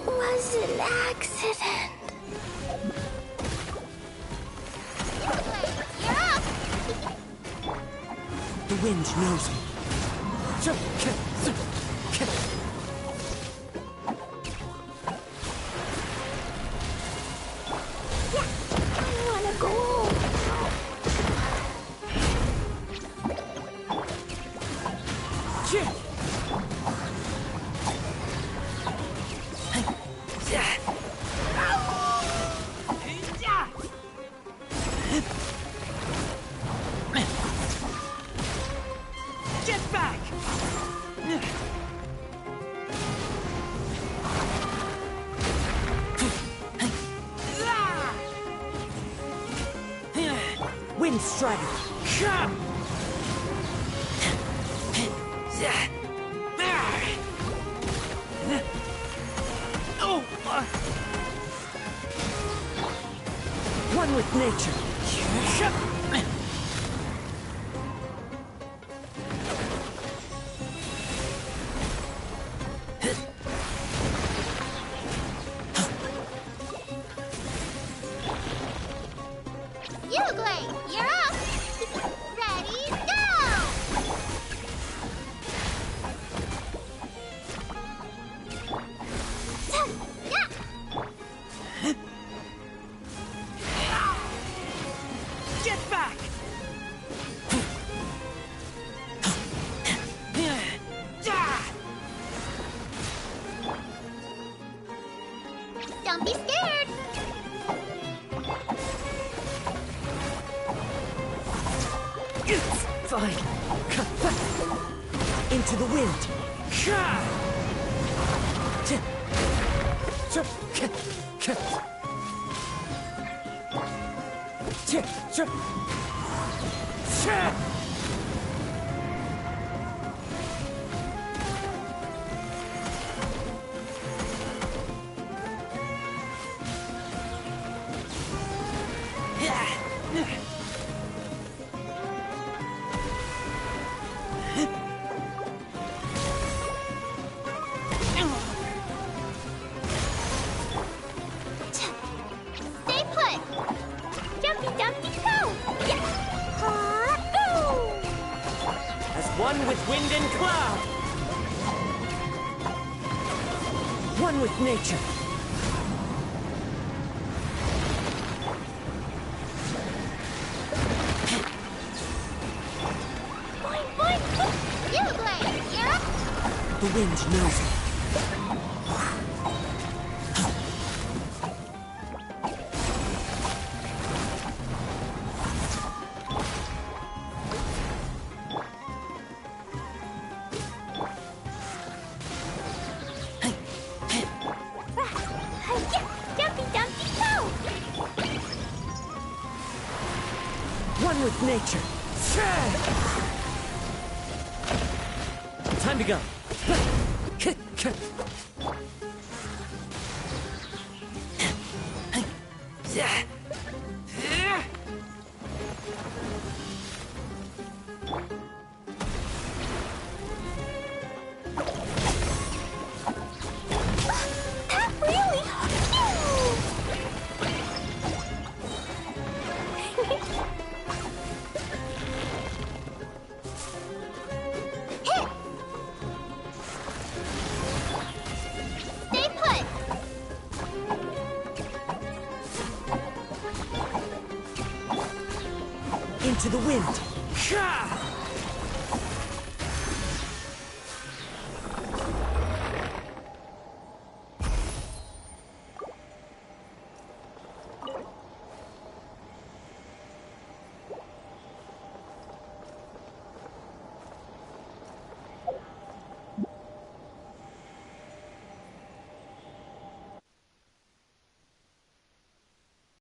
[SPEAKER 10] was an accident.
[SPEAKER 13] You're up!
[SPEAKER 2] The wind knows me.
[SPEAKER 10] I wanna go home.
[SPEAKER 2] Get back! Wind Strider! One with nature!
[SPEAKER 13] Uglay, you're up! Ready, go!
[SPEAKER 2] Get back!
[SPEAKER 13] Don't be scared!
[SPEAKER 2] Fine. Into the wind.
[SPEAKER 13] Stay put! Jumpy Dumpy, go!
[SPEAKER 2] One with wind and cloud! One with nature!
[SPEAKER 13] Boing, boing! You, Blade! You're up!
[SPEAKER 2] The wind knows me. One with nature. Time to go.
[SPEAKER 13] Stay put!
[SPEAKER 2] Into the wind.